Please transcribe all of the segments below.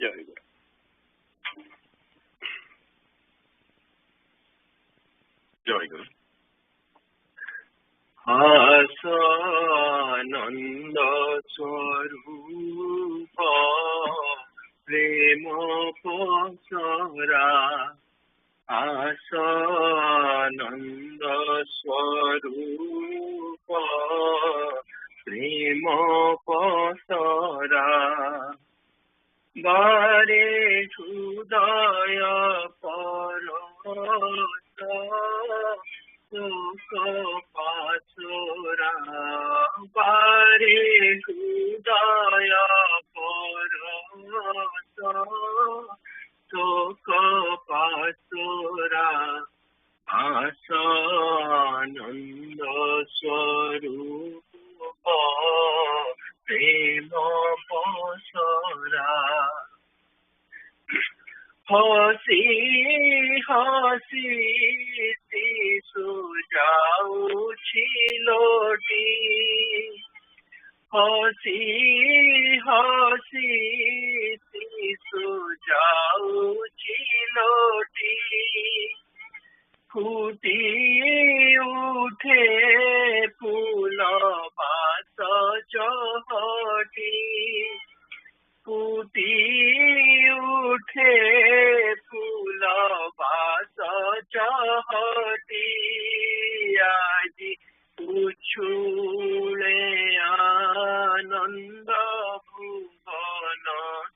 জয় গুরু। জয় গুরু। আনন্দ স্বরূপ প্রেম পসরা, আনন্দ স্বরূপ প্রেম পসরা, বারে হৃদয় পরশ শোক পাশরা, বারে হৃদয় পরশ শোক পাশরা, আনন্দ স্বরূপ প্রেম পসরা, হসি হসি শিশু যাউছিলটি, হসি হসি শিশু যাউছিলটি, ফুটি উঠে ফুল বাস চহটি, ফুটি উঠে ফুল বাস চহটি, আজি উছুলে আনন্দ ভুবন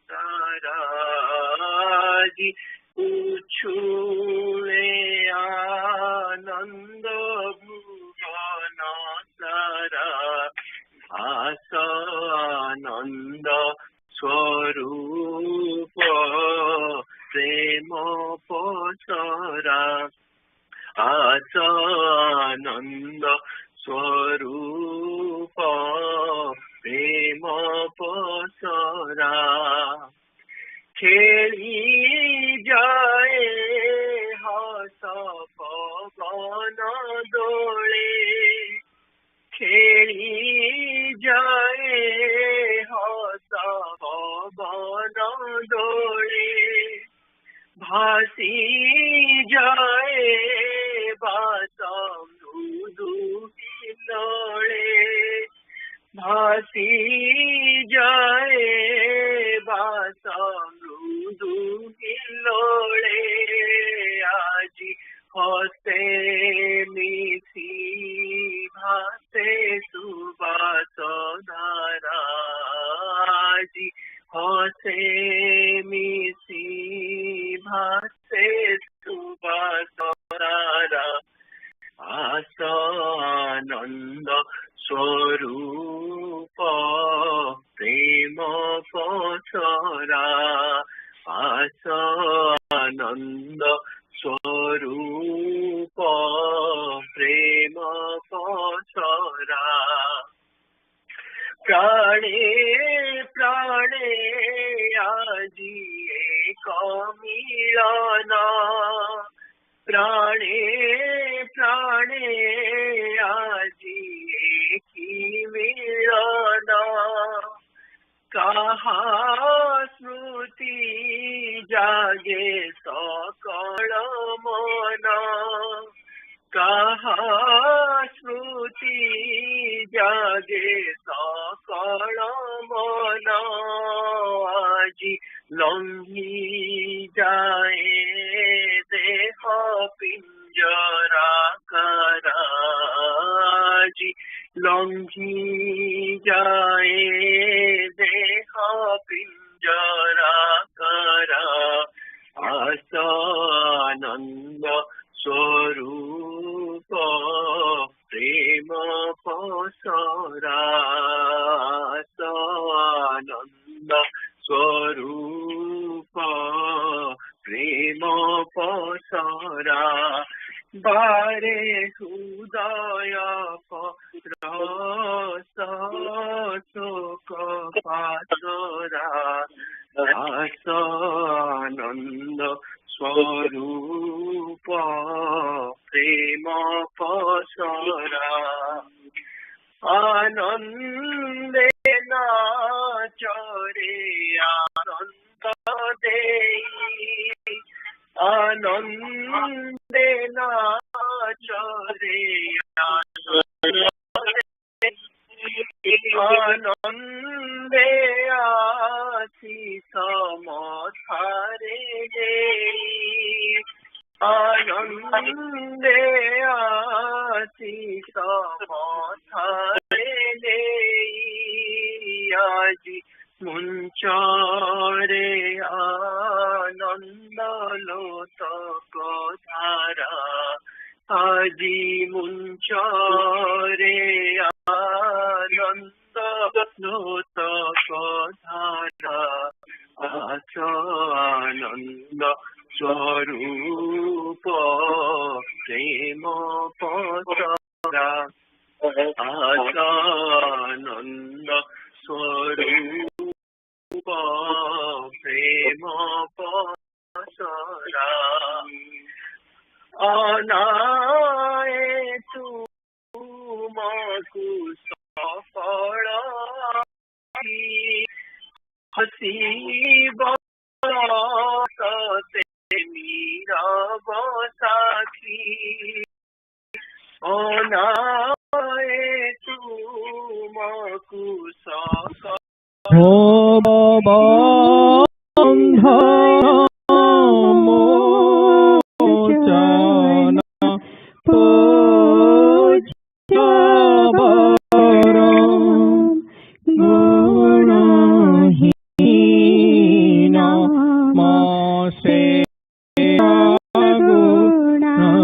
সারা, আজি উছুলে আনন্দ ভুবন সারা, আনন্দ স্বরূপ প্রেম পসরা, আনন্দ স্বরূপ প্রেম পসরা, খেলি যায় হস পবন দোলে, খেলি যায় হস পবন দোলে, ভাসি যায় বাস মৃদু হিলোড়ে, ভাসি যায় বাস মৃদু হিলোড়ে, আজি হসে মিশি ভাসে সুবাস ধারা, আজি হসে মিশি ভাসে সুবাস ধারা, আনন্দ স্বরূপ প্রেম পসরা, আনন্দ স্বরূপ প্রেম পসরা, প্রাণে প্রাণে আজি এক মিলন, প্রাণে প্রাণে আজি কি মিলন, কাহা স্মৃতি জাগে সকল মন, কাহা স্মৃতি জাগে সকল মন, আজি লঙ্ঘি যায় দেহ পিঞ্জরা কারা, আজি লঙ্ঘি যায় দেহ পিঞ্জরা কারা, আনন্দ স্বরূপ প্রেম পসরা, আনন্দ স্বরূপ প্রেম পসরা, বারে হৃদয় পরশ শোক পাশরা, আনন্দ স্বরূপ প্রেম পসরা, আনন্দে নাচরে আনন্দ आनंदे नाचरे आनंदे आशीष मथारे आनंदे आशीष मथारे আজি মুঞ্চরে আনন্দ লোতক ধারা আজি মুঞ্চরে আনন্দ লোতক ধারা আস আনন্দ স্বরূপ প্রেম পসরা আস আনন্দ স্বরূপ প্রেম পসরা অনায়ে তুমকু সফল হসিব সতে নীরব সাক্ষী অনায়ে তুমকু সফল বন্ধ মোচন পূজ্যবরম গুণহীন মসে গুণাধিপতি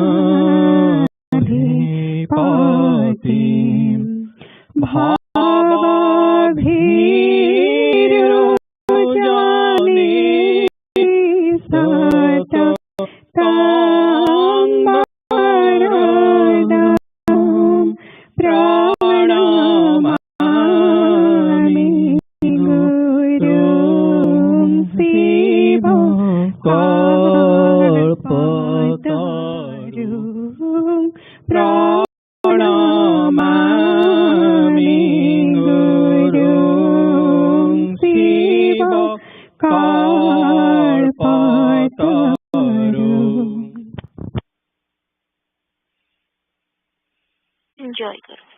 एंजॉय करो।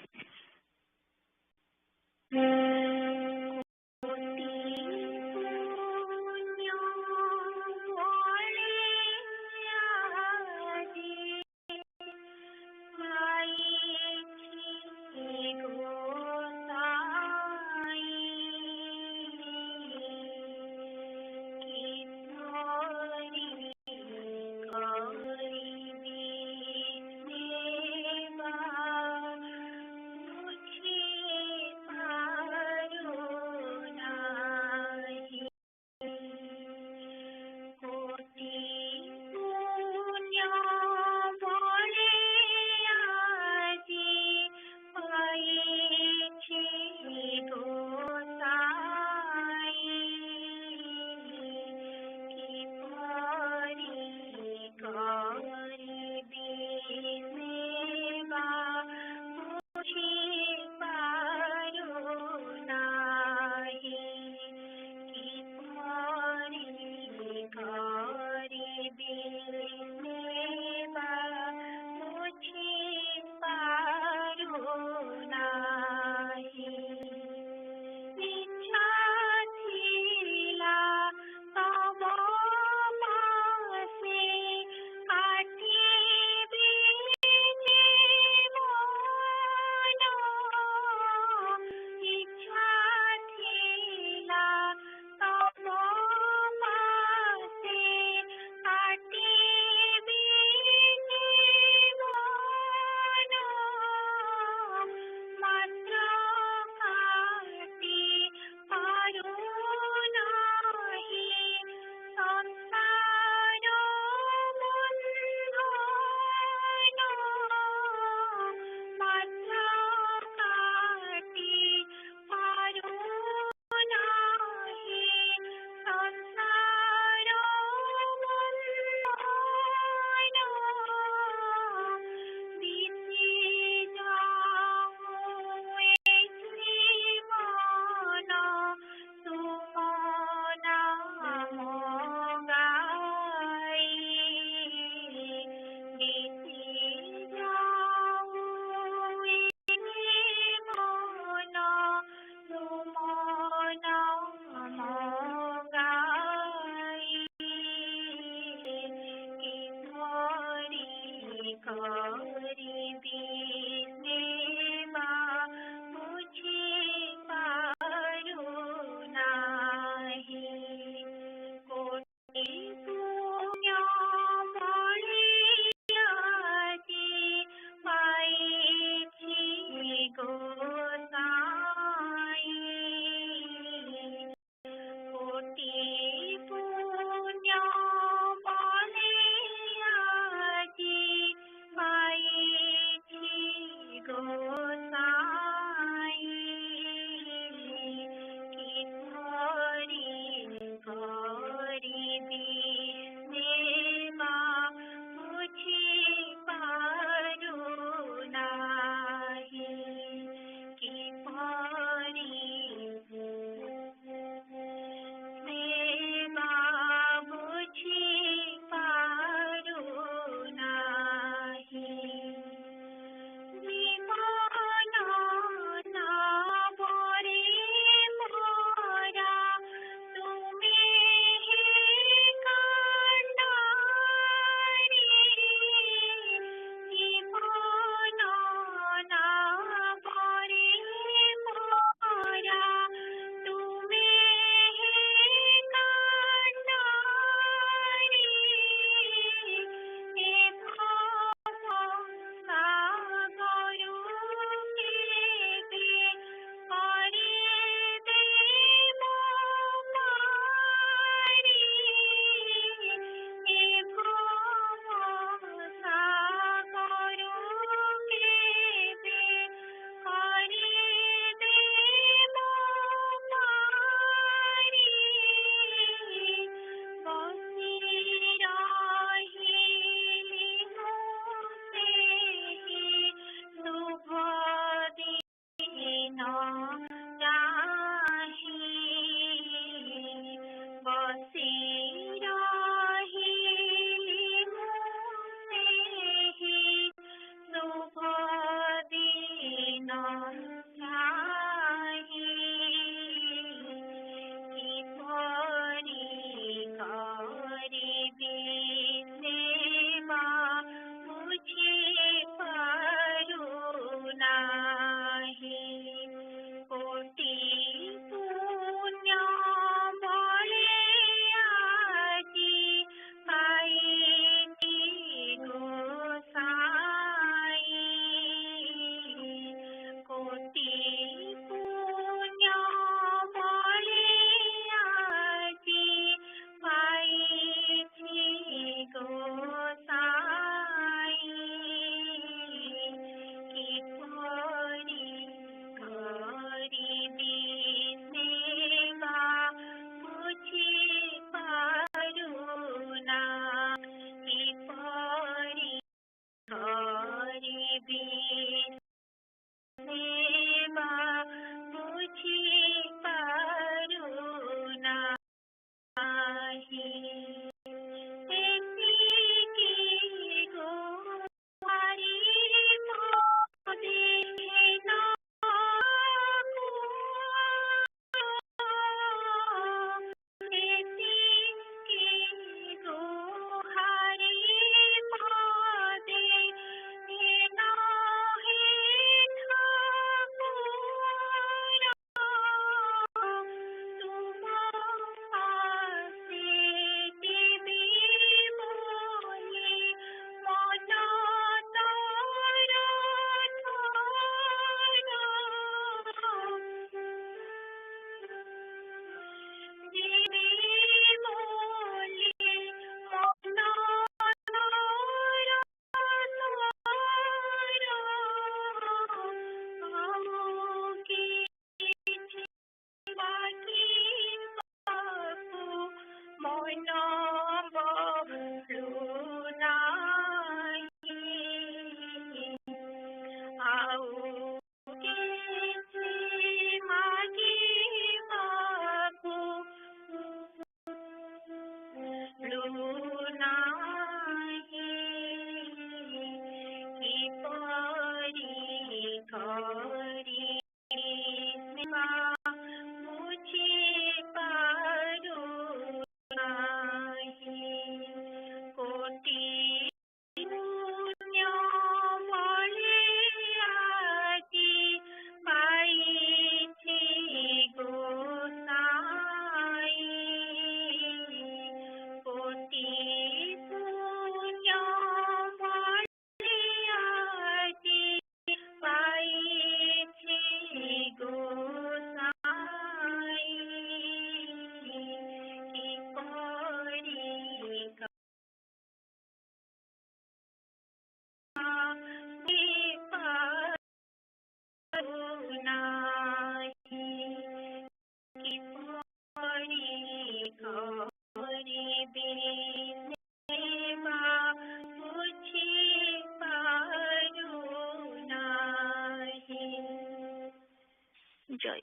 Joy.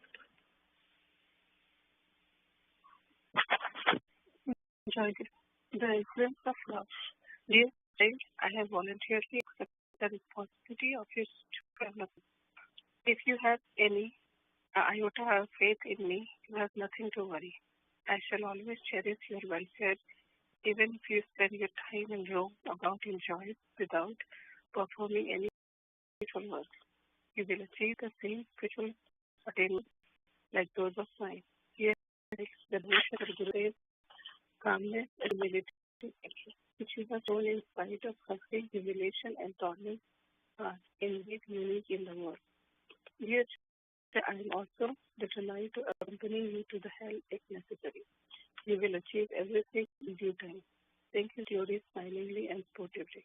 Joy. The influence of love. Dear child, I have voluntarily accepted the responsibility of your development. If you have any iota of faith in me, you have nothing to worry. I shall always cherish your welfare, even if you spend your time and roam about in joy without performing any spiritual work. You will achieve the same spiritual attainment like those of mine. Here is the devotion of Gurudev, calmness and humility, which you have shown in spite of suffering, humiliation, and torment, are indeed unique in the world. Dear I am also determined to accompany you to the hell if necessary. You will achieve everything in due time. Thank you, Theory, smilingly and sportively.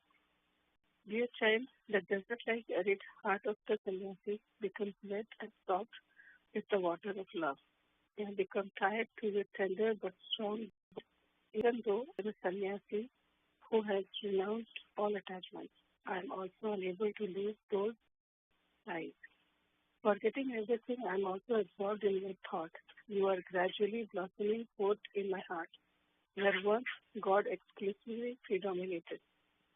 Dear child, the desert-like arid heart of the sannyasi becomes wet and soft with the water of love. You have become tired to your tender but strong, even though I am a sannyasi who has renounced all attachments. I am also unable to lose those ties. Forgetting everything, I am also absorbed in your thought. You are gradually blossoming forth in my heart, where once God exclusively predominated.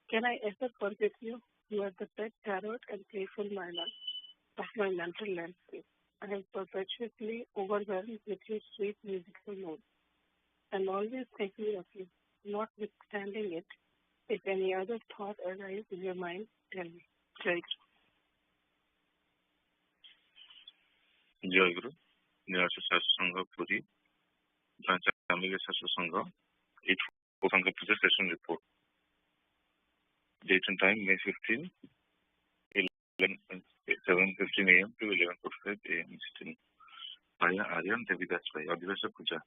Can I ever forget you? You are the pet parrot and playful miner of my mental landscape. I am perpetually overwhelmed with your sweet musical notes. I am always thinking of you, notwithstanding it. If any other thought arises in your mind, tell me. Jai जय गुरु निराश संघ पुरी संघ 8 संघ puja session report date and time May 15 7:15 AM to 11:45 AM Eastern via Aryan Devidas by Adivasa Puja.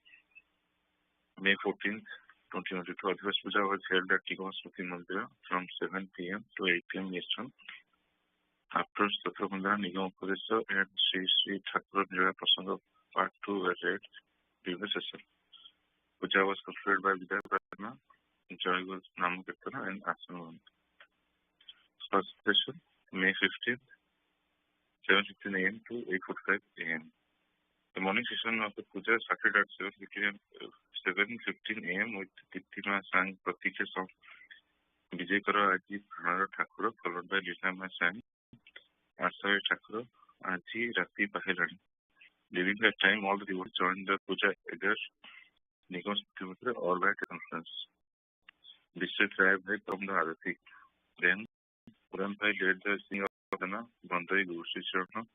May 14th 2022 Adivasa Puja was held at Tigoma Smriti Mandira from 7 PM to 8 PM Eastern. After Satrabandhana Nigam Upadesha and Sri Sri Thakur Nira Prasanga Part 2 were read during the session. Puja was completed by Vidya Pratna, Joy was Namakirtana and Asana. First session, May 15th, 7:15 AM to 8:45 AM. The morning session of the puja started at 7:15 a.m. with Titima sang Pratikya song Vijay Kara Aji Pranara Thakur, followed by Lilama sang Asaya Thakur Aji Rati Pahilani. During that time, all the devotees joined the puja either Nigam Spittimitra or by conference. Vishwat Rai Bhai from the Arati. Then Puran Bhai led the singing of Vandana, Bandai Guru Shri Charana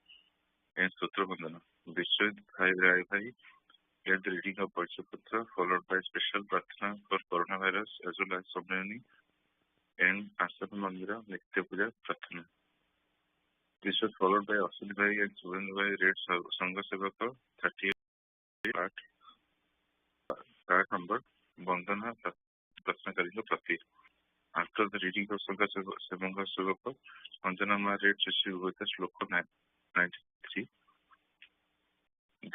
and Sutra Vandana. Vishwat Rai Bhai led the reading of Vaishyaputra, followed by special Pratna for coronavirus as well as Samnayani and Asana Mandira Nitya Puja Pratna. This was followed by Asani Bhai and Surendra Bhai read Sangha Sevaka 38 part number Bandana Pratna Karinga Prati. After the reading of Sangha Sevaka, Anjana Ma read Shishi Viveka Shloka 93.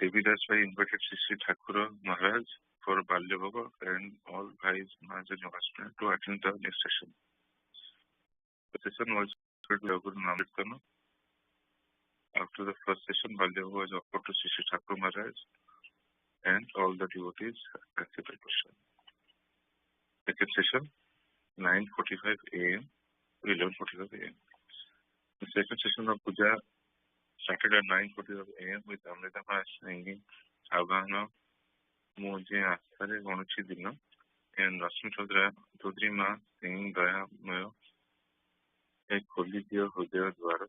Devi Das Bhai invited Shishi Thakura Maharaj for Balya Baba and all Bhais, Maharaj and Yogasprana to attend the next session. The session was with Guru Namritkana. After the first session, Balya Baba was offered to Shishi Thakura Maharaj and all the devotees accepted question. Second session, 9:45 a.m. to 11:45 a.m. The second session of Puja started at 9:45 a.m. with Amrita Maharaj singing Avana Moje Asare Gonuchi Dina and Rashmi Chaudhary Ma singing Daya Mayo Ek Kholi Diya Hudaya Dwara.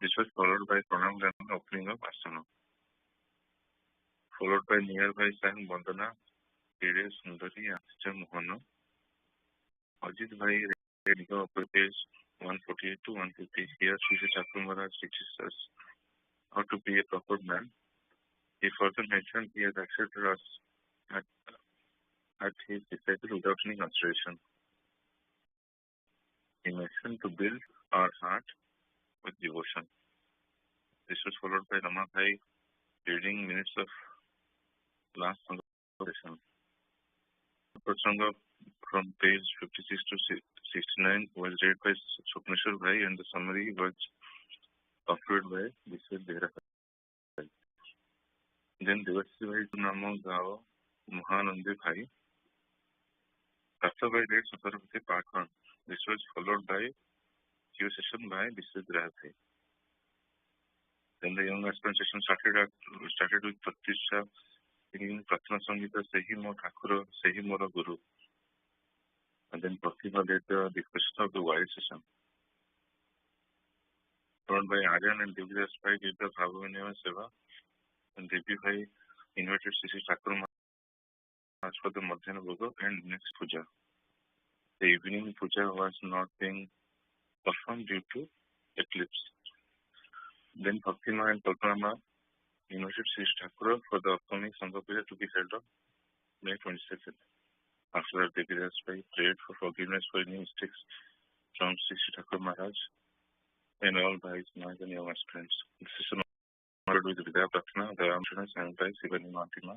This was followed by Pranam Gana opening of Asana. Followed by nearby sang Bandana, Kere Sundari, Ascha Mohana. Ajit Bhai reading of page 148 to 150. Here, Sri Thakur Maharaj teaches us how to be a proper man. He further mentioned he has accepted us at his disciple without any consideration. He mentioned to build our heart with devotion. This was followed by Rama Bhai reading minutes of last session. The Sangha from page 56 to 69 was read by Swapneshwar Bhai and the summary was offered by Vishwat Behra Bhai. Then Devasi Bhai to Namo Gao Mahanandi Bhai. Rasta Bhai read Saraswata part 1. This was followed by Q session by Vishwat Behra Bhai. Then the young aspirant session started with Pratisha singing Pratna Sangita Sehi Mo Thakura Sehi Mora Guru. And then Pratima led the discussion of the wild session. Followed by Arjuna and Devi Das Bhai did the Bhavavinaya Seva, and Devi Bhai invited Sri Thakur Maharaj for the Madhyana Bhoga and next puja. The evening puja was not being performed due to eclipse. Then Bhaktima and Kalpana invited Sri Thakur for the upcoming Sangha puja to be held on May 22nd. After that, Devi Das Bhai prayed for forgiveness for any mistakes from Sri Thakur Maharaj and all Bhais, Maharaj and young aspirants. This is honored with Vidya Pratna, the Arjuna sang by Sivani Matima.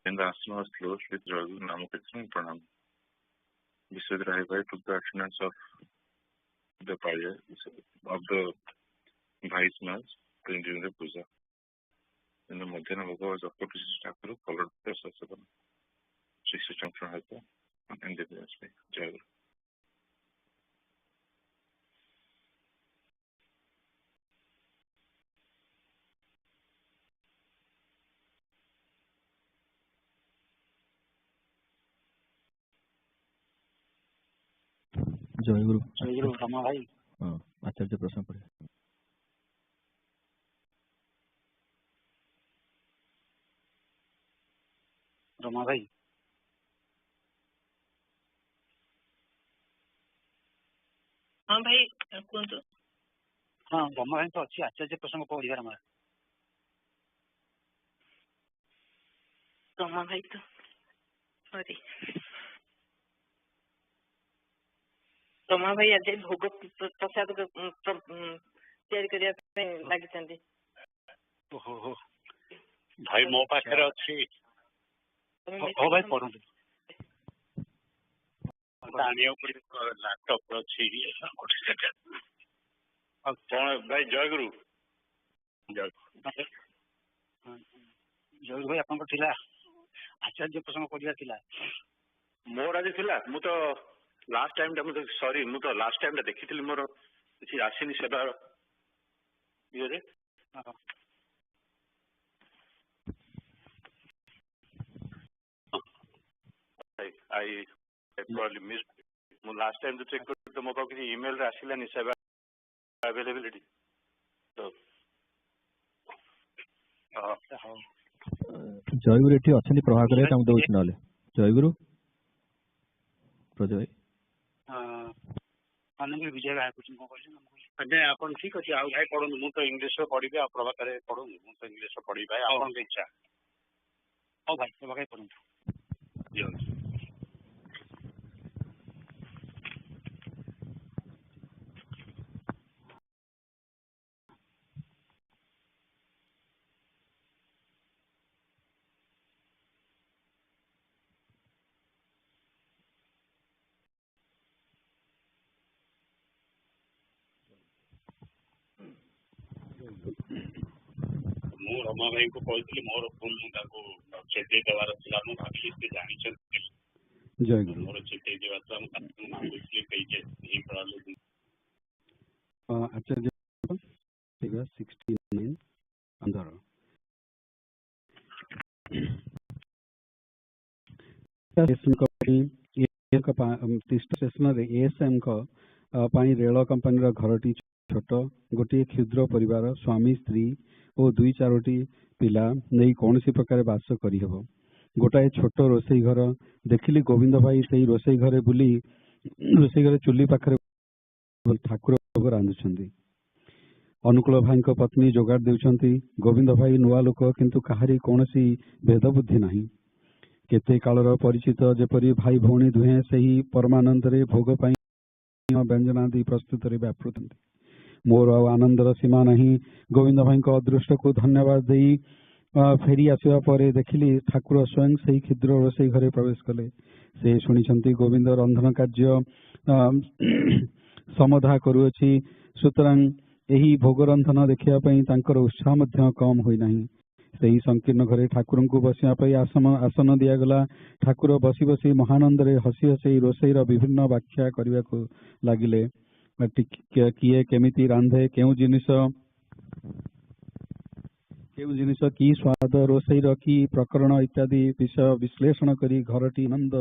Then the asana was closed with Raghu Namakirtan and Pranam. Vishwat Rai Bhai took the attendance of the Bhais Maharaj during the puja. Then the Madhyana Bhoga was offered to Sri Thakur, followed by Saraswata Sangha and Devi Das Bhai. Jai Guru. जय गुरु रमा भाई आचार्य प्रश्न पढ़े रमा भाई हाँ भाई कुहतु हाँ रमा भाई तो अच्छी आचार्य प्रसंग पढ़िया रमा भाई तो सॉरी रमा भाई आज भोग प्रसाद तैयारी करिया लागिचंदी ओहो भाई मो पाखरे अछि ओ भाई पढु दानियो पर लैपटॉप अछि कोन भाई जय गुरु ଜୟଗୁରୁ ଭାଇ ଆପଣଙ୍କର ଥିଲା ଆଚାର୍ଯ୍ୟ ପ୍ରସଙ୍ଗ ପଢିବା ଥିଲା ମୋର ଆଜି ଥିଲା। ମୁଁ ତ ଲାଷ୍ଟ ଟାଇମ୍ ଟା ସରି ମୁଁ ତ ଲାଷ୍ଟ ଟାଇମ୍ ଟା ଦେଖିଥିଲି, ମୋର କିଛି ଆସିନି ସେବା ଇଏରେ। ମୁଁ ଲାଷ୍ଟ ଟାଇମ୍ ଚେକ୍ କରିଥିଲି ତ ମୋ ପାଖକୁ କିଛି ଇମେଲରେ ଆସିଲାନି ସେବା ଆଭେଲେବିଲିଟି। ଜୟଗୁରୁ ଏଠି ଅଛନ୍ତି, ପ୍ରଭାକର ଭାଇ ତାଙ୍କୁ ଦଉଛି ନହେଲେ। ଜୟଗୁରୁ ପ୍ରଜୟ ଭାଇ ବିଜୟ ଭାଇ କହୁଛନ୍ତି କଣ କହିଲେ? ଆଜ୍ଞା ଆପଣ ଠିକ ଅଛି, ଆଉ ଭାଇ ପଢନ୍ତୁ, ମୁଁ ତ ଇଂଲିଶରେ ପଢିବି, ଆଉ ପ୍ରଭାକରେ ପଢନ୍ତୁ, ମୁଁ ତ ଇଂଲିଶରେ ପଢିବି ଭାଇ, ଆପଣଙ୍କ ଇଚ୍ଛା। ହଉ ଭାଇ ପ୍ରଭାକର ପଢନ୍ତୁ। ମୁଁ ରମା ଭାଇଙ୍କୁ କହିଥିଲି ମୋର ଭୁଲ, ମୁଁ ତାଙ୍କୁ ଚେତେଇ ଦେବାର ଥିଲା, ମୁଁ ଭାବିଲି ସେ ଜାଣିଛନ୍ତି ମୋର ଚେତେଇ ଦେବାର ଥିଲା, ମୁଁ ତାଙ୍କୁ ଭାବୁଥିଲି ଏଇ ପ୍ରଣାଳୀ। ଆଚାର୍ଯ୍ୟ 69 अंदर स्टेशन एएसएम रेल कंपानी घरटी छोट गोटे क्षुद्र परिवार स्वामी स्त्री और 2-4 पिला नहीं कौन सी प्रकार बास करहब। गोटाए छोट रोसई घर देखिली गोविंद भाई से रोसई घरे बुली रोसई घर चुली पाखरे ठाकुर भोग रांधुछंती। अनुकूल भाई पत्नी जोगाड़ देउछंती। गोविंद भाई नुआ लोक किंतु कहारी कौनसी भेद बुद्धि नहीं। केते कालर परिचित जेपरी भाई भौणी दुहे सही परमानंद रे भोग पाई व्यंजनादि प्रस्तुत व्यापृत। मोर आनंदर सीमा नहीं। गोविंद भाई अदृष्ट को धन्यवाद दे फेरी आसवा पर देखिली ठाकुर स्वयं से क्षुद्र रोसई घरे प्रवेश कले। से शुणी गोविंद रंधन कार्य समधा करुअछि, सुतरां एही भोग रंधन देखा उत्साह कम होना। सही संकीर्ण घरे ठाकुर को बसवाई आसन दिगला। ठाकुर बसी बसी महानंद हसी हसी रोसईर विभिन्न व्याख्या करने को लगिले। किए केमिति रांधे, केउ जिनिस की स्वाद, रोसईर की प्रकरण इत्यादि विषय विश्लेषण करी घरटी आनंद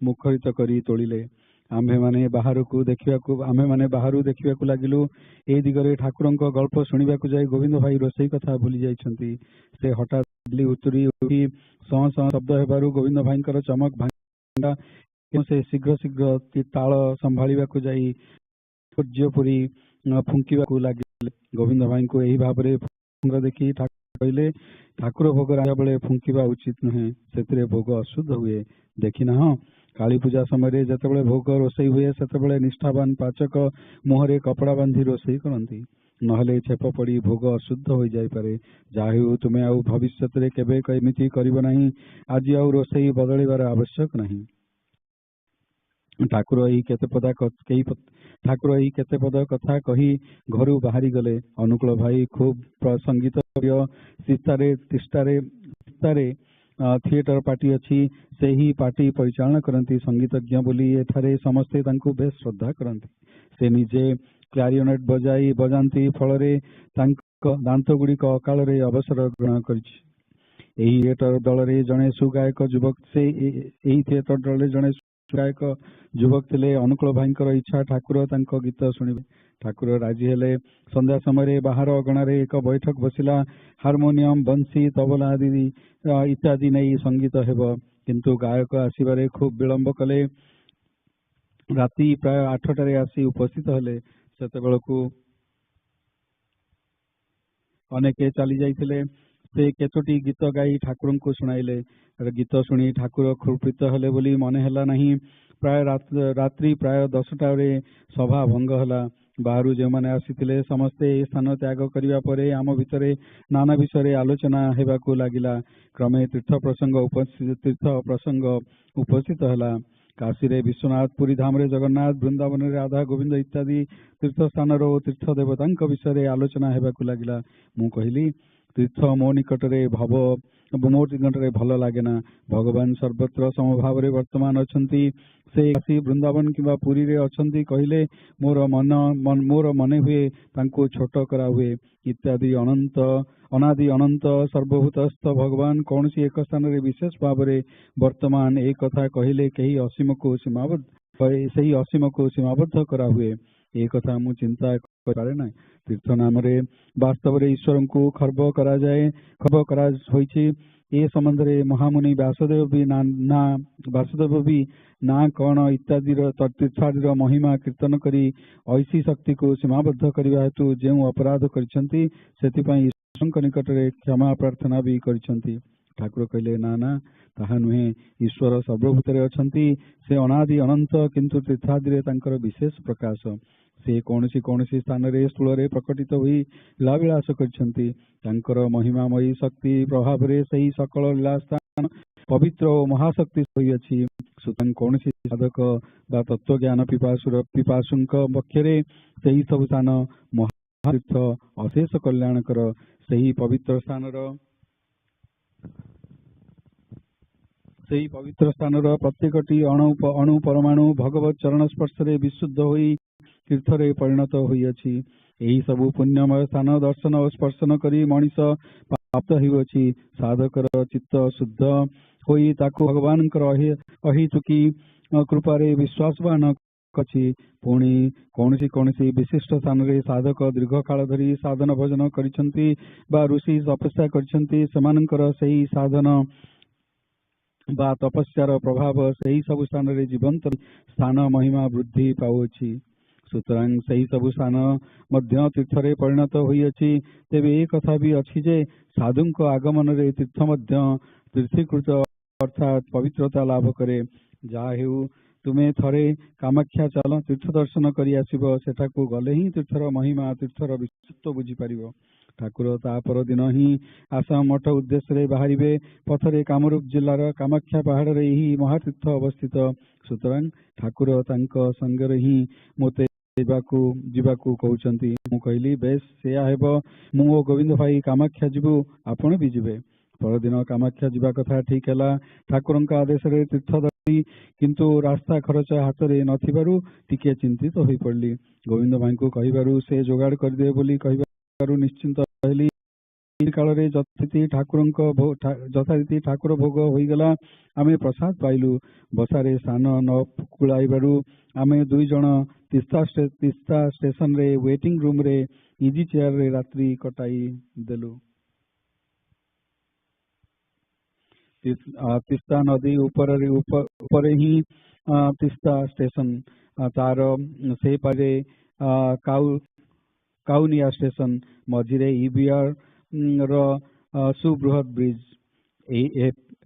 मुखरित करी तोड़िले। आम्भे माने बाहर देखा लगिलु। ए दिगरे ठाकुर गल्प शुणा जाए गोविंद भाई रोसई कथा भूली जाइछंती। से हठात उतरी उठी सह सह शब्द हेबारु गोविंद भाई चमक भांगा। से शीघ्र शीघ्र ताल संभाळिबा जाई सूर्यपुरी फुंकिबा लगिले। गोविंद भाई को यही भाव में देखी कहले, ठाकुर भोग राजा बेले फुंकिबा उचित नुहे, से भोग अशुद्ध हुए। देखिना काली पूजा समय जितेबाला भोग रोसई हुए से निष्ठावान पाचक मुहरे कपड़ा बांधि रोसई करती, नहले छेप पड़ी भोग अशुद्ध हो जाए। जाहु तुमे आउ भविष्य केबे केमिति करिबो नाही। आज आउ रोसई बदलिबार आवश्यक नहीं। ठाकुर यही केते पद कथा कही घरू बाहरी गले। अनुकूल भाई खूब संगीत तिस्तारे थिएटर पार्टी अच्छी, से ही पार्टी परिचालना करती। संगीतज्ञ बोली एठारे समस्ते तांको बेस श्रद्धा करती। से निजे क्लारिनेट बजाती, फल दांत गुड़िक अकाल अवसर ग्रहण कर। थिएटर दल जड़े सुगायक युवक थिएटर दल जड़े गायक युवक थे। अनुकूल भाई इच्छा ठाकुर तांको गीत शुणिबे। ठाकुर राजी हेले। संध्या समय बाहर अगणार एक बैठक बसिला। हार्मोनियम, बंसी, तबला आदि इत्यादि नहीं संगीत हेब, किंतु गायक आसबारे खूब विलंब कले। राति प्राय 8टारे आसी उपस्थित हेले। सेतेबेलकु अनेके चली जाइथिले। से केतोटी गीत गाई ठाकुर को शुणाइले। गीत शुणी ठाकुर कृपित हेले बोली मने हेला नहीं। प्राय रात्रि प्राय 10टारे सभा भंग हला। बाहरु जो मैंने आसीथिले समस्ते स्थान त्याग करिबा परे आम भितरे नाना विषय आलोचना हेबाकु लागिला। क्रमे तीर्थ प्रसंग उपस्थित हला। काशी रे विश्वनाथ, पुरी धाम रे जगन्नाथ, वृंदावन रे राधा गोविंद इत्यादि तीर्थ स्थान तीर्थ देवता विषय आलोचना हेबाकु लागिला। मु कहली तीर्थ मो निकटरे भव मो निकटरे भल लागेना भगवान सर्वत्र समभाव वर्तमान अछंती से आसी वृंदावन किंवा पुरी रे अछंती कहले मोर मने हुए तांको छोट करा हुए इत्यादि अनंत अनादि अनंत सर्वभूतस्थ भगवान कौन सी एक स्थान रे विशेष भाव रे वर्तमान एक कथा कहले कहीं असीम को सीमाबद्ध सही असीम को सीमाबद्ध करा हुए एक कथा मु चिंता करे ना तीर्थ नाम रे वास्तव रे ईश्वर को खर्ब करा जाए खर्ब करा होइछि ए संबंध रे महामुनि व्यासदेव भी ना कौन इत्यादि तीर्थादि महिमा कीर्तन करी ऐसी शक्ति को सीमाबद्ध करने हेतु जो अपराध करिसेंती सेतिपई ईश्वर निकट रे क्षमा प्रार्थना भी करिसेंती। ठाकुर कहले ना ना ताहा नुहे ईश्वर सर्वभूत रे अछंती से अनादि अनंत किंतु तीर्थादि रे तांकर विशेष प्रकाश से कौनसी स्थान रे स्थूल रे प्रकटित हुई लीलाविलास करिसेंती तांकर महिमामयी शक्ति प्रभाव रे सही सकल लीला स्थान पवित्र और महाशक्ति होइछि सुतंग कौनसी साधक बा तत्व ज्ञान पिपासुंक पक्षरे सही सब स्थान महातीर्थ अशेष कल्याणकर सही पवित्र स्थान प्रत्येकटी अणु परमाणु भगवत चरण स्पर्श रे विशुद्ध होई तीर्थरे परिणत होइछि एही सबु पुण्यमय स्थान दर्शन और स्पर्शन करी मनीष प्राप्त होइछि साधकर चित्त शुद्ध होई ताकू भगवानकर अहितुकी कृपारे विश्वासवान कछि पुणी कौनसी विशिष्ट स्थान रे साधक दीर्घ काल धरी साधन भजन करिसेंती बा ऋषि तपस्या करिसेंती सेमानकर सही साधन बा तपस्यार प्रभाव सही सब स्थान रे जीवंत स्थान महिमा वृद्धि पाउछि सुतरां सही सबु स्थान मध्य तीर्थरे परिणत होइछि तेबे एक कथा भी अछि जे साधुंक आगमन रे तीर्थ मध्य तीर्थीकृत अर्थात पवित्रता लाभ करे जा हेउ तुमे थरे कामाख्या चल तीर्थ दर्शन करी आसीबो सेठाकू गले ही तीर्थर महिमा तीर्थर विशेषत्व बुझी पारिबो ठाकुर तापर दिन ही आसाम मठ उद्देश्य रे बाहरिबे पथरे कामरूप जिल्लार कामाख्या पहाड़ रे ही महातीर्थ अवस्थित सुतरां ठाकुर तांक संगे ही मोते जीवाकू कहउचंती मु कहली बेस सेया हेबो मु ओ गोविंद भाई कामाख्या जीवु आपण भी जीवे परदिन कामाख्या जीवा कथा ठीक हैला ठाकुरंका आदेश रे तीर्थ धरी किंतु रास्ता खर्च हाथ रे नथिबारु टिके चिंतित होई पड़ली गोविंद भाई को कहिबारु से जोगाड़ कर दे बोली कहिबारु निश्चिंत रहली काल रे जथारीति ठाकुर भोग होई गला आमे प्रसाद पाइलु बसारे सान न कुलाइबारु आमे दुई जण तिस्ता स्टेशन रे वेटिंग रूम रे इजी चेयर रे रात्रि कटाई देलु तिस्ता नदी ऊपर ही तिस्ता स्टेशन तार से पारे काउनिया स्टेशन मझिरे ईबीआर सुबृहत ब्रिज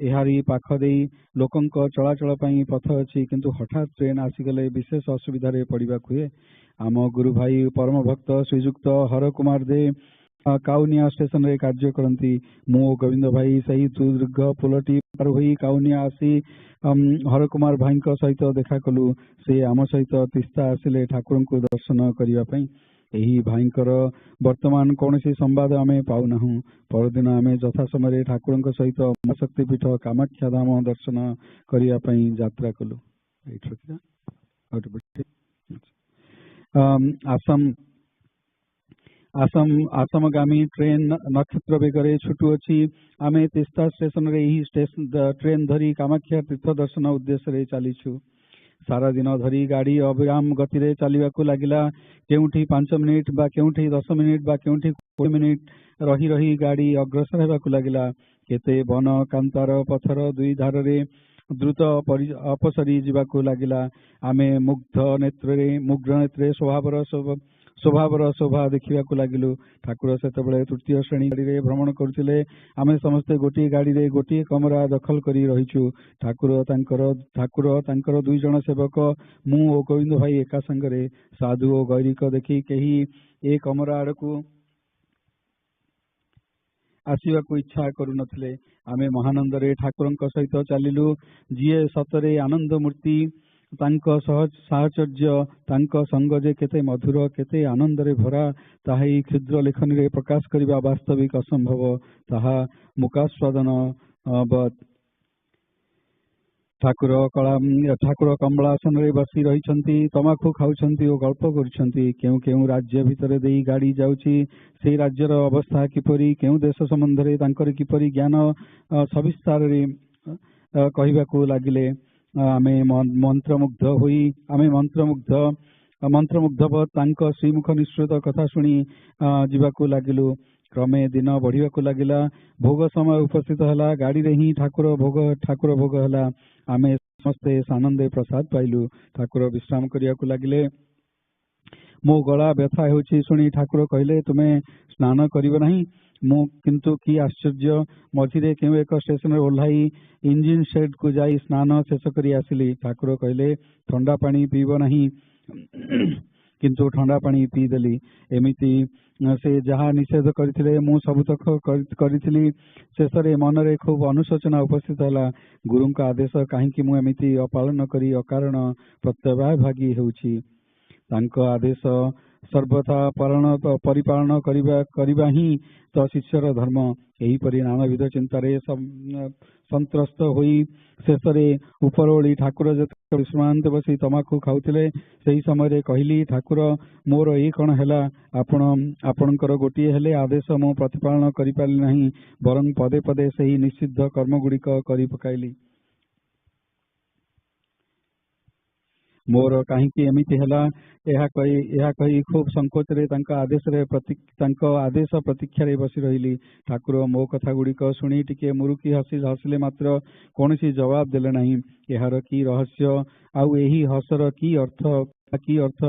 एहारी पाख देई लोकंक चलाचल पई पथ अछि किंतु हठात ट्रेन आसीगले विशेष असुविधा रे पड़िबा हुए आम गुरु भाई परम भक्त श्रीजुक्त हर कुमार दे काउनिया स्टेशन रे कार्य करती मो गोविंद भाई सही सुदीर्घ पुलटी पार होई काउनिया आसी हर कुमार भाई सहित देखा कलु से आम सहित तिस्ता आसिले ठाकुर को दर्शन करने पई एही भाईंकर वर्तमान कौनसी संवाद आमे पाउनाहु परदिन आमे यथा समय ठाकुर सहित शक्तिपीठ कामाख्या धाम दर्शन करने पई यात्रा कलु आसामगामी ट्रेन नक्षत्र बेगरे छुटू अछि आमे तिस्ता स्टेशन रे ही स्टेशन ट्रेन धरी कामाख्या तीर्थ दर्शन उद्देश्य रे चलीछु सारा दिन धरी गाड़ी अविराम गति रे चलिबाकू लागिला केउठी 5 मिनिट बा केउठी 10 मिनिट बा केउठी 20 मिनिट रही रही गाड़ी अग्रसर हेबाकू लागिला केते वन कांतार पथर दुई धार रे द्रुत अपसरी जीवाकू लागिला आमे मुग्ध नेत्रे स्वभावर शोभा देखा लगिलु ठाकुर से तृतीय श्रेणी गाड़ी रे भ्रमण करथिले आमे समस्ते गोटे गाड़ी रे गोटे कमरा दखल करी रहिछु ठाकुर तांकर दुई जण सेवक मु ओ गोविंद भाई एका संगरे साधु ओ गैरिक देखि केही ए कमरा आड़कू आसीबाकू इच्छा करू नथिले आमे महानंद रे ठाकुरंक सहित चलिलु जीए सतरे आनंद मूर्ति ତାଙ୍କ ସାହଚର୍ଯ୍ୟ ତାଙ୍କ ସଙ୍ଗ ଯେ କେତେ ମଧୁର କେତେ ଆନନ୍ଦରେ ଭରା ତାହା ଏହି କ୍ଷୁଦ୍ର ଲେଖନୀରେ ପ୍ରକାଶ କରିବା ବାସ୍ତବିକ ଅସମ୍ଭବ। ତାହା ମୁକାସ୍ୱାଦନ ବତ୍। ଠାକୁର କମଳାସନରେ ବସି ରହିଛନ୍ତି, ତମାଖୁ ଖାଉଛନ୍ତି ଓ ଗଳ୍ପ କରୁଛନ୍ତି। କେଉଁ କେଉଁ ରାଜ୍ୟ ଭିତରେ ଦେଇ ଗାଡ଼ି ଯାଉଛି, ସେହି ରାଜ୍ୟର ଅବସ୍ଥା କିପରି, କେଉଁ ଦେଶ ସମ୍ବନ୍ଧରେ ତାଙ୍କର କିପରି ଜ୍ଞାନ ସବିସ୍ତାରରେ କହିବାକୁ ଲାଗିଲେ। ଆମେ ମନ୍ତ୍ରମୁଗ୍ଧ ତାଙ୍କ ଶ୍ରୀମୁଖ ନିଃସୃତ କଥା ଶୁଣି ଯିବାକୁ ଲାଗିଲୁ। କ୍ରମେ ଦିନ ବଢିବାକୁ ଲାଗିଲା। ଭୋଗ ସମୟ ଉପସ୍ଥିତ ହେଲା। ଗାଡ଼ିରେ ହିଁ ଠାକୁର ଭୋଗ ହେଲା। ଆମେ ସମସ୍ତେ ସାନନ୍ଦେ ପ୍ରସାଦ ପାଇଲୁ। ଠାକୁର ବିଶ୍ରାମ କରିବାକୁ ଲାଗିଲେ। ମୋ ଗଳା ବ୍ୟଥା ହେଉଛି ଶୁଣି ଠାକୁର କହିଲେ, ତୁମେ ସ୍ନାନ କରିବ ନାହିଁ? ମୁଁ କିନ୍ତୁ କି ଆଶ୍ଚର୍ଯ୍ୟ, ମଝିରେ କେଉଁ ଏକ ଷ୍ଟେସନରେ ଓହ୍ଲାଇ ଇଞ୍ଜିନ ସେଡ୍କୁ ଯାଇ ସ୍ନାନ ଶେଷ କରି ଆସିଲି। ଠାକୁର କହିଲେ, ଥଣ୍ଡା ପାଣି ପିଇବ ନାହିଁ? କିନ୍ତୁ ଥଣ୍ଡା ପାଣି ପିଇଦେଲି। ଏମିତି ସେ ଯାହା ନିଷେଧ କରିଥିଲେ ମୁଁ ସବୁତକ କରିଥିଲି। ଶେଷରେ ମନରେ ଖୁବ୍ ଅନୁଶୋଚନା ଉପସ୍ଥିତ ହେଲା। ଗୁରୁଙ୍କ ଆଦେଶ କାହିଁକି ମୁଁ ଏମିତି ଅପାଳନ କରି ଅକାରଣ ପ୍ରତ୍ୟବାଭାଗୀ ହେଉଛି। ତାଙ୍କ ଆଦେଶ ସର୍ବଥା ପରିପାଳନ କରିବା ହିଁ ତ ଶିଷ୍ୟର ଧର୍ମ। ଏହିପରି ନାନାବିଧ ଚିନ୍ତାରେ ସନ୍ତ୍ରସ୍ତ ହୋଇ ଶେଷରେ ଉପରଓଳି ଠାକୁର ଯେତେବେଳେ ବିଶ୍ରାନ୍ତେ ବସି ତମାଖୁ ଖାଉଥିଲେ, ସେହି ସମୟରେ କହିଲି, ଠାକୁର, ମୋର ଏଇ କ'ଣ ହେଲା? ଆପଣଙ୍କର ଗୋଟିଏ ହେଲେ ଆଦେଶ ମୁଁ ପ୍ରତିପାଳନ କରିପାରିଲି ନାହିଁ, ବରଂ ପଦେ ପଦେ ସେହି ନିଷିଦ୍ଧ କର୍ମଗୁଡ଼ିକ କରି ପକାଇଲି। ମୋର କାହିଁକି ଏମିତି ହେଲା? ଏହା କହି ଖୁବ୍ ସଂକୋଚରେ ତାଙ୍କ ଆଦେଶ ପ୍ରତୀକ୍ଷାରେ ବସି ରହିଲି। ଠାକୁର ମୋ କଥା ଗୁଡ଼ିକ ଶୁଣି ଟିକେ ମୁରୁକି ହସିଲେ ମାତ୍ର କୌଣସି ଜବାବ ଦେଲେ ନାହିଁ। ଏହାର କି ରହସ୍ୟ, ଆଉ ଏହି ହସର କି ଅର୍ଥ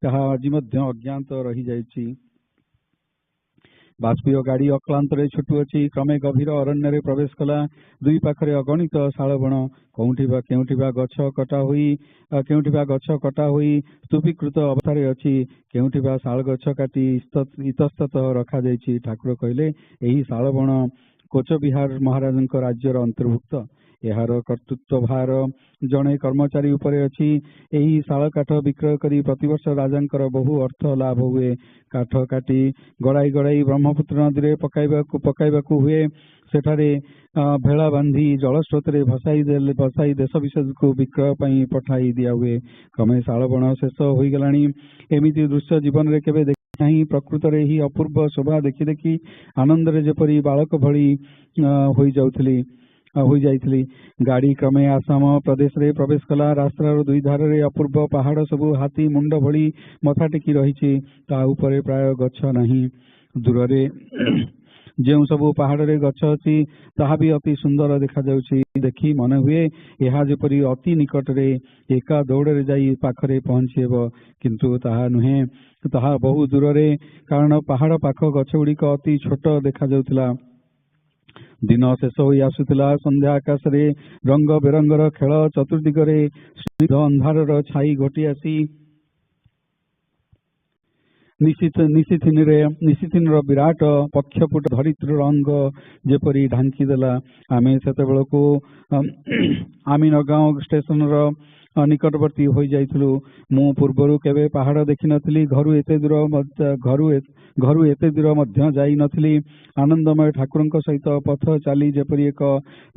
ତାହା ଆଜି ମଧ୍ୟ ଅଜ୍ଞାତ ରହିଯାଇଛି। ବାଷ୍ପୀୟ ଗାଡ଼ି ଅକ୍ଲାନ୍ତରେ ଛୁଟୁଅଛି। କ୍ରମେ ଗଭୀର ଅରଣ୍ୟରେ ପ୍ରବେଶ କଲା। ଦୁଇ ପାଖରେ ଅଗଣିତ ଶାଳବଣ। କେଉଁଠି ବା ଗଛ କଟା ହୋଇ ସ୍ତୂପୀକୃତ ଅବସ୍ଥାରେ ଅଛି। କେଉଁଠି ବା ଶାଳ ଗଛ କାଟି ଇତସ୍ତତଃ ରଖାଯାଇଛି। ଠାକୁର କହିଲେ, ଏହି ଶାଳବଣ କୋଚବିହାର ମହାରାଜଙ୍କ ରାଜ୍ୟର ଅନ୍ତର୍ଭୁକ୍ତ। ଏହାର କର୍ତ୍ତୃତ୍ୱଭାର ଜଣେ କର୍ମଚାରୀ ଉପରେ ଅଛି। ଏହି ଶାଳ କାଠ ବିକ୍ରୟ କରି ପ୍ରତିବର୍ଷ ରାଜାଙ୍କର ବହୁ ଅର୍ଥ ଲାଭ ହୁଏ। କାଠ କାଟି ଗଡ଼ାଇ ବ୍ରହ୍ମପୁତ୍ର ନଦୀରେ ପକାଇବାକୁ ହୁଏ। ସେଠାରେ ଭେଳା ବାନ୍ଧି ଜଳସ୍ରୋତରେ ଭସାଇ ଦେଶ ବିଦେଶକୁ ବିକ୍ରୟ ପାଇଁ ପଠାଇ ଦିଆହୁଏ। କ୍ରମେ ଶାଳବଣ ଶେଷ ହୋଇଗଲାଣି। ଏମିତି ଦୃଶ୍ୟ ଜୀବନରେ କେବେ ଦେଖି ନାହିଁ। ପ୍ରକୃତରେ ଏହି ଅପୂର୍ବ ଶୋଭା ଦେଖି ଦେଖି ଆନନ୍ଦରେ ଯେପରି ବାଳକ ଭଳି ହୋଇଯାଇଥିଲି। ଗାଡ଼ି କ୍ରମେ ଆସାମ ପ୍ରଦେଶରେ ପ୍ରବେଶ କଲା। ରାସ୍ତାର ଦୁଇ ଧାରରେ ଅପୂର୍ବ ପାହାଡ଼ ସବୁ ହାତୀ ମୁଣ୍ଡ ଭଳି ମଥା ଟେକି ରହିଛି। ତା ଉପରେ ପ୍ରାୟ ଗଛ ନାହିଁ। ଦୂରରେ ଯେଉଁ ସବୁ ପାହାଡ଼ରେ ଗଛ ଅଛି ତାହା ବି ଅତି ସୁନ୍ଦର ଦେଖାଯାଉଛି। ଦେଖି ମନେ ହୁଏ ଏହା ଯେପରି ଅତି ନିକଟରେ, ଏକା ଦୌଡ଼ରେ ଯାଇ ପାଖରେ ପହଞ୍ଚି ହେବ। କିନ୍ତୁ ତାହା ନୁହେଁ, ତାହା ବହୁ ଦୂରରେ। କାରଣ ପାହାଡ଼ ପାଖ ଗଛ ଗୁଡ଼ିକ ଅତି ଛୋଟ ଦେଖାଯାଉଥିଲା। ଦିନ ଶେଷ ହୋଇ ଆସୁଥିଲା। ସନ୍ଧ୍ୟା ଆକାଶରେ ରଙ୍ଗ ବେରଙ୍ଗର ଖେଳ। ଚତୁର୍ଦିଗରେ ସ୍ନିଗ୍ଧ ଅନ୍ଧାରର ଛାଇ ଘୋଟି ଆସି ନିଶିଥିନର ବିରାଟ ପକ୍ଷପୁଟ ଧରିତ୍ରୀର ଅଙ୍ଗ ଯେପରି ଢାଙ୍କି ଦେଲା। ଆମେ ସେତେବେଳକୁ ଆମିନଗାଁଓ ଷ୍ଟେସନର ନିକଟବର୍ତ୍ତୀ ହୋଇଯାଇଥିଲୁ। ମୁଁ ପୂର୍ବରୁ କେବେ ପାହାଡ଼ ଦେଖିନଥିଲି। ଘରୁ ଏତେ ଦୂର ମଧ୍ୟ ଯାଇ ନଥିଲି। ଆନନ୍ଦମୟ ଠାକୁରଙ୍କ ସହିତ ପଥ ଚାଲି ଯେପରି ଏକ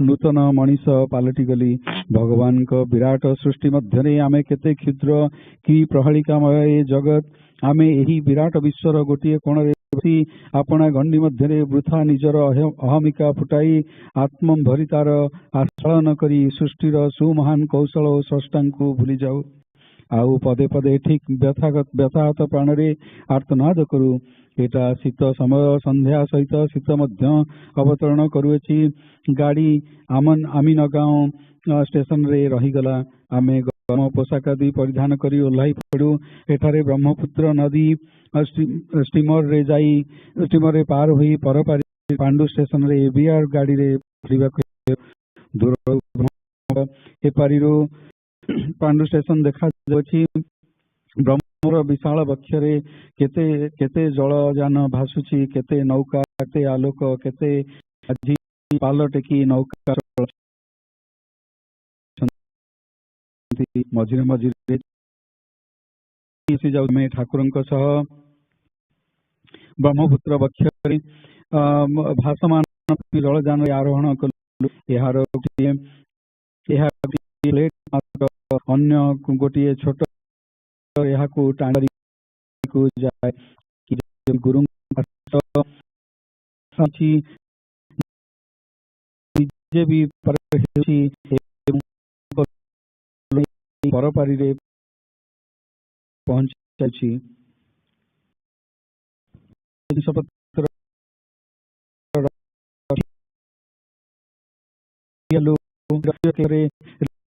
ନୂତନ ମଣିଷ ପାଲଟିଗଲି। ଭଗବାନଙ୍କ ବିରାଟ ସୃଷ୍ଟି ମଧ୍ୟରେ ଆମେ କେତେ କ୍ଷୁଦ୍ର, କି ପ୍ରହେଳିକାମୟ ଏ ଜଗତ। ଆମେ ଏହି ବିରାଟ ବିଶ୍ୱର ଗୋଟିଏ କୋଣରେ ବସି ଆପଣା ଗଣ୍ଡି ମଧ୍ୟରେ ବୃଥା ନିଜର ଅହମିକା ଫୁଟାଇ ଆତ୍ମମ୍ଭରିତାର ଆସ୍ଫାଳନ କରି ସୃଷ୍ଟିର ସୁମହାନ କୌଶଳ ଓ ସ୍ରଷ୍ଟାଙ୍କୁ ଭୁଲିଯାଉ। ଆଉ ପଦେ ପଦେ ଠିକ୍ ବ୍ୟଥାହତ ପ୍ରାଣରେ ଆର୍ତ୍ତନାଦ କରୁ। ଏଟା ଶୀତ ସମୟ। ସନ୍ଧ୍ୟା ସହିତ ଶୀତ ମଧ୍ୟ ଅବତରଣ କରୁଅଛି। ଗାଡ଼ି ଆମିନଗାଁଓ ଷ୍ଟେସନରେ ରହିଗଲା। ଆମେ ଗରମ ପୋଷାକ ଆଦି ପରିଧାନ କରି ଓହ୍ଲାଇ ପଡ଼ୁ। ଏଠାରେ ବ୍ରହ୍ମପୁତ୍ର ନଦୀ ଷ୍ଟିମରରେ ପାର ହୋଇ ପରପାରି ପାଣ୍ଡୁ ଷ୍ଟେସନରେ ଏବିଆର ଗାଡ଼ିରେ ଫେରିବାକୁ ଦୂରରୁ ଏପାରିରୁ ପାଣ୍ଡୁ ଷ୍ଟେସନ ଦେଖାଯାଉଛି। ବ୍ରହ୍ମର ବିଶାଳ ବକ୍ଷରେ କେତେ ଜଳଯାନ ଭାସୁଛି, କେତେ ନୌକା, କେତେ ଆଲୋକ, କେତେ ପାଲ ଟେକି ନୌକା मझिरे मझिरे जाऊ ठाकुरଙ୍କ ସହ ब्रह्मपुत्र बक्षरे भाषमान जलଯାନରେ आरोहण कलु। यार अन्य गोटे छोट टाणी जाए गुरु ନିଜେ ବି ପରପାରିରେ ପହଞ୍ଚାଉଛି।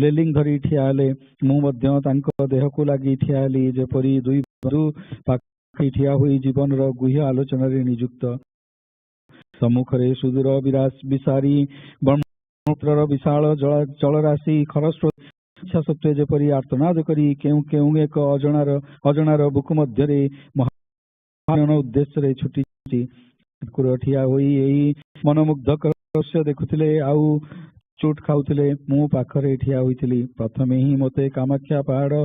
ରେଲିଂ ଧରି ଠିଆ ହେଲେ। ମୁଁ ମଧ୍ୟ ତାଙ୍କ ଦେହକୁ ଲାଗି ଠିଆ ହେଲି, ଯେପରି ଦୁଇ ବନ୍ଧୁ ପାଖରେ ଠିଆ ହୋଇ ଜୀବନର ଗୁହ୍ୟ ଆଲୋଚନାରେ ନିଯୁକ୍ତ। ସମ୍ମୁଖରେ ସୁଦୂର ବିସାରୀ ବ୍ରହ୍ମପୁତ୍ରର ବିଶାଳ ଜଳରାଶି ଖରସ୍ରୋତ ଇଚ୍ଛା ସତ୍ତ୍ୱେ ଯେପରି ଆର୍ତ୍ତନାଦ କରି କେଉଁ ଏକ ଅଜଣାର ବୁକୁ ମଧ୍ୟରେ ମହାନ ଉଦ୍ଦେଶ୍ୟରେ ଛୁଟିଛି। ଠାକୁର ଠିଆ ହୋଇ ଏହି ମନମୁଗ୍ଧକର ଦୃଶ୍ୟ ଦେଖୁଥିଲେ ଆଉ ଚୁଟ୍ ଖାଉଥିଲେ। ମୁଁ ପାଖରେ ଠିଆ ହୋଇଥିଲି। ପ୍ରଥମେ ହିଁ ମୋତେ କାମାକ୍ଷା ପାହାଡ଼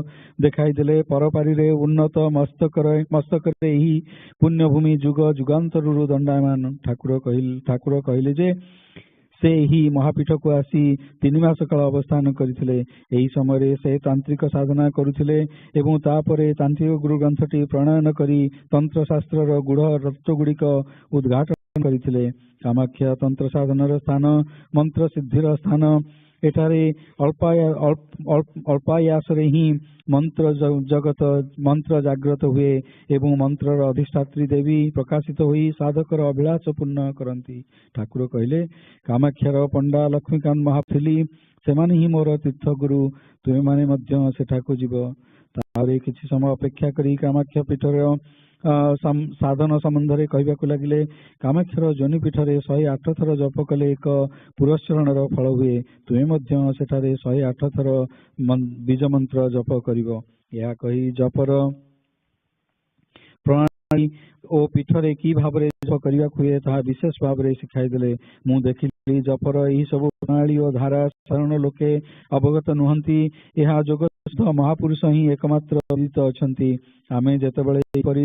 ଦେଖାଇଦେଲେ। ପରପାରିରେ ଉନ୍ନତ ମସ୍ତକରେ ଏହି ପୁଣ୍ୟଭୂମି ଯୁଗ ଯୁଗାନ୍ତରରୁ ଦଣ୍ଡାୟମାନ। ଠାକୁର କହିଲେ ଯେ ସେ ଏହି ମହାପୀଠକୁ ଆସି 3 ମାସ କାଳ ଅବସ୍ଥାନ କରିଥିଲେ। ଏହି ସମୟରେ ସେ ତାନ୍ତ୍ରିକ ସାଧନା କରୁଥିଲେ ଏବଂ ତାପରେ ତାନ୍ତ୍ରିକ ଗୁରୁ ଗ୍ରନ୍ଥଟି ପ୍ରଣୟନ କରି ତନ୍ତ୍ରଶାସ୍ତ୍ରର ଗୂଢ଼ ରତ୍ନଗୁଡ଼ିକ ଉଦ୍ଘାଟନ କରିଥିଲେ। କାମାକ୍ଷା ତନ୍ତ୍ର ସାଧନାର ସ୍ଥାନ, ମନ୍ତ୍ର ସିଦ୍ଧିର ସ୍ଥାନ। ଏଠାରେ ଅଳ୍ପାୟାସରେ ହିଁ ମନ୍ତ୍ର ଜାଗ୍ରତ ହୁଏ ଏବଂ ମନ୍ତ୍ରର ଅଧିଷ୍ଠାତ୍ରୀ ଦେବୀ ପ୍ରକାଶିତ ହୋଇ ସାଧକର ଅଭିଳାଷ ପୂର୍ଣ୍ଣ କରନ୍ତି। ଠାକୁର କହିଲେ, କାମାକ୍ଷାର ପଣ୍ଡା ଲକ୍ଷ୍ମୀକାନ୍ତ ମହାଥିଲି, ସେମାନେ ହିଁ ମୋର ତୀର୍ଥଗୁରୁ। ତୁମେମାନେ ମଧ୍ୟ ସେଠାକୁ ଯିବ। ତାପରେ କିଛି ସମୟ ଅପେକ୍ଷା କରି କାମାକ୍ଷା ପୀଠର ସାଧନ ସମ୍ବନ୍ଧରେ କହିବାକୁ ଲାଗିଲେ। କାମାକ୍ଷାର ଯୋନି ପୀଠରେ 108 ଥର ଜପ କଲେ ଏକ ପୁରସ୍ଚରଣର ଫଳ ହୁଏ। ତୁମେ ମଧ୍ୟ ସେଠାରେ 108 ଥର ବୀଜ ମନ୍ତ୍ର ଜପ କରିବ। ଏହା କହି ଜପର ପ୍ରଣାଳୀ ଓ ପୀଠରେ କି ଭାବରେ ଜପ କରିବାକୁ ହୁଏ ତାହା ବିଶେଷ ଭାବରେ ଶିଖାଇଦେଲେ। ମୁଁ ଦେଖିଲି ଜପର ଏହି ସବୁ ପ୍ରଣାଳୀ ଓ ଧାରା ସାଧାରଣ ଲୋକେ ଅବଗତ ନୁହନ୍ତି। ଏହା ଯୋଗସିଦ୍ଧ ମହାପୁରୁଷ ହିଁ ଏକମାତ୍ର ବିଦିତ ଅଛନ୍ତି। ଆମେ ଯେତେବେଳେ ଏପରି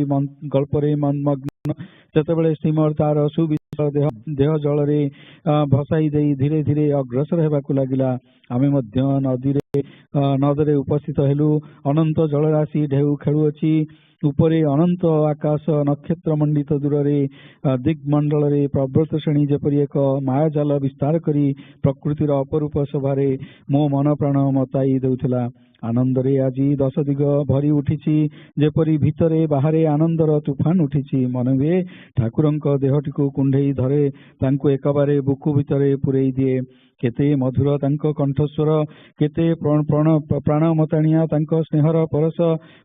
ଗଳ୍ପରେ ମଗ୍ନ, ସେତେବେଳେ ଶ୍ରୀମର ତାର ସୁବିଶାଳ ଦେହ ଜଳରେ ଭସାଇ ଦେଇ ଧୀରେ ଧୀରେ ଅଗ୍ରସର ହେବାକୁ ଲାଗିଲା। ଆମେ ମଧ୍ୟ ନଦରେ ଉପସ୍ଥିତ ହେଲୁ। ଅନନ୍ତ ଜଳରାଶି ଢେଉ ଖେଳୁଅଛି। ଉପରେ ଅନନ୍ତ ଆକାଶ, ନକ୍ଷତ୍ର ମଣ୍ଡିତ ଦୂରରେ ଦିଗ୍ମଣ୍ଡଳରେ ପର୍ବତ ଶ୍ରେଣୀ ଯେପରି ଏକ ମାୟାଜାଲ ବିସ୍ତାର କରି ପ୍ରକୃତିର ଅପରୂପ ଶୋଭାରେ ମୋ ମନ ପ୍ରାଣ ମତାଇ ଦେଉଥିଲା। ଆନନ୍ଦରେ ଆଜି 10 ଦିଗ ଭରି ଉଠିଛି। ଯେପରି ଭିତରେ ବାହାରେ ଆନନ୍ଦର ତୁଫାନ ଉଠିଛି। ମନେ ହୁଏ ଠାକୁରଙ୍କ ଦେହଟିକୁ କୁଣ୍ଢେଇ ଧରେ, ତାଙ୍କୁ ଏକବାରେ ବୁକୁ ଭିତରେ ପୂରେଇ ଦିଏ। କେତେ ମଧୁର ତାଙ୍କ କଣ୍ଠସ୍ୱର, କେତେ ପ୍ରାଣ ମତାଣିଆ ତାଙ୍କ ସ୍ନେହର ପରଶ।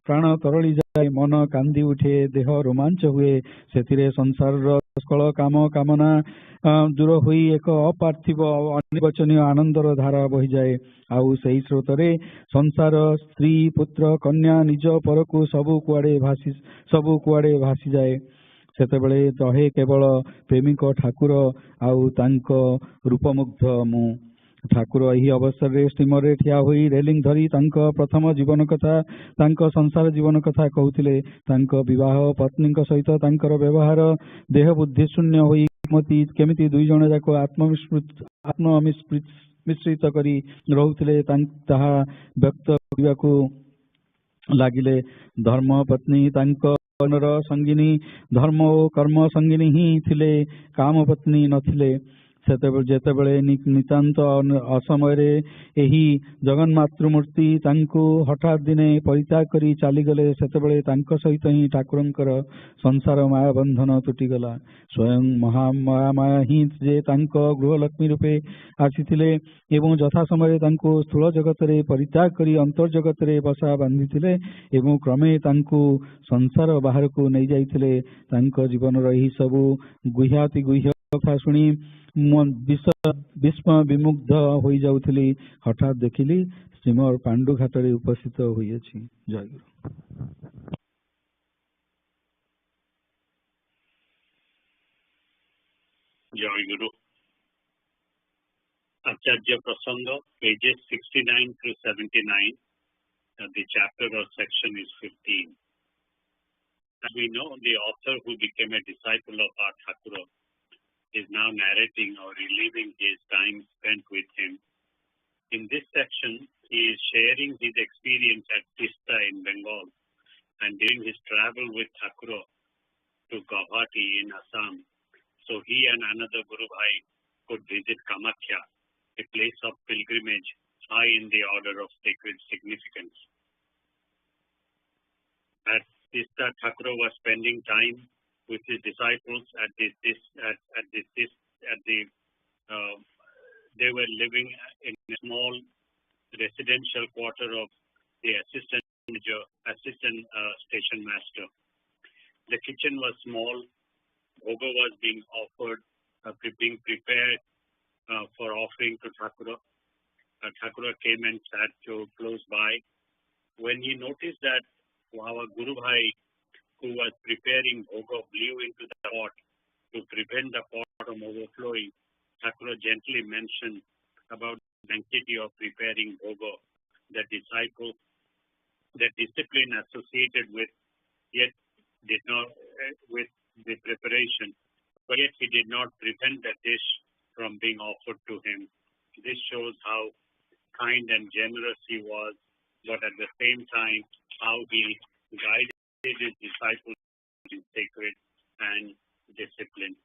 ପ୍ରାଣ ତରଳି ଯାଏ, ମନ କାନ୍ଦି ଉଠେ, ଦେହ ରୋମାଞ୍ଚ ହୁଏ। ସେଥିରେ ସଂସାରର ସକଳ କାମନା ଦୂର ହୋଇ ଏକ ଅପାର୍ଥିବ ଅନିର୍ବଚନୀୟ ଆନନ୍ଦର ଧାରା ବହିଯାଏ। ଆଉ ସେହି ସ୍ରୋତରେ ସଂସାର, ସ୍ତ୍ରୀ, ପୁତ୍ର, କନ୍ୟା, ନିଜ ପରକୁ ସବୁ କୁଆଡ଼େ ଭାସିଯାଏ। ସେତେବେଳେ ରହେ କେବଳ ପ୍ରେମିକ ଠାକୁର ଆଉ ତାଙ୍କ ରୂପମୁଗ୍ଧ ମୁଁ। ଠାକୁର ଏହି ଅବସରରେ ଷ୍ଟିମରରେ ଠିଆ ହୋଇ ରେଲିଂ ଧରି ତାଙ୍କ ପ୍ରଥମ ଜୀବନ କଥା, ତାଙ୍କ ସଂସାର ଜୀବନ କଥା କହୁଥିଲେ। ତାଙ୍କ ବିବାହ, ପତ୍ନୀଙ୍କ ସହିତ ତାଙ୍କର ବ୍ୟବହାର, ଦେହ ବୁଦ୍ଧି ଶୂନ୍ୟ ହୋଇ କେମିତି 2 ଜଣ ଯାକ ଆତ୍ମମିଶ୍ରିତ କରି ରହୁଥିଲେ ତାହା ବ୍ୟକ୍ତ କରିବାକୁ ଲାଗିଲେ। ଧର୍ମ ପତ୍ନୀ ତାଙ୍କ ଜୀବନର ସଙ୍ଗିନୀ, ଧର୍ମ ଓ କର୍ମ ସଙ୍ଗିନୀ ହିଁ ଥିଲେ, କାମ ପତ୍ନୀ ନଥିଲେ। ଯେତେବେଳେ ନିତାନ୍ତ ଅସମୟରେ ଏହି ଜଗନ୍ମାତୃମୂର୍ତ୍ତି ତାଙ୍କୁ ହଠାତ୍ ଦିନେ ପରିତ୍ୟାଗ କରି ଚାଲିଗଲେ, ସେତେବେଳେ ତାଙ୍କ ସହିତ ହିଁ ଠାକୁରଙ୍କର ସଂସାର ମାୟା ବନ୍ଧନ ତୁଟିଗଲା। ସ୍ୱୟଂ ମହାମାୟା ହିଁ ଯେ ତାଙ୍କ ଗୃହଲକ୍ଷ୍ମୀ ରୂପେ ଆସିଥିଲେ ଏବଂ ଯଥା ସମୟରେ ତାଙ୍କୁ ସ୍ଥୂଳ ଜଗତରେ ପରିତ୍ୟାଗ କରି ଅନ୍ତର୍ଜଗତରେ ବସା ବାନ୍ଧିଥିଲେ ଏବଂ କ୍ରମେ ତାଙ୍କୁ ସଂସାର ବାହାରକୁ ନେଇଯାଇଥିଲେ। ତାଙ୍କ ଜୀବନର ଏହି ସବୁ ଗୁହ୍ୟାତିଗୁହ୍ୟ କଥା ଶୁଣି ବିସ୍ମ ବିମୁଗ୍ଧ ହୋଇଯାଉଥିଲି। ହଠାତ୍ ଦେଖିଲି ଶ୍ରୀମର ପାଣ୍ଡୁ ଘାଟରେ ଉପସ୍ଥିତ ହୋଇଅଛି। ଜୟଗୁରୁ। ଜୟଗୁରୁ। ଆଚାର୍ଯ୍ୟ ପ୍ରସଙ୍ଗ, pages 69 through 79। the chapter or section is 15. As we know, the author who became a disciple of our Thakura is now narrating or reliving his time spent with him. In this section, he is sharing his experience at Tista in Bengal and during his travel with Thakura to Guwahati in Assam, so he and another Guru Bhai could visit Kamakhya, a place of pilgrimage high in the order of sacred significance. At Tista, Thakura was spending time with his disciples they were living in a small residential quarter of the assistant station master. The kitchen was small. Bhoga was being offered, being prepared for offering to Thakura. Thakura came and sat close by. When he noticed that our Guru Bhai, who was preparing Bhoga, blew into the pot to prevent the pot from overflowing, Thakura gently mentioned about the sanctity of preparing Bhoga, the discipline associated with with the preparation, but yet he did not prevent the dish from being offered to him. This shows how kind and generous he was, but at the same time, how he guided his disciples in sacred and discipline.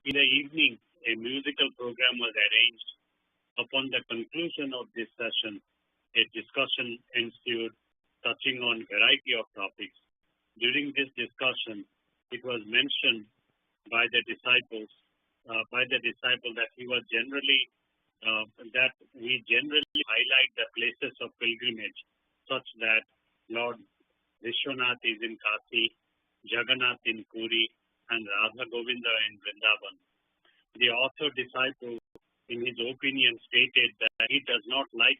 In the evening, a musical program was arranged. Upon the conclusion of this session, a discussion ensued touching on a variety of topics. During this discussion, it was mentioned by the disciple that we generally highlight the places of pilgrimage, such that Lord Vishwanath is in Kasi, Jagannath in Puri, and Radha Govinda in Vrindavan. The author disciple, in his opinion, stated that he does not like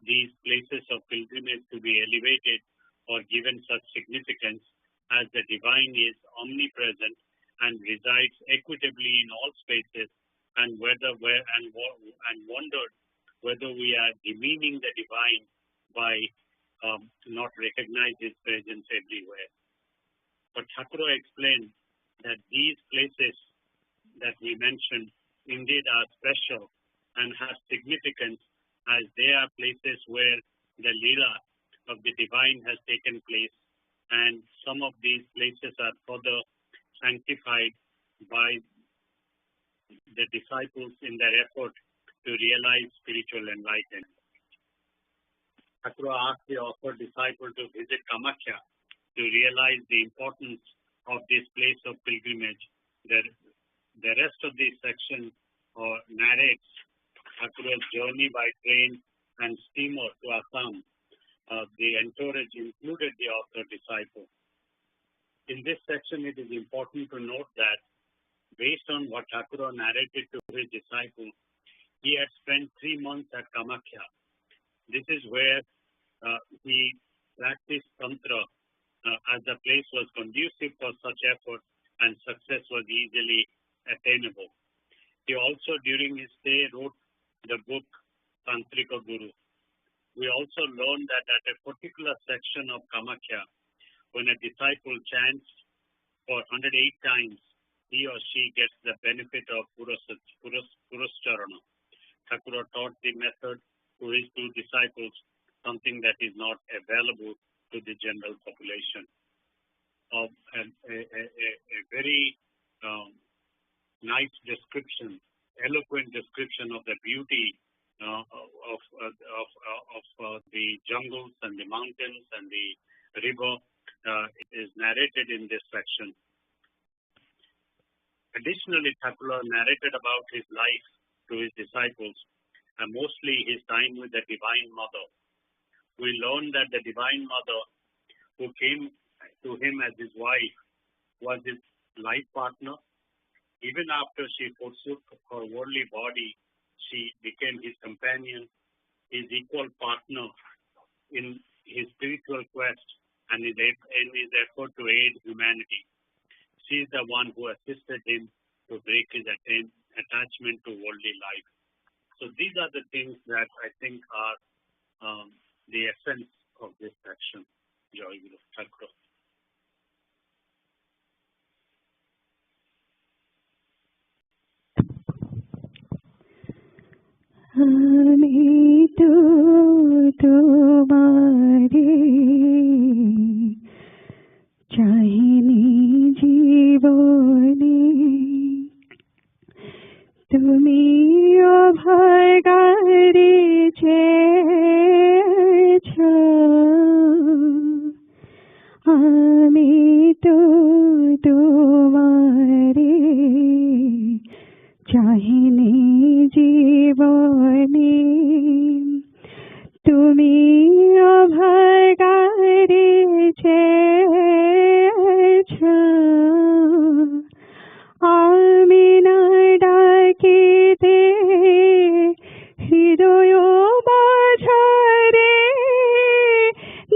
these places of pilgrimage to be elevated or given such significance, as the divine is omnipresent and resides equitably in all spaces, and wondered whether we are demeaning the divine by not recognize his presence everywhere. But Thakura explained that these places that we mentioned indeed are special and have significance, as they are places where the Leela of the divine has taken place, and some of these places are further sanctified by the disciples in their effort to realize spiritual enlightenment. Thakura asked the offered disciple to visit Kamakhya to realize the importance of this place of pilgrimage. The rest of this section narrates Thakura's journey by train and steamer to Assam. The entourage included the author disciple. In this section, it is important to note that based on what Thakura narrated to his disciple, he had spent 3 months at Kamakhya. This is where he practiced Tantra, as the place was conducive for such effort and success was easily attainable. He also, during his stay, wrote the book Tantrika Guru. We also learned that at a particular section of Kamakhya, when a disciple chants for 108 times, he or she gets the benefit of Puruscharana. Thakura taught the method to his 2 disciples, something that is not available to the general population. A very nice description, eloquent description of the beauty of the jungles and the mountains and the river is narrated in this section. Additionally, Thakura narrated about his life to his disciples, and mostly his time with the Divine Mother. We learned that the Divine Mother, who came to him as his wife, was his life partner. Even after she forsook her worldly body, she became his companion, his equal partner in his spiritual quest and in his effort to aid humanity. She is the one who assisted him to break his attachment to worldly life. So these are the things that I think are the essence of this action. Joy Guru. Thakur. हमें तो तुम्हारे चाहिए जीवने তুমি অভাগারে চেয়েছ আমি তো তোমারে চাহিনি জীবনে তুমি অভাগারে চেয়েছ আমি না ডাকিতে হৃদয় মাঝারে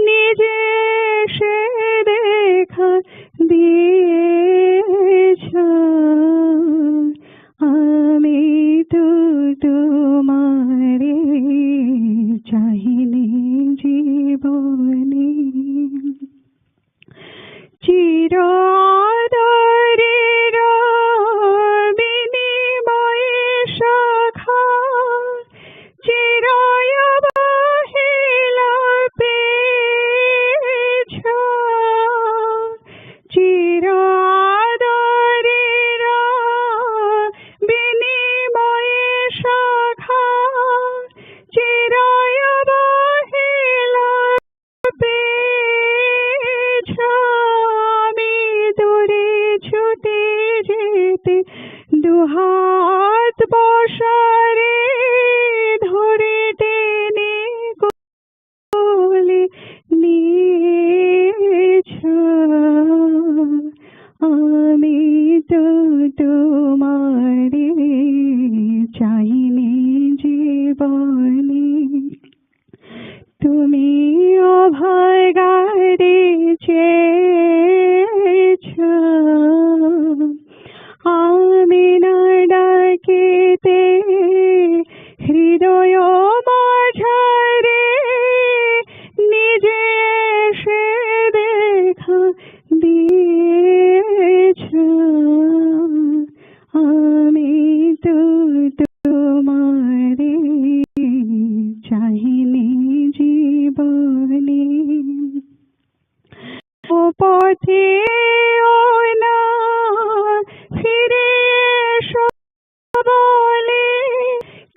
নিজে সে দেখা দিয়েছ আমি তো তোমারে চাহিনি জীবনে চির আদরের বিনিময়ে শাখা চিরায় বাহিলা পেয়েছ চির আদরের বিনিময়ে শাখা চিরায় বাহিলা পেয়েছ আমি দূরে ছুটে যেতে দুহাত বসারে ধরে টেনে কোলে নিয়েছ আমি তো তোমারে চাইনি জীবনে তুমি অভাগারে চেয়েছ আমি না ডাকিতে হৃদয় মাঝারে নিজে সে দেখা দিয়েছ আমি তো তোমারে চাহিনি জীবনে ও পথে ও না ফিরে এসো বলে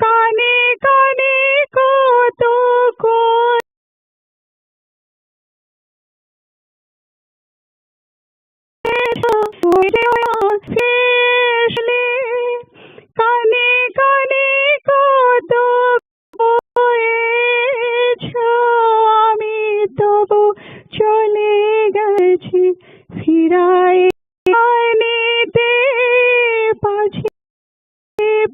কানে কানে কত ফেসলে কানে কানে কত আমি তবু চলে গেছি ফিরাই নিতে পাছে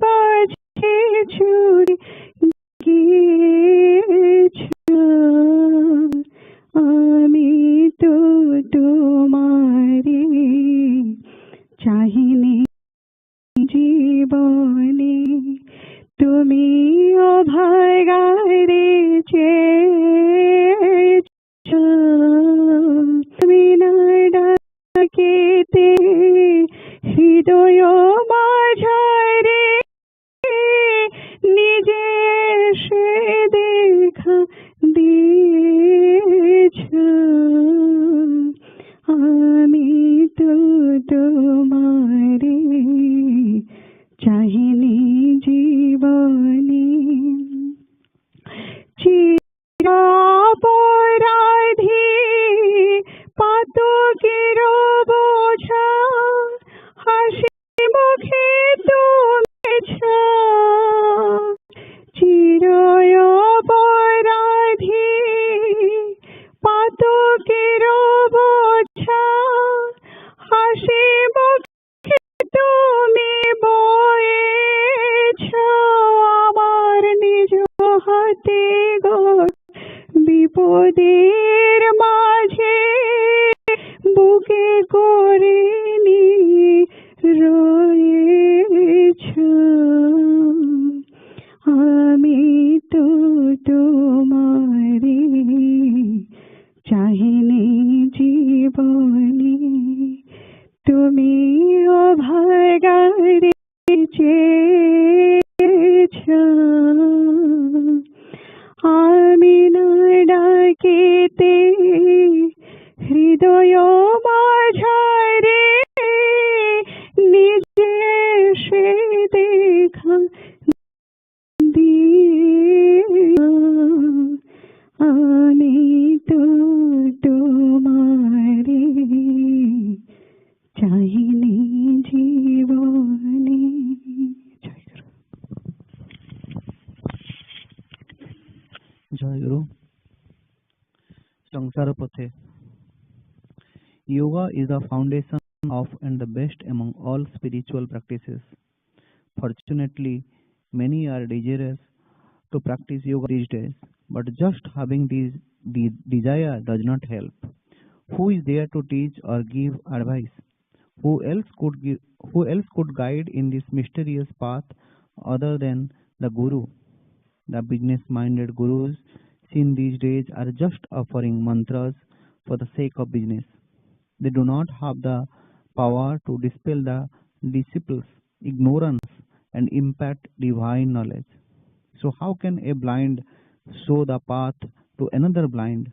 পাছে ছুড়ে গিয়েছ আমি তো তোমারে চাহিনি জীবনে তুমি অভাগারে চেয়েছ তুমি না ডাকিতে হৃদয় মাঝারে নিজে সে দেখা দিয়েছ আমি তো তোমারে চাহিনি জীবনে চিরাপরাধী পাতকের বোঝা হাসি মুখে তুলেছ চিরাপরাধী পাতকের বোঝা হাসি মুখে তুমি বয়েছ আমার নিজ হাতে গো বিপদের মাঝে বুকে করে নিয়ে রয়েছ আমি তো তোমারে तो तुम्हारे चाहिने जीवने। जय गुरु। संसार पथे Yoga is the foundation of and the best among all spiritual practices. Fortunately, many are desirous to practice yoga these days, but just having the desire does not help. Who is there to teach or give advice? Who else could guide in this mysterious path other than the Guru? The business-minded gurus seen these days are just offering mantras for the sake of business. They do not have the power to dispel the disciples' ignorance and impart divine knowledge. So how can a blind show the path to another blind?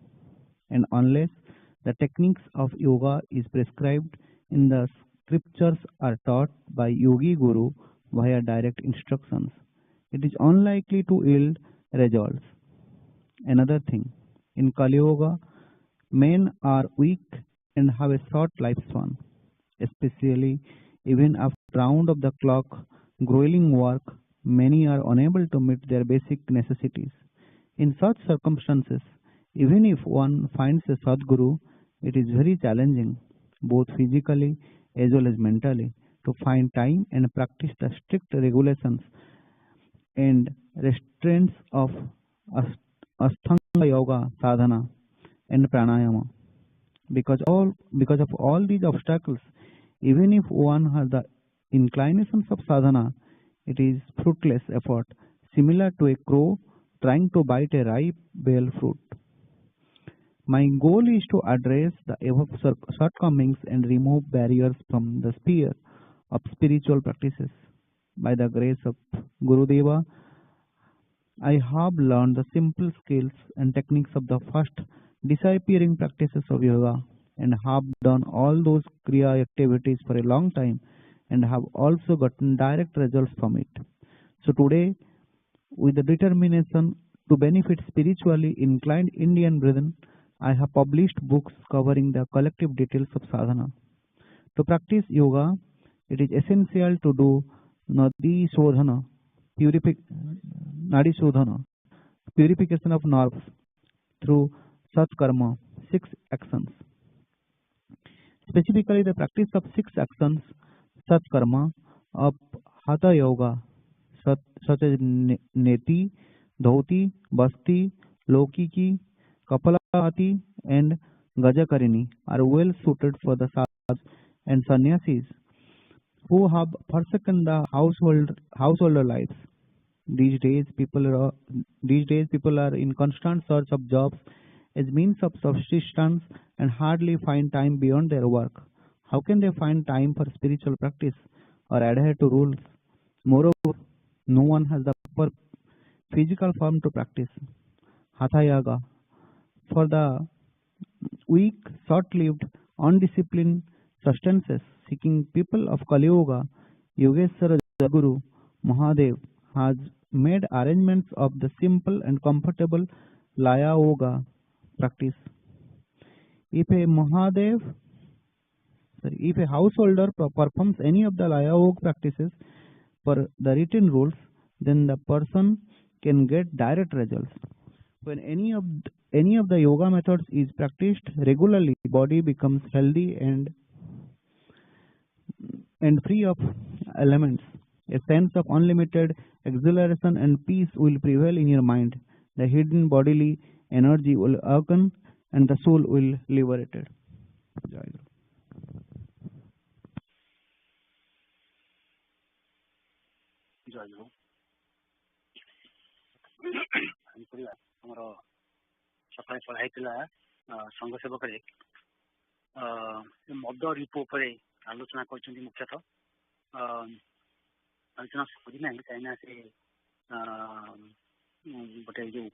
And unless the techniques of yoga is prescribed in the scriptures are taught by Yogi Guru via direct instructions, it is unlikely to yield results. Another thing, in Kali Yoga, men are weak and have a short lifespan, especially even after round of the clock grueling work, many are unable to meet their basic necessities. In such circumstances, even if one finds a Sadguru, it is very challenging, both physically as well as mentally, to find time and practice the strict regulations and restraints of Ashtanga Yoga sadhana and pranayama. Because of all these obstacles, even if one has the inclinations of sadhana, it is fruitless effort, similar to a crow trying to bite a ripe bale fruit. My goal is to address the above shortcomings and remove barriers from the sphere of spiritual practices. By the grace of Gurudeva, I have learned the simple skills and techniques of the first disappearing practices of yoga and have done all those kriya activities for a long time and have also gotten direct results from it. So today, with the determination to benefit spiritually inclined Indian brethren, I have published books covering the collective details of sadhana. To practice yoga, it is essential to do nadi shodhana, purification of nerves through Satkarma, 6 actions. Specifically, the practice of 6 actions, Satkarma, of Hatha Yoga, such as Neti, Dhoti, Basti, Lokiki, Kapalabhati, and Gajakarini, are well suited for the sadhus and sannyasis who have forsaken the householder lives. These days, people are in constant search of jobs as means of subsistence and hardly find time beyond their work. How can they find time for spiritual practice or adhere to rules? Moreover, no one has the proper physical form to practice Hatha Yoga. For the weak, short-lived, undisciplined substances seeking people of Kali Yoga, Yogeshwara Guru Mahadev has made arrangements of the simple and comfortable Laya Yoga practice. If a householder performs any of the Laya Yoga practices per the written rules, then the person can get direct results. When any of the yoga methods is practiced regularly, body becomes healthy and free of elements. A sense of unlimited exhilaration and peace will prevail in your mind. The hidden bodily energy will awaken and the soul will liberated. Jai Guru. ଜୟ ଗୁରୁ। ଆମର ସକାଳେ ପଢା ହେଇଥିଲା ସଂଘ ସେବକରେ ମଦ ରିପୁ ଉପରେ ଆଲୋଚନା କରିଛନ୍ତି ମୁଖ୍ୟତଃ। ଆଲୋଚନା ସରିନାହିଁ କାହିଁକିନା ସେ ଗୋଟେ ଯୋଉ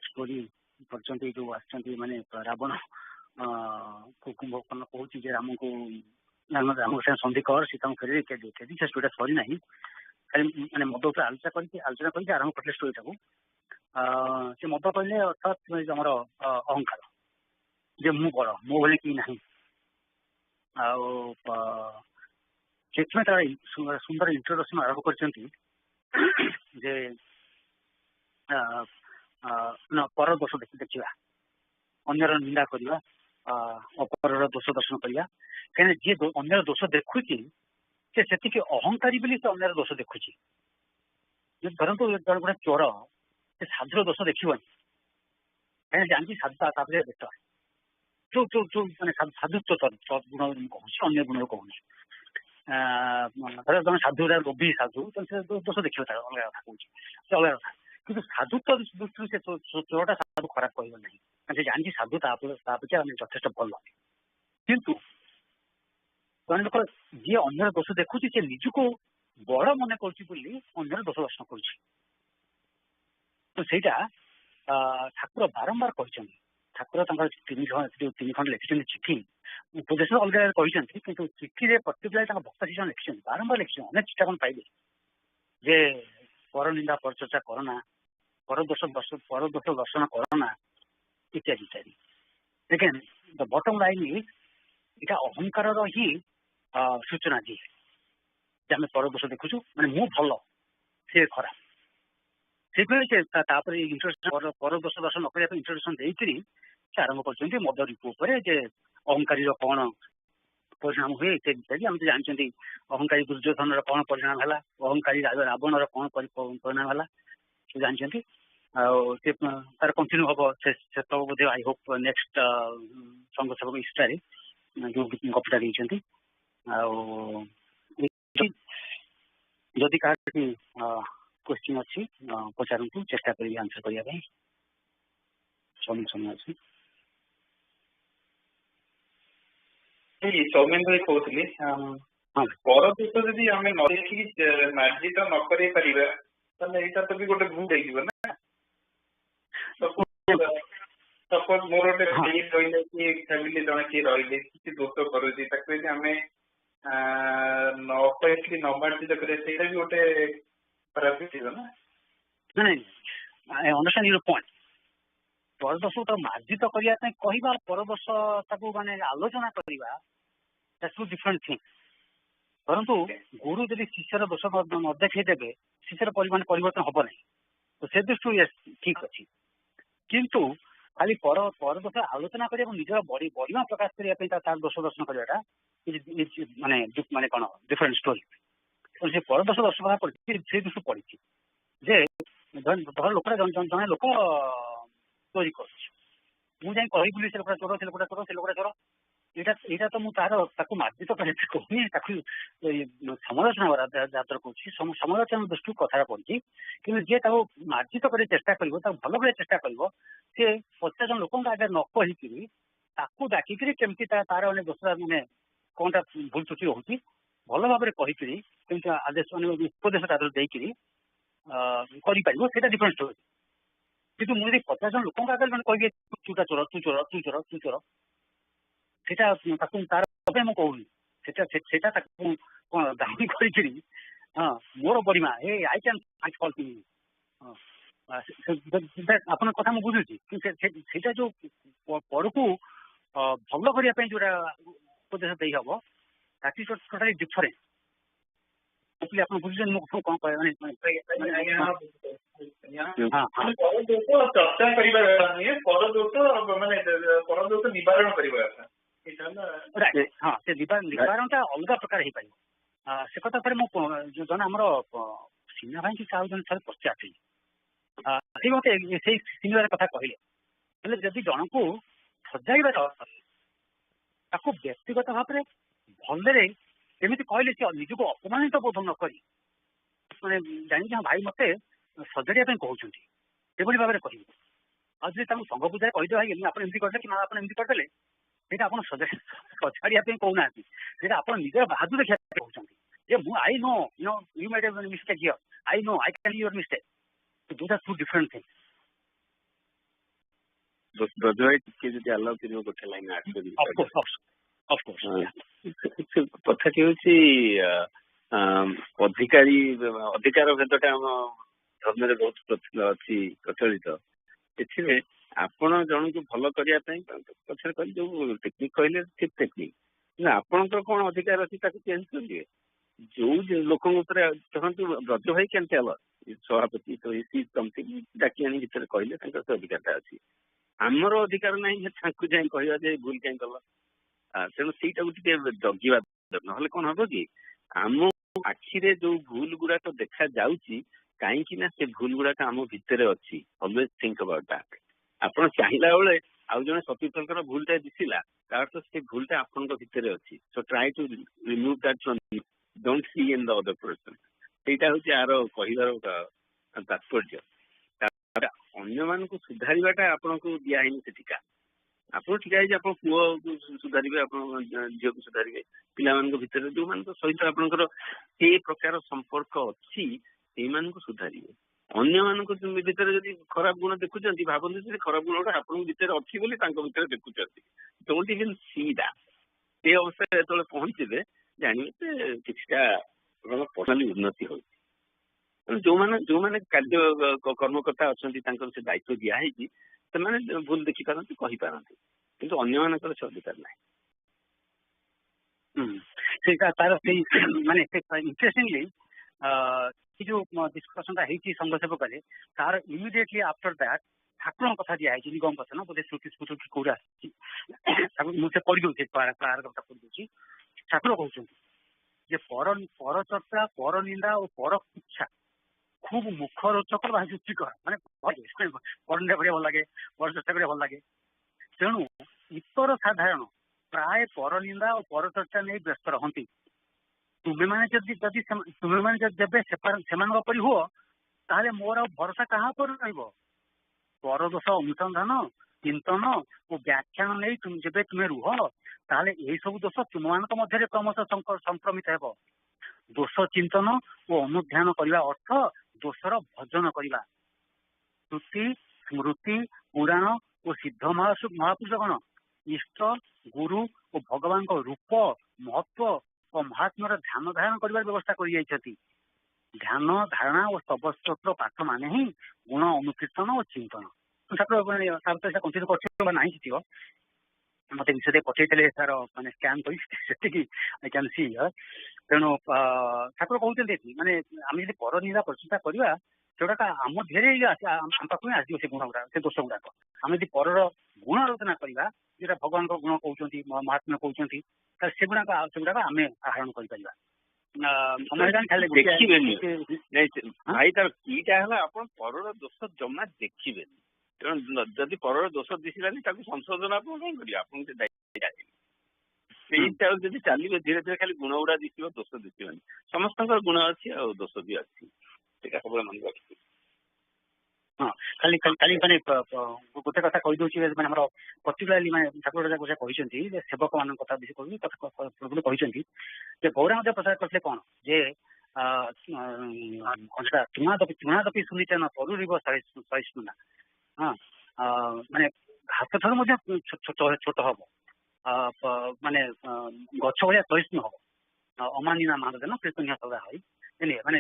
ଷ୍ଟୋରି କରିଛନ୍ତି ଯୋଉ ଆସିଛନ୍ତି ମାନେ ରାବଣ କୁମ୍ଭକର୍ଣ୍ଣ କହୁଛି ଯେ ରାମଙ୍କ ସାଙ୍ଗେ ସନ୍ଧି କର ସୀତାଙ୍କୁ ଫେରେଇ ଇତ୍ୟାଦି ସେ ଷ୍ଟୋରିଟା ସରିନାହିଁ। ଖାଲି ମାନେ ମଦ ଉପରେ ଆଲୋଚନା କରିକି ଆରମ୍ଭ କରିଥିଲେ ଷ୍ଟୋରିଟାକୁ। से मद कहले अर्थात आमर अहंकार जे मु बड़ मो भले कि नहीं सुंदर इंट्रोडक्शन आरंभ कर पर दोष देखा अन्यर निंदा करवा अपर दोष दर्शन करवा कहीं जी अन्यर दोष देखुची से अहंकारी बोली से अन्यर दोष देखुची धरतु गोटे चोर से साधुर दोष देखनी कहीं जानकी साधुता बेटर जो जो जो मैंने साधुत्व गुण कहूँ अन्य गुण कहूँ जब साधु लोभी साधु दोष देखिए अलग कथा कहूँ अलग कथा कि साधुत्व दृष्टि से चोरटा साधु खराब कह ना से जानकी साधु तापेक्षा यथेष भल किंतु जन लोक जी अन्य दोष देखुची से निजको बड़ मन कर दोष दर्शन कर ठाकुर बारंबार कहते ठाकुर तीन खंड लिखिं चिठी उपदेश अलग कहते कि चिठी पर्टिकुलर भक्त शिष्य लिखिं बारंबार लिखिं अनेक चिठापन पाइबे जे पर निंदा पर चर्चा करना पर दोष दर्शन करना इत्यादि इत्यादि लेकिन द बटम लाइन इटा अहंकार ही सूचना दिए आम पर दोष देखुचु मैंने मु भल सी खराब से इंट्रोडक्शन पर दोष दर्शन न करने इंट्रोडक्शन देकर से आरंभ कर मद रिपु जे अहंकारी कौन परिणाम हुए इत्यादि इत्यादि आम तो जानते अहंकारी दुर्योधन कौन परिणाम है अहंकारी रावण कौन परिणाम है से जानते तार कंटिन्यू हम से तो बोधे आई होप नेक्स्ट संघ सेवक इष्टारे जो गपटा देती जदि क्या क्वेश्चन अच्छी पचारतु चेष्टा करी आंसर करने समय अच्छी सौमेन भाई कहते पर दोष जदि आम न देखिक मार्जित न कर तो भी गोटे भूल हो ना सपोज मोर गोटे भाई रही कि फैमिली जन किए रही किसी दोष करुँच आम न कही न मार्जित कर गोटे खराब ना अंडरस्टैंड योर पॉइंट परदोष तो मार्जित करने कहवा परदोष माने आलोचना करवा दैट्स टू डिफरेंट थिंग परंतु गुरु जब शिष्यर दोष न देखदेवे शिष्यर परिवर्तन हम ना तो से दृष्टि ठीक अच्छी किंतु खाली परदोष आलोचना करने निजर बढ़िया प्रकाश करने दोष दर्शन करवाटा माने माने कौन डिफरेंट स्टोरी तो से परदोष दर्शन पड़ी से दृष्टि पड़ी जे लोक जन लोक चोरी कर कहली से लोक चोर से लोकटा चोर से लोकटा चोर यहाँ तो मुझे मार्जित कहनी समालोचना जहां कौन समालोचना दृष्टि कथा पड़ी कि जी मार्जित कर चेष्टा कर भल भाई चेष्टा कर 50 जन लोक आगे न कहीकि डाकिक केमती तार दोष मैंने कौन टा भूल त्रुटि होती भल भाव में कहीकि आदेश उपदेश देकर डिफरेंट स्टोरी किंतु मुझे 50 जन लोक आगे मैंने कह तूटा चोर तू चोर तू चोर तू चोर तार मुझे कहूनी कौन दावी कर मोर बड़ीमा ए आई कैन फाइट फॉर आपन कथा मुझे बुझुची जो पर को भल करने जोड़ा उपदेश दे हम दैट इज टोटली डिफरेंट आप बुझे कौन चर्चा परदोष निवारण करवा हाँ से निवारण टा अलग प्रकार हो पार से कथा पर जन आम सीना भाई कि जन थे पचार सी मत सीनियर कथा कहले जदि जन को सजाइबार व्यक्तिगत भाव में भलरे केमी कहले सी निजक अपमानित बोध नक मैंने जानी हाँ भाई मत सजाड़िया कहते भाव में कह आज संघ पूजा कहीदे भाई आप एमती करदे कि आप एमती करदे ये आप सजाड़िया कहना आप निजर बाजू देखा कहते I know you made a mistake here I know I can your mistake those are two different things कथाटी हूँ अधिकार भेदटा ଧର୍ମରେ ବହୁତ ଅଛି ପ୍ରଚଳିତ। ଏଥିରେ ଆପଣ ଜଣଙ୍କୁ ଭଲ କରିବା ପାଇଁ ପଛରେ କହିଲେ ଯୋଉ ଟେକ୍ନିକ କହିଲେ ଠିକ ଟେକ୍ନିକ, କିନ୍ତୁ ଆପଣଙ୍କର କଣ ଅଧିକାର ଅଛି ତାକୁ ଚେଞ୍ଜ କରିବେ? ଯୋଉ ଲୋକଙ୍କ ଉପରେ ଦେଖନ୍ତୁ ବ୍ରଜ ଭାଇ କେମିତି ହେଲା ସଭାପତି ଡାକି ଆଣି ଭିତରେ କହିଲେ ତାଙ୍କର ସେ ଅଧିକାରଟା ଅଛି, ଆମର ଅଧିକାର ନାହିଁ ଯେ ତାଙ୍କୁ ଯାଇ କହିବା ଯେ ଭୁଲ କାହିଁ କଲ। ତେଣୁ ସେଇଟାକୁ ଟିକେ ଜଗିବା, ନହେଲେ କଣ ହବ କି ଆମ ଆଖିରେ ଯୋଉ ଭୁଲ ଗୁଡାକ ଦେଖା ଯାଉଛି କାହିଁକି ନା ସେ ଭୁଲ ଗୁଡାକ ଆମ ଭିତରେ ଅଛି। Always think about that. ଆପଣ ଚାହିଁଲା ବେଳେ ଆଉ ଜଣେ ସତୀର୍ଥଙ୍କର ଭୁଲଟା ଦିଶିଲା ତାର ତ ସେ ଭୁଲଟା ଆପଣଙ୍କ ଭିତରେ ଅଛି। So try to remove that from you, don't see in the other person. ସେଇଟା ହଉଛି ଆର କହିବାର ତାତ୍ପର୍ଯ୍ୟ। ଅନ୍ୟମାନଙ୍କୁ ସୁଧାରିବାଟା ଆପଣଙ୍କୁ ଦିଆହେଇନି ସେ ଠିକା। ଆପଣ ଠିକା ହେଇଛି ଆପଣ ପୁଅକୁ ସୁଧାରିବେ, ଆପଣ ଝିଅକୁ ସୁଧାରିବେ, ପିଲାମାନଙ୍କ ଭିତରେ ଯୋଉମାନଙ୍କ ସହିତ ଆପଣଙ୍କର ସେ ପ୍ରକାର ସମ୍ପର୍କ ଅଛି ସେଇମାନଙ୍କୁ ସୁଧାରିବେ। ଅନ୍ୟମାନଙ୍କ ଭିତରେ ଯଦି ଖରାପ ଗୁଣ ଦେଖୁଛନ୍ତି ଭାବନ୍ତୁ ଯେ ଖରାପ ଗୁଣଟା ଆପଣଙ୍କ ଭିତରେ ଅଛି ବୋଲି ତାଙ୍କ ଭିତରେ ଦେଖୁଛନ୍ତି। Don't even C that. ସେ ଅବସ୍ଥାରେ ଯେତେବେଳେ ପହଞ୍ଚିବେ ଜାଣିବେ ଯେ କିଛିଟା ପର୍ସନାଲି ଉନ୍ନତି ହଉଛି। ଯୋଉମାନେ କାର୍ଯ୍ୟ କର୍ମକର୍ତ୍ତା ଅଛନ୍ତି ତାଙ୍କର ସେ ଦାୟିତ୍ୱ ଦିଆହେଇଛି ସେମାନେ ଭୁଲ ଦେଖିପାରନ୍ତି କହିପାରନ୍ତି, କିନ୍ତୁ ଅନ୍ୟମାନଙ୍କର ସେ ଅଧିକାର ନାହିଁ। ସେଇଟା ତାର ସେଇ ମାନେ ଇଣ୍ଟରେଷ୍ଟିଂଲି ଯୋଉ ଡିସ୍କସନଟା ହେଇଛି ସଂଘ ସେବକରେ ତାର ଇମିଡିଏଟଲି ଆଫ୍ଟର ଦ୍ୟାଟ୍ ଠାକୁରଙ୍କ କଥା ଦିଆହେଇଛି ନିଗମ ବଚନ ବୋଧେ ଶ୍ରୁତି କୋଉଠି ଆସିଛି ତାକୁ ମୁଁ ସେ ପଢିଦଉଛି କଥା ପଢିଦଉଛି। ଠାକୁର କହୁଛନ୍ତି ଯେ ପରଚର୍ଚ୍ଚା ପର ନିନ୍ଦା ଓ ପର ଇଚ୍ଛା খুব মুখରୋଚକ ବା ଯୁକ୍ତିକର, ମାନେ ପରନିନ୍ଦା କରିବା ଭଲ ଲାଗେ, ପରଚର୍ଚ୍ଚା କରିବା ଭଲ ଲାଗେ। ତେଣୁ ଇତର ସାଧାରଣ ପ୍ରାୟ ପରନିନ୍ଦା ଓ ପରଚର୍ଚ୍ଚା ନେଇ ବ୍ୟସ୍ତ ରହନ୍ତି। ତୁମେମାନେ ଯଦି ଯେବେ ସେମାନଙ୍କ ପରି ହୁଅ ତାହେଲେ ମୋର ଆଉ ଭରସା କାହା ଉପରେ ରହିବ? ପରଦୋଷ ଅନୁସନ୍ଧାନ ଚିନ୍ତନ ଓ ବ୍ୟାଖ୍ୟାନ ନେଇ ଯେବେ ତୁମେ ରୁହ ତାହେଲେ ଏଇ ସବୁ ଦୋଷ ତୁମମାନଙ୍କ ମଧ୍ୟରେ କ୍ରମଶଃ ସଂକ୍ରମିତ ହେବ। ଦୋଷ ଚିନ୍ତନ ଓ ଅନୁଧ୍ୟାନ କରିବା ଅର୍ଥ ଦୋଷର ଭଜନ କରିବା। ଶ୍ରୁତି ସ୍ମୃତି ପୁରାଣ ଓ ସିଦ୍ଧ ମହାପୁରୁଷଗଣ ଇଷ୍ଟ ଗୁରୁ ଓ ଭଗବାନଙ୍କ ରୂପ ମହତ୍ଵ ଓ ମହାତ୍ମ୍ୟର ଧ୍ୟାନ ଧାରଣ କରିବାର ବ୍ୟବସ୍ଥା କରିଯାଇଛନ୍ତି। ଧ୍ୟାନ ଧାରଣା ଓ ସ୍ତୋତ୍ର ପାଠ ମାନେ ହିଁ ଗୁଣ ଅନୁକୀର୍ତ୍ତନ ଓ ଚିନ୍ତନ। କଣ୍ଟିନ୍ୟୁ କରୁଥିବ ବା ନାହିଁ ଥିବ ମତେ ବିଷୟ ପଠେଇଥିଲେ ତାର ମାନେ ସ୍କାନ୍ କରି ସେତିକି ଆଇ କ୍ୟାନ୍ ସି। ତେଣୁ ଠାକୁର କହୁଛନ୍ତି ଏଠି ମାନେ ଆମେ ଯଦି ପରନିନ୍ଦା ପ୍ରଚେଷ୍ଟା କରିବା ସେଗୁଡାକ ଆମ ଧିରେ ଆମ ପାଖକୁ ହିଁ ଆସିବ ସେ ଗୁଣ ଗୁଡାକ ସେ ଦୋଷ ଗୁଡାକ। ଆମେ ଯଦି ପରର ଗୁଣ ଆଲୋଚନା କରିବା ଯୋଉଟା ଭଗବାନଙ୍କ ଗୁଣ କହୁଛନ୍ତି ମହାତ୍ମ୍ୟ କହୁଛନ୍ତି ତାହେଲେ ସେଗୁଡାକ ଆମେ ଆହରଣ କରିପାରିବା। ଦେଖିବେନି ଭାଇ ତାର କିଟା ହେଲା ଆପଣ ପରର ଦୋଷ ଜମା ଦେଖିବେନି। ତେଣୁ ଯଦି ପରର ଦୋଷ ଦିଶିଲାନି ତାକୁ ସଂଶୋଧନ ଆପଣ କଣ କରିବେ? ଆପଣଙ୍କୁ ସେଇଟା ଯଦି ଚାଲିବେ ଧୀରେ ଧୀରେ ଖାଲି ଗୁଣ ଗୁଡା ଦିଶିବ ଦୋଷ ଦିଶିବନି। ସମସ୍ତଙ୍କର ଗୁଣ ଅଛି ଆଉ ଦୋଷ ବି ଅଛି, ସେଇଟା ସବୁବେଳେ ମନେ ରଖିବେ। ହଁ ଖାଲି ମାନେ ଗୋଟେ କଥା କହିଦଉଛି ମାନେ ଆମର ପର୍ଟିକୁଲାରଲି ମାନେ ଠାକୁର ଯାହା କହିଛନ୍ତି ଯେ ସେବକ ମାନଙ୍କ କଥା ବେଶୀ କହିଛନ୍ତି ଯେ ଗୌରାଙ୍ଗ ପ୍ରଚାର କରିଥିଲେ କଣ ଯେ ତୃଣାଦପି ସୁନିଚନ ପରୁରିବ ସହିଷ୍ଣୁନା। ହଁ ମାନେ ହାତ ଠାରୁ ମଧ୍ୟ ଛୋଟ ହବ, ମାନେ ଗଛ ଭଳିଆ ସହିଷ୍ଣୁ ହବ। ଅମାନିନା ମାନଦେନ କୀର୍ତ୍ତନୀୟ ସଦା ହୋଇ ମାନେ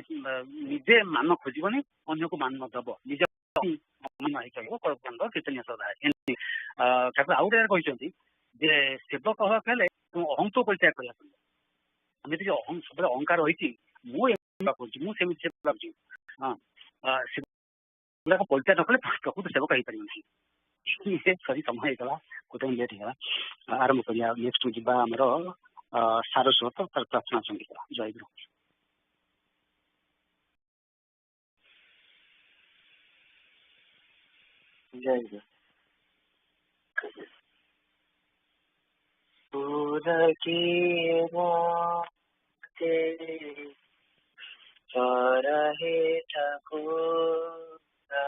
ନିଜେ ମାନ ଖୋଜିବନି ଅନ୍ୟକୁ ମାନ ଦବ, ନିଜ କୀର୍ତ୍ତନୀୟ ସଦା। ଠାକୁର ଆଉ ଗୋଟେ କହିଛନ୍ତି ଯେ ସେବକ ହବାକୁ ହେଲେ ଅହଂତ୍ୱ ପରିତ୍ୟାଗ କରିବା ପଡିବ। ଆମେ ଯଦି ସବୁବେଳେ ଅହଙ୍କାର ରହିଛି ମୁଁ ଏମିତି କରୁଛି ମୁଁ ସେମିତି ସେବା କରୁଛି ସେଗୁଡାକ ପରିତ୍ୟାଗ ନ କଲେ ପ୍ରକୃତ ସେବକ ହେଇପାରିବ ନାହିଁ। ସରି ସମୟ ହେଇଗଲା, ଗୋଟେ ଲେଟ୍ ହେଇଗଲା। ଆରମ୍ଭ କରିବା ନେକ୍ସଟ ଯିବା ଆମର ସାରସ୍ୱତ ପ୍ରାର୍ଥନା ସଙ୍ଗୀତ। ଜୟଗୁରୁ। ଜୟଗୁରୁ। ପୁରକିଏ ମୋତେ କରହେ ଠାକୁରା,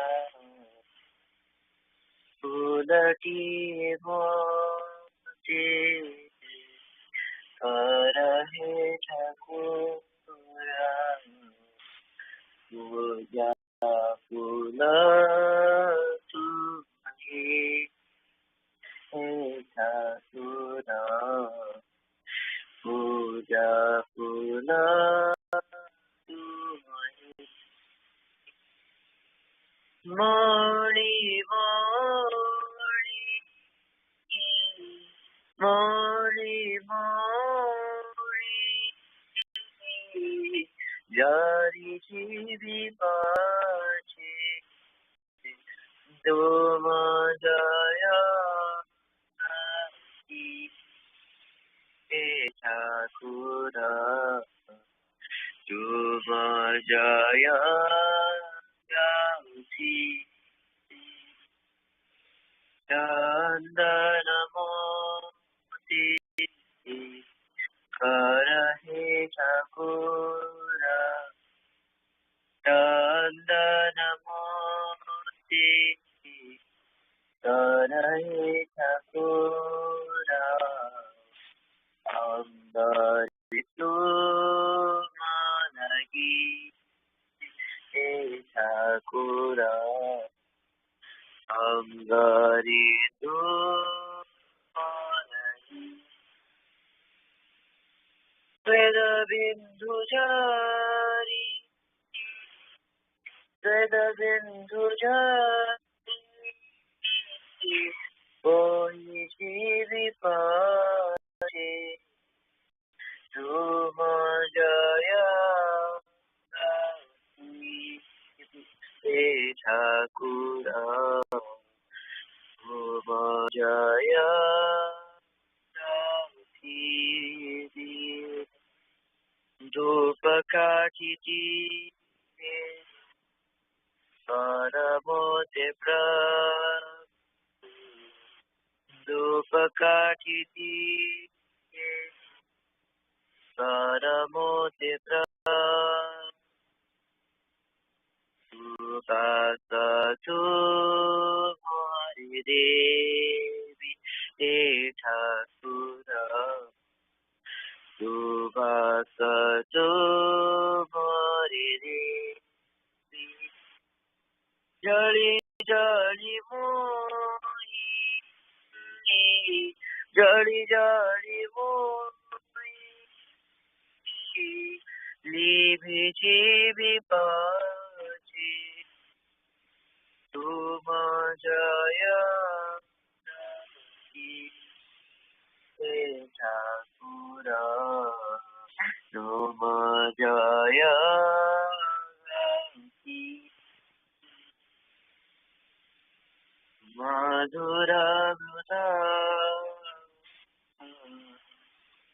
ପୁରକିଏ ମୋତେ କରହେ ଠାକୁରା, ପୂଜା ଫୁଲ ତୁମେ ଠାକୁର, ପୂଜା ଫୁଲ ତୁମେ। जारी जीवी पाछे तुम दया ठाकुर तुम जया गाउछि चंदन मोती कर हे ठाकुर चंदन मोती कर हे ठाकुर अंदरितु मानगी हे ठाकुर अंदरितु मानगी वेद बिंदुजारी कोई जीवी पाछे तुम जया हे ठाकुर तुम जया धूप काठी परमोते धूप काठी परमोते सतु हरि देवी हे ठाकुर सतु हरि देवी जड़ी जड़ी मोही जड़ी जड़ी मोही लिभि जीवी पाछे तुम जया हे ठाकुर तुम जया मधुर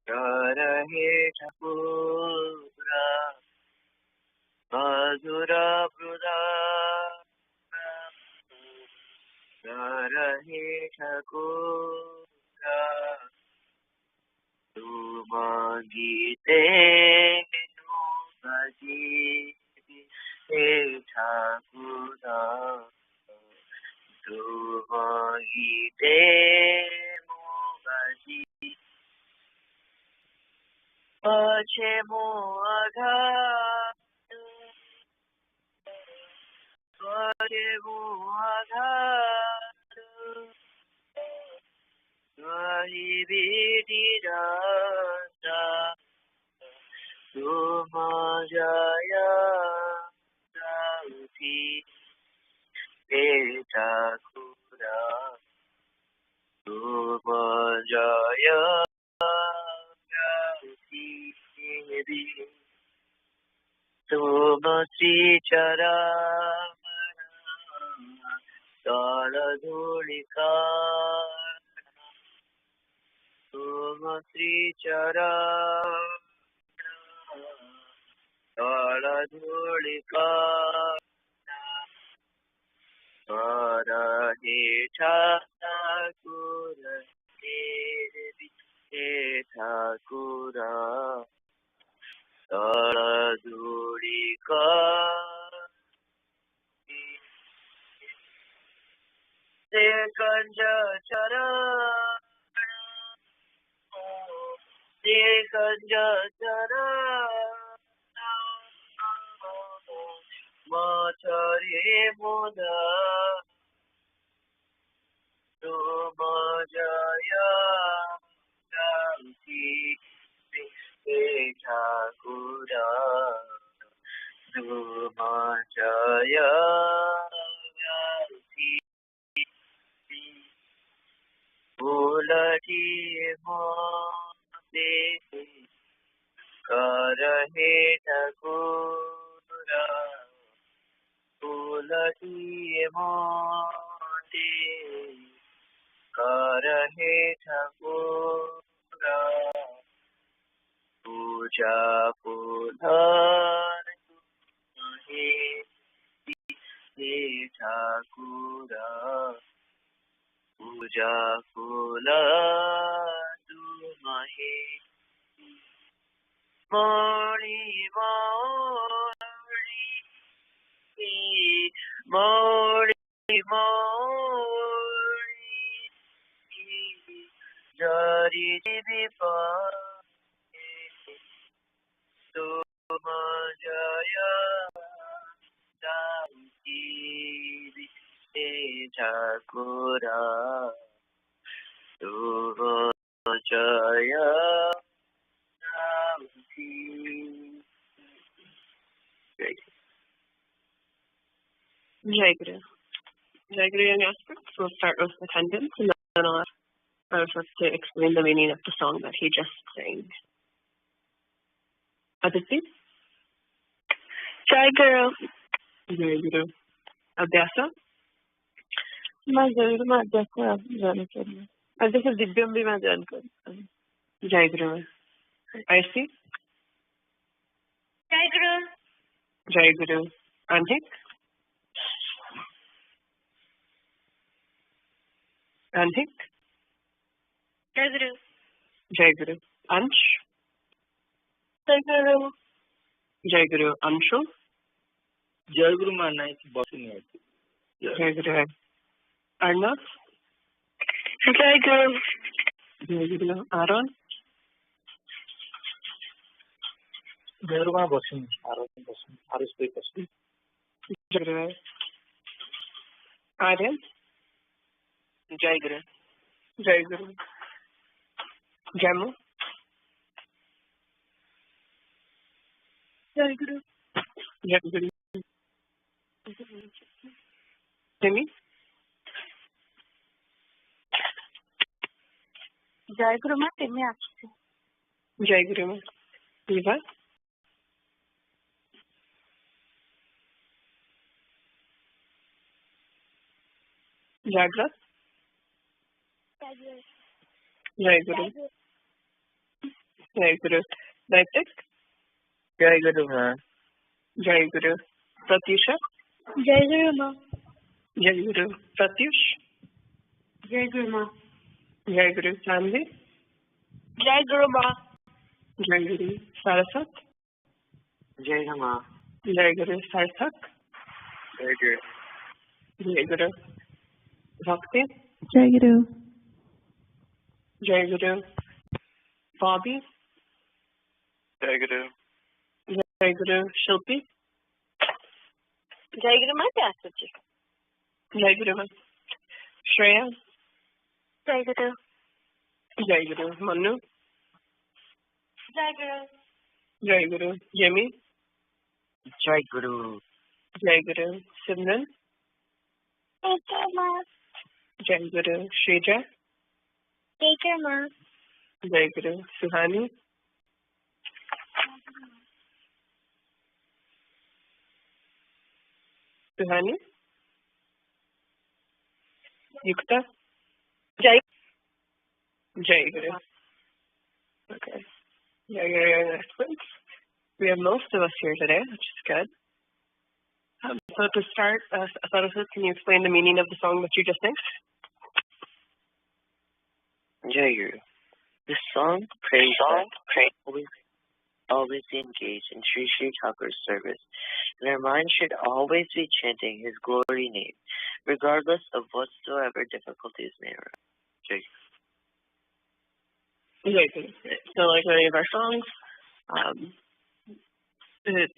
कर हे ठाकुर मधुर कर हे ठाकुर तुम गीते बजी हे ठाकुर तुम गीते बजी पछे मोघाट पछे मोघाट गही बेटी राजा तुम जया गाउछि हे ठाकुर तुम जया गाउछि तुम श्री चरण तल धूलिका तुम श्री चरण तल धूलिका पर हे ठाकुर हे ठाकुर तल धूलिका ते कंज चरण ते कंज चरण मछरे मोदा तुम जया गाउछि हे ठाकुर तुम जया गाउछि फूलटी मोते करहे ठाकुरा फूलटिए मोटे करहे ठाकुरा पूजा फूलन तुम्हें हे ठाकुरा पूजा फूल तुम्हें मणि मणि मणि मणि जरी विपाके तुम जय जानकी हे ठाकुरा तुम जय Janaki. Jai Guru. Jai Guru, young aspirants. We'll start with attendance, and then I'll ask Saraswata to explain the meaning of the song that he just sang. Aditi? Jai Guru. Jai Guru. Abhyasa? मैं जरूर मैं अध्यक्ष जाने के लिए अध्यक्ष दिव्यम भी मैं जान कर Jai Guru. Aisi? जय गुरु Jai Guru. Anhik? Anhik? जय गुरु Jai Guru. Ansh? जय गुरु Jai Guru. Anshu? जय गुरु मानना है कि बहुत नहीं आती। Jai Guru. Arnav? जय गुरु Jai Guru. Aaron? जय गुरु माँ बसुन आरुष पे बसुन Jai Guru. Aryan? जय गुरु Jai Guru. Jamu? जय गुरु Jai Guru. Jimmy? जय गुरु मैं तेमे आछी Jai Guru. Eva? Jagrat? Jai Guru. Jai Guru. Naitik? जय गुरु माँ Jai Guru. Pratyusha? जय गुरु माँ Jai Guru. Pratyush? जय गुरु माँ Jai Guru. Sanvi? जय गुरु माँ Jai Guru. Saraswat? जय माँ Jai Guru. Sarthak? जय गुरु Jai Guru. Bhakti? Jai Guru. Jai Guru. Bobby? जय गुरु Jai Guru. Shilpi? जय गुरु मैं क्या सोची Jai Guru. Shreya? जय गुरु Jai Guru. Manu? जय गुरु Jai Guru. Jimmy? जय गुरु Jai Guru. Simran? जय माँ Jai Guru. Shrija? जय माँ Jai Guru. Suhani? Suhani? Yukta? जय Jai Guru. Okay. Jai Guru, young aspirants. We have most of us here today, which is good. So to start, Saraswat, can you explain the meaning of the song that you just sang? जय गुरु This song prays always engage in Sri Sri Thakur's service, and our mind should always be chanting his glory name, regardless of whatsoever difficulties may arise. Jai Guru. Jai Guru. So like many of our songs, it's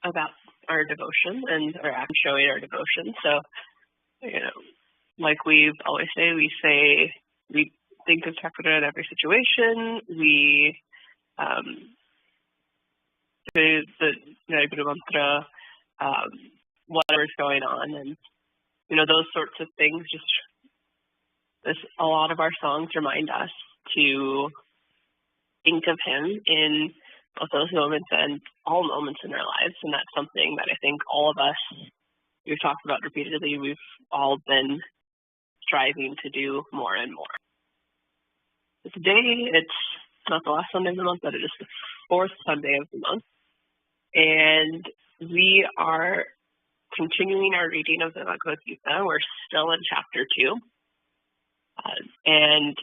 about our devotion and our act showing our devotion. So, like we always say, we think of Thakur in every situation. We say the Guru Mantra, whatever's going on, and those sorts of things. A lot of our songs remind us to think of him in both those moments and all moments in our lives. And that's something that I think all of us, we've talked about repeatedly, we've all been striving to do more and more. So today, it's not the last Sunday of the month, but it is the fourth Sunday of the month. And we are continuing our reading of the Bhagavad Gita. We're still in chapter 2. And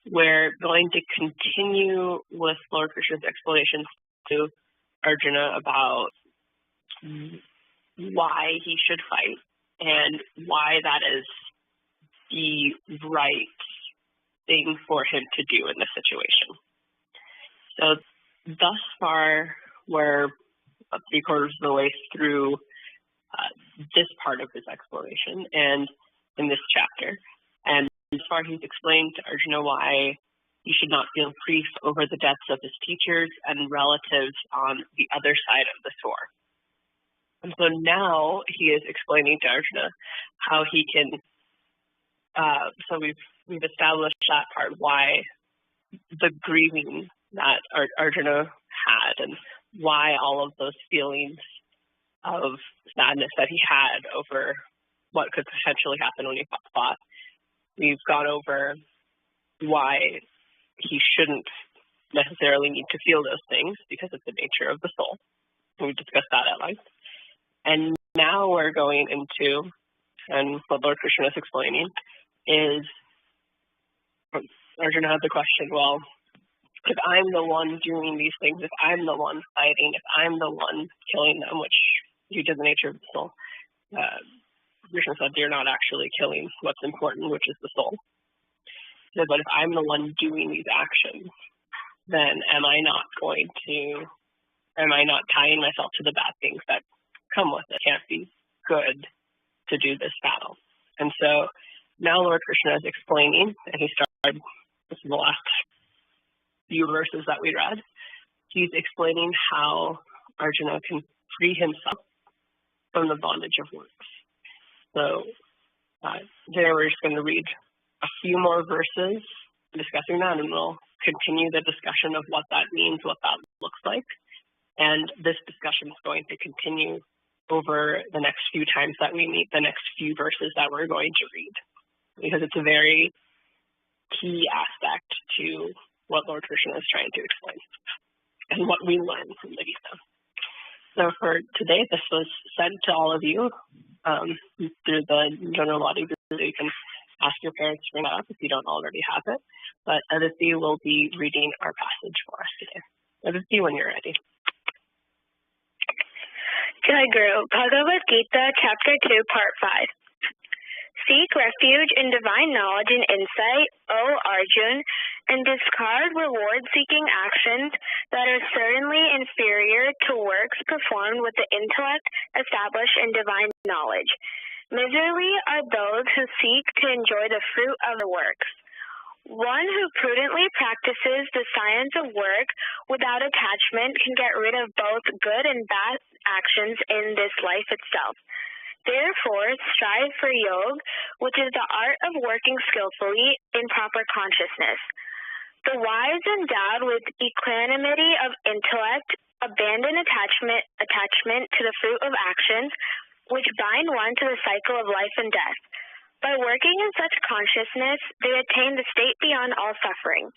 we're going to continue with Lord Krishna's explanation to Arjuna about why he should fight and why that is the right thing for him to do in this situation. So thus far, we're 3/4 of the way through this part of his exploration and in this chapter. And as far he's explained to Arjuna why he should not feel grief over the deaths of his teachers and relatives on the other side of the sword. And so now he is explaining to Arjuna how he can, so we've established that part, why the grieving that Arjuna had and why all of those feelings of sadness that he had over what could potentially happen when he fought. We've gone over why he shouldn't necessarily need to feel those things because of the nature of the soul. We've discussed that at length. And now we're going into, and what Lord Krishna is explaining is, Arjuna had the question, well, if I'm the one doing these things, if I'm the one fighting, if I'm the one killing them, which due to the nature of the soul, Krishna said, you're not actually killing what's important, which is the soul. He said, but if I'm the one doing these actions, then am I not tying myself to the bad things that come with it? It can't be good to do this battle. And so now Lord Krishna is explaining, and he started, this is the last few verses that we read, he's explaining how Arjuna can free himself from the bondage of works. So today we're just going to read a few more verses discussing that, and we'll continue the discussion of what that means, what that looks like. And this discussion is going to continue over the next few times that we meet, the next few verses that we're going to read, because it's a very key aspect to what Lord Krishna is trying to explain and what we learn from the Gita. So for today, this was sent to all of you through the general audio. You can ask your parents to bring that up if you don't already have it. But Aditi will be reading our passage for us today. Aditi, when you're ready. Jai Guru, Bhagavad Gita, Chapter 2, Part 5. Seek refuge in divine knowledge and insight, O Arjuna, and discard reward-seeking actions that are certainly inferior to works performed with the intellect established in divine knowledge. Miserly are those who seek to enjoy the fruit of the works. One who prudently practices the science of work without attachment can get rid of both good and bad actions in this life itself. Therefore, strive for yoga, which is the art of working skillfully in proper consciousness. The wise endowed with equanimity of intellect abandon attachment to the fruit of actions, which bind one to the cycle of life and death. By working in such consciousness, they attain the state beyond all suffering.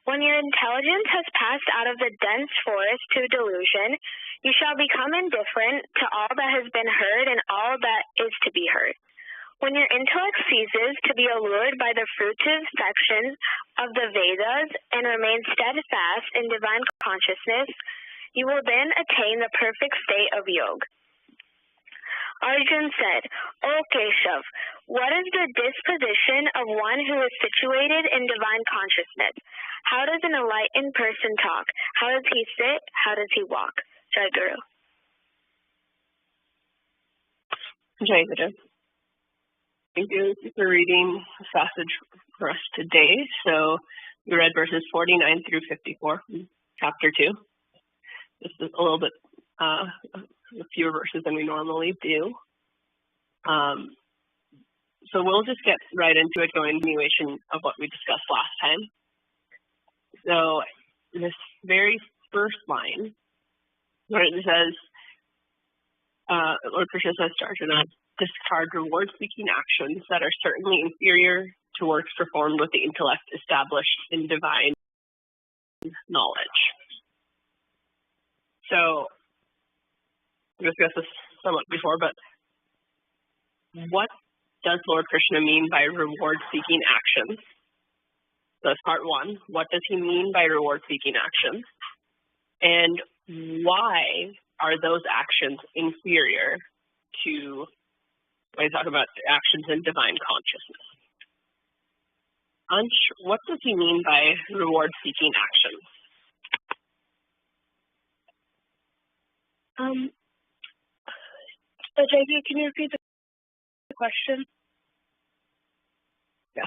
When your intelligence has passed out of the dense forest to delusion, you shall become indifferent to all that has been heard and all that is to be heard. When your intellect ceases to be allured by the fruitive sections of the Vedas and remains steadfast in divine consciousness, you will then attain the perfect state of yoga. Arjuna said, O Keshav, what is the disposition of one who is situated in divine consciousness? How does an enlightened person talk? How does he sit? How does he walk? Jai Guru. Jai Guru. Thank you for reading this passage for us today. So we read verses 49 through 54, chapter 2. This is a little bit fewer verses than we normally do. So we'll just get right into it, going in continuation of what we discussed last time. So this very first line, where it says, Lord Krishna says to Arjuna, discard reward-seeking actions that are certainly inferior to works performed with the intellect established in divine knowledge. So, we discussed this somewhat before, but what does Lord Krishna mean by reward-seeking actions? So that's part one. What does he mean by reward-seeking actions? And why are those actions inferior to when we talk about actions in divine consciousness? Ansh, what does he mean by reward-seeking actions? JP, can you repeat the question? Yeah.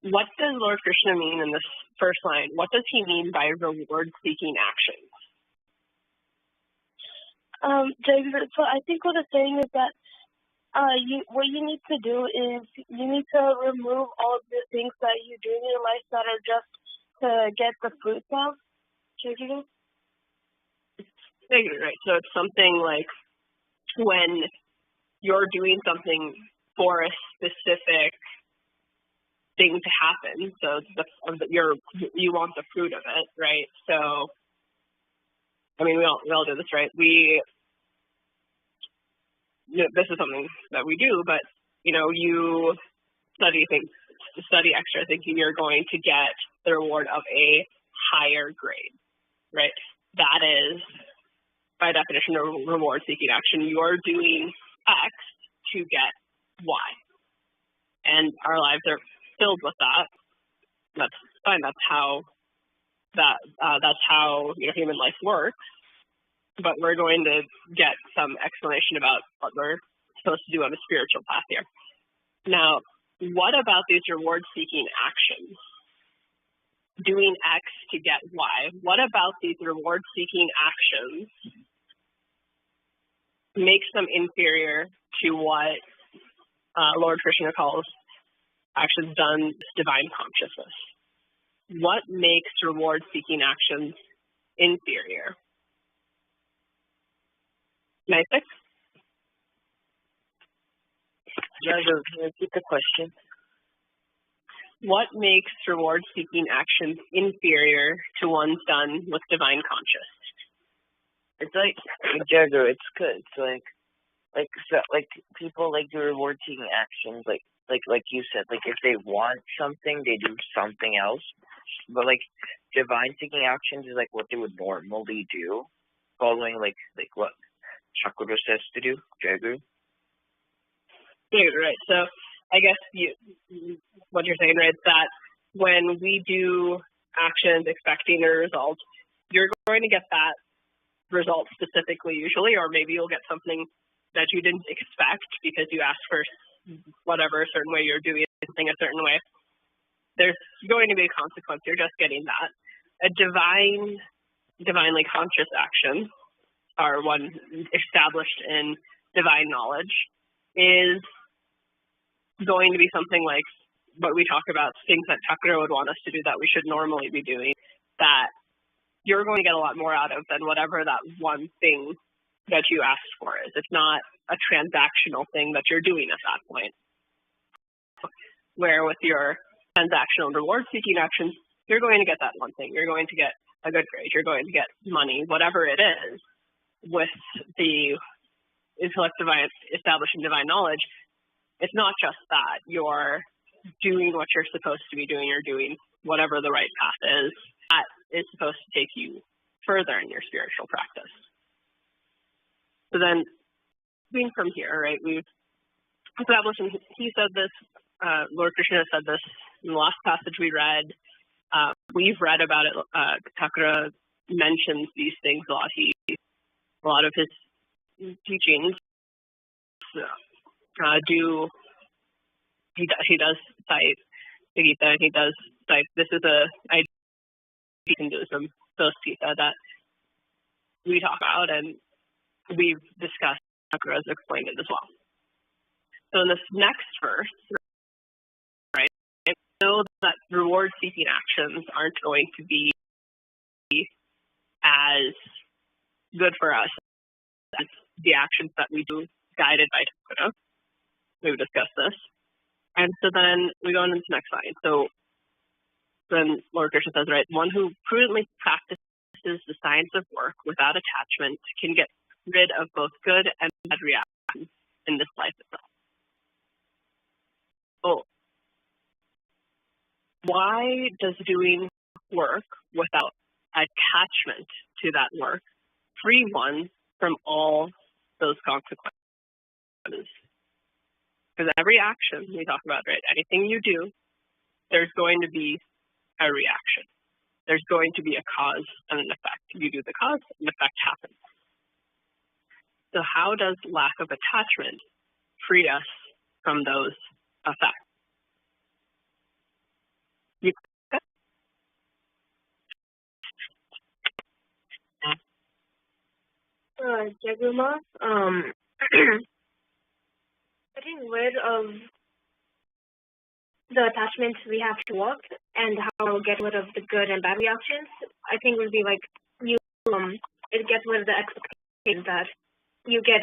What does Lord Krishna mean in this first line? What does he mean by reward-seeking actions? JP, so I think what it's saying is that what you need to do is you need to remove all of the things that you do in your life that are just to get the fruits of. JP? Right. So it's something like when you're doing something for a specific thing to happen, so you want the fruit of it, right? So, I mean, we all do this, right? This is something that we do, but you study extra, thinking you're going to get the reward of a higher grade, right? That is, by definition, a reward-seeking action. You're doing X to get Y, and our lives are filled with that. That's fine. That's how human life works. But we're going to get some explanation about what we're supposed to do on a spiritual path here. Now, what about these reward-seeking actions? Doing X to get Y. What about these reward-seeking actions makes them inferior to what Lord Krishna calls actions done with divine consciousness? What makes reward-seeking actions inferior? Nice. Repeat the question. What makes reward-seeking actions inferior to ones done with divine consciousness? It's like Jagger. It's good. It's like people like do reward-seeking actions. Like you said, like if they want something, they do something else. But like divine-seeking actions is like what they would normally do, following like what Chakra says to do. Jagger. Right. So I guess what you're saying, right, is that when we do actions expecting a result, you're going to get that result specifically usually, or maybe you'll get something that you didn't expect because you asked for whatever a certain way, you're doing something a certain way. There's going to be a consequence. You're just getting that. A divinely conscious action, or one established in divine knowledge, is going to be something like what we talk about, things that Chakra would want us to do that we should normally be doing, that you're going to get a lot more out of than whatever that one thing that you asked for is. It's not a transactional thing that you're doing at that point. Where with your transactional reward-seeking actions, you're going to get that one thing. You're going to get a good grade. You're going to get money, whatever it is. With the intellect established in divine knowledge, it's not just that. You're doing what you're supposed to be doing. You're doing whatever the right path is. That is supposed to take you further in your spiritual practice. So then, moving from here, right, we've established, and he said this, Lord Krishna said this in the last passage we read. We've read about it. Chakra mentions these things a lot. A lot of his teachings he does cite the Gita, and he does cite, this is a idea of Hinduism, Gita, that we talk about, and we've discussed. Chakra has explained it as well. So in this next verse, right, know that reward-seeking actions aren't going to be as good for us as the actions that we do guided by Thakkura. We've discussed this. And so then we go into the next slide. So then Lord Krishna says, right, one who prudently practices the science of work without attachment can get rid of both good and bad reactions in this life itself. So why does doing work without attachment to that work free one from all those consequences? Because every action we talk about, right, anything you do, there's going to be a reaction. There's going to be a cause and an effect. You do the cause, an effect happens. So how does lack of attachment free us from those effects? Jaguma, getting rid of the attachments we have to work and how we'll get rid of the good and bad reactions, I think would be like you it gets rid of the expectation that you get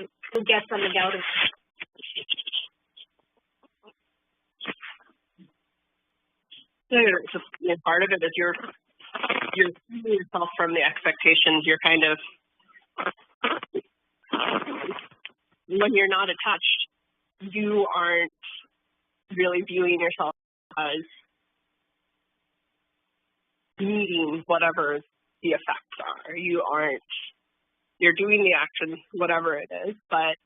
something out of it. So part of it is you're freeing yourself from the expectations. You're kind of, when you're not attached, you aren't really viewing yourself as needing whatever the effects are. You're doing the action, whatever it is, but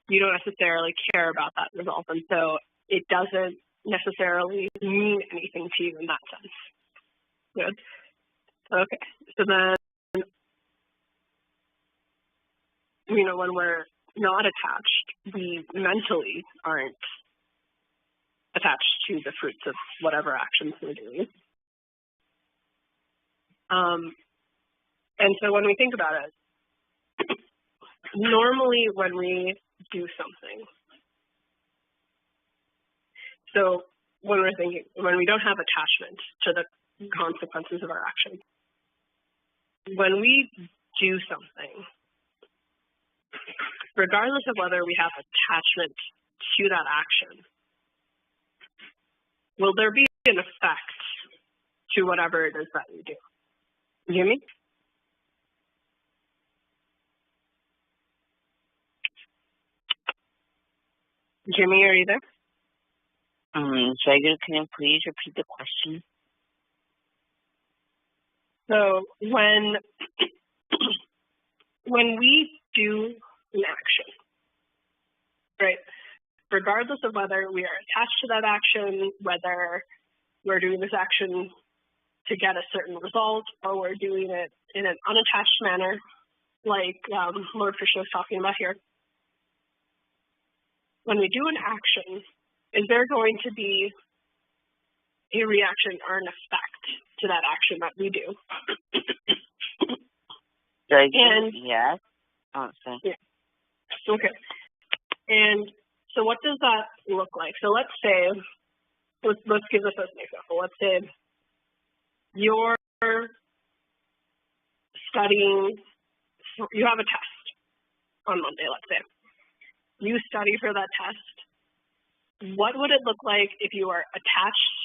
you don't necessarily care about that result. And so it doesn't necessarily mean anything to you in that sense. Good. Okay. So then, when we're not attached, we mentally aren't attached to the fruits of whatever actions we're doing. And so when we think about it, normally when we do something, so when we don't have attachment to the consequences of our action, when we do something, regardless of whether we have attachment to that action, will there be an effect to whatever it is that we do? You hear me? Jimmy, are you there? Shagir, can you please repeat the question? So when we do an action, right, regardless of whether we are attached to that action, whether we're doing this action to get a certain result, or we're doing it in an unattached manner, like Lord Krishna was talking about here, when we do an action, is there going to be a reaction or an effect to that action that we do? Yes. Oh, sorry. Yeah. Okay. And so what does that look like? So let's say, let's give this as an example. Let's say you're studying, you have a test on Monday, let's say. You study for that test. What would it look like if you are attached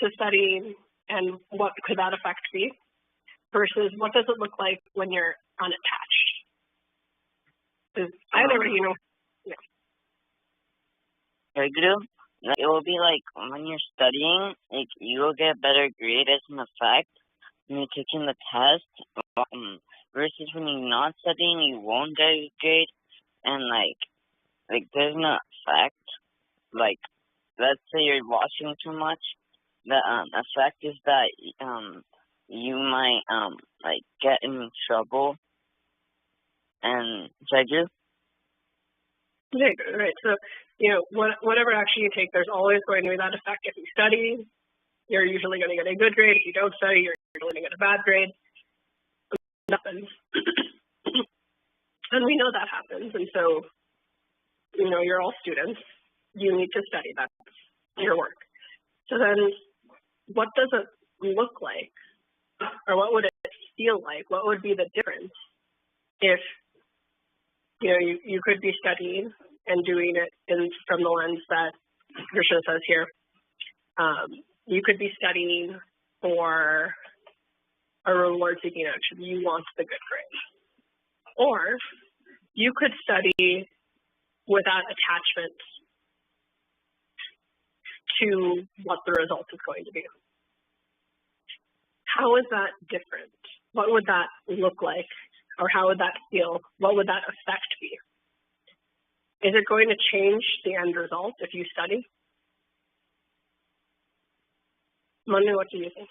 to studying, and what could that effect be? Versus what does it look like when you're unattached? Either way, yeah. It will be like when you're studying, like you will get a better grade as an effect when you're taking the test, versus when you're not studying, you won't get a grade, and like there's no effect. Like, let's say you're watching too much, the effect is that you might like get in trouble. And Jagger? Right. So, whatever action you take, there's always going to be that effect. If you study, you're usually going to get a good grade. If you don't study, you're going to get a bad grade. That happens. And we know that happens. And so, you're all students. You need to study. That's your work. So then what does it look like? Or what would it feel like? What would be the difference if, you could be studying and doing it from the lens that Krishna says here. You could be studying for a reward-seeking action. You want the good grade. Or you could study without attachment to what the result is going to be. How is that different? What would that look like? Or how would that feel? What would that effect be? Is it going to change the end result if you study? Manu, what do you think?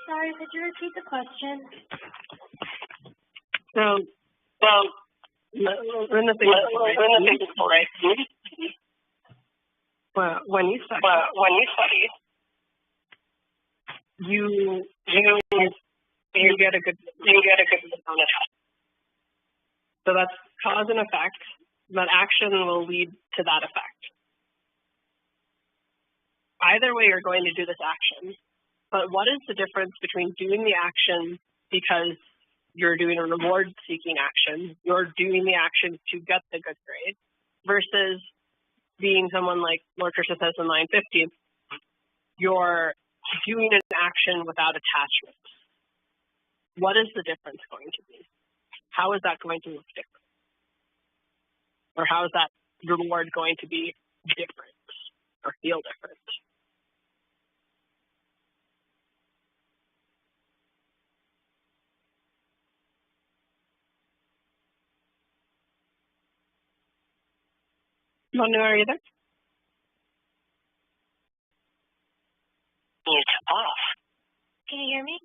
Sorry, could you repeat the question? When you study, you get a good bonus. So that's cause and effect. That action will lead to that effect. Either way, you're going to do this action. But what is the difference between doing the action because you're doing a reward-seeking action, you're doing the action to get the good grade, versus being someone like Lord Krishna says in line 50, you're doing an action without attachment. What is the difference going to be? How is that going to look different? Or how is that reward going to be different or feel different? Manu, are you there? It's off. Can you hear me?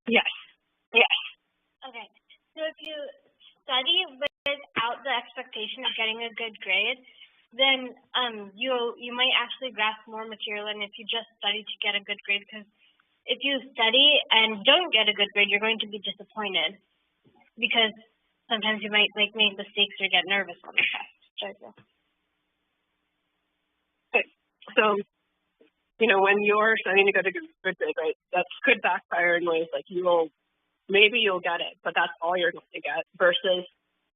Yes. Yes. Okay. So if you study without the expectation of getting a good grade, then you might actually grasp more material than if you just study to get a good grade. Because if you study and don't get a good grade, you're going to be disappointed because sometimes you might make mistakes or get nervous on the test. Okay. So, when you're studying to get a good grade, right, that could backfire in ways like maybe you'll get it, but that's all you're going to get, versus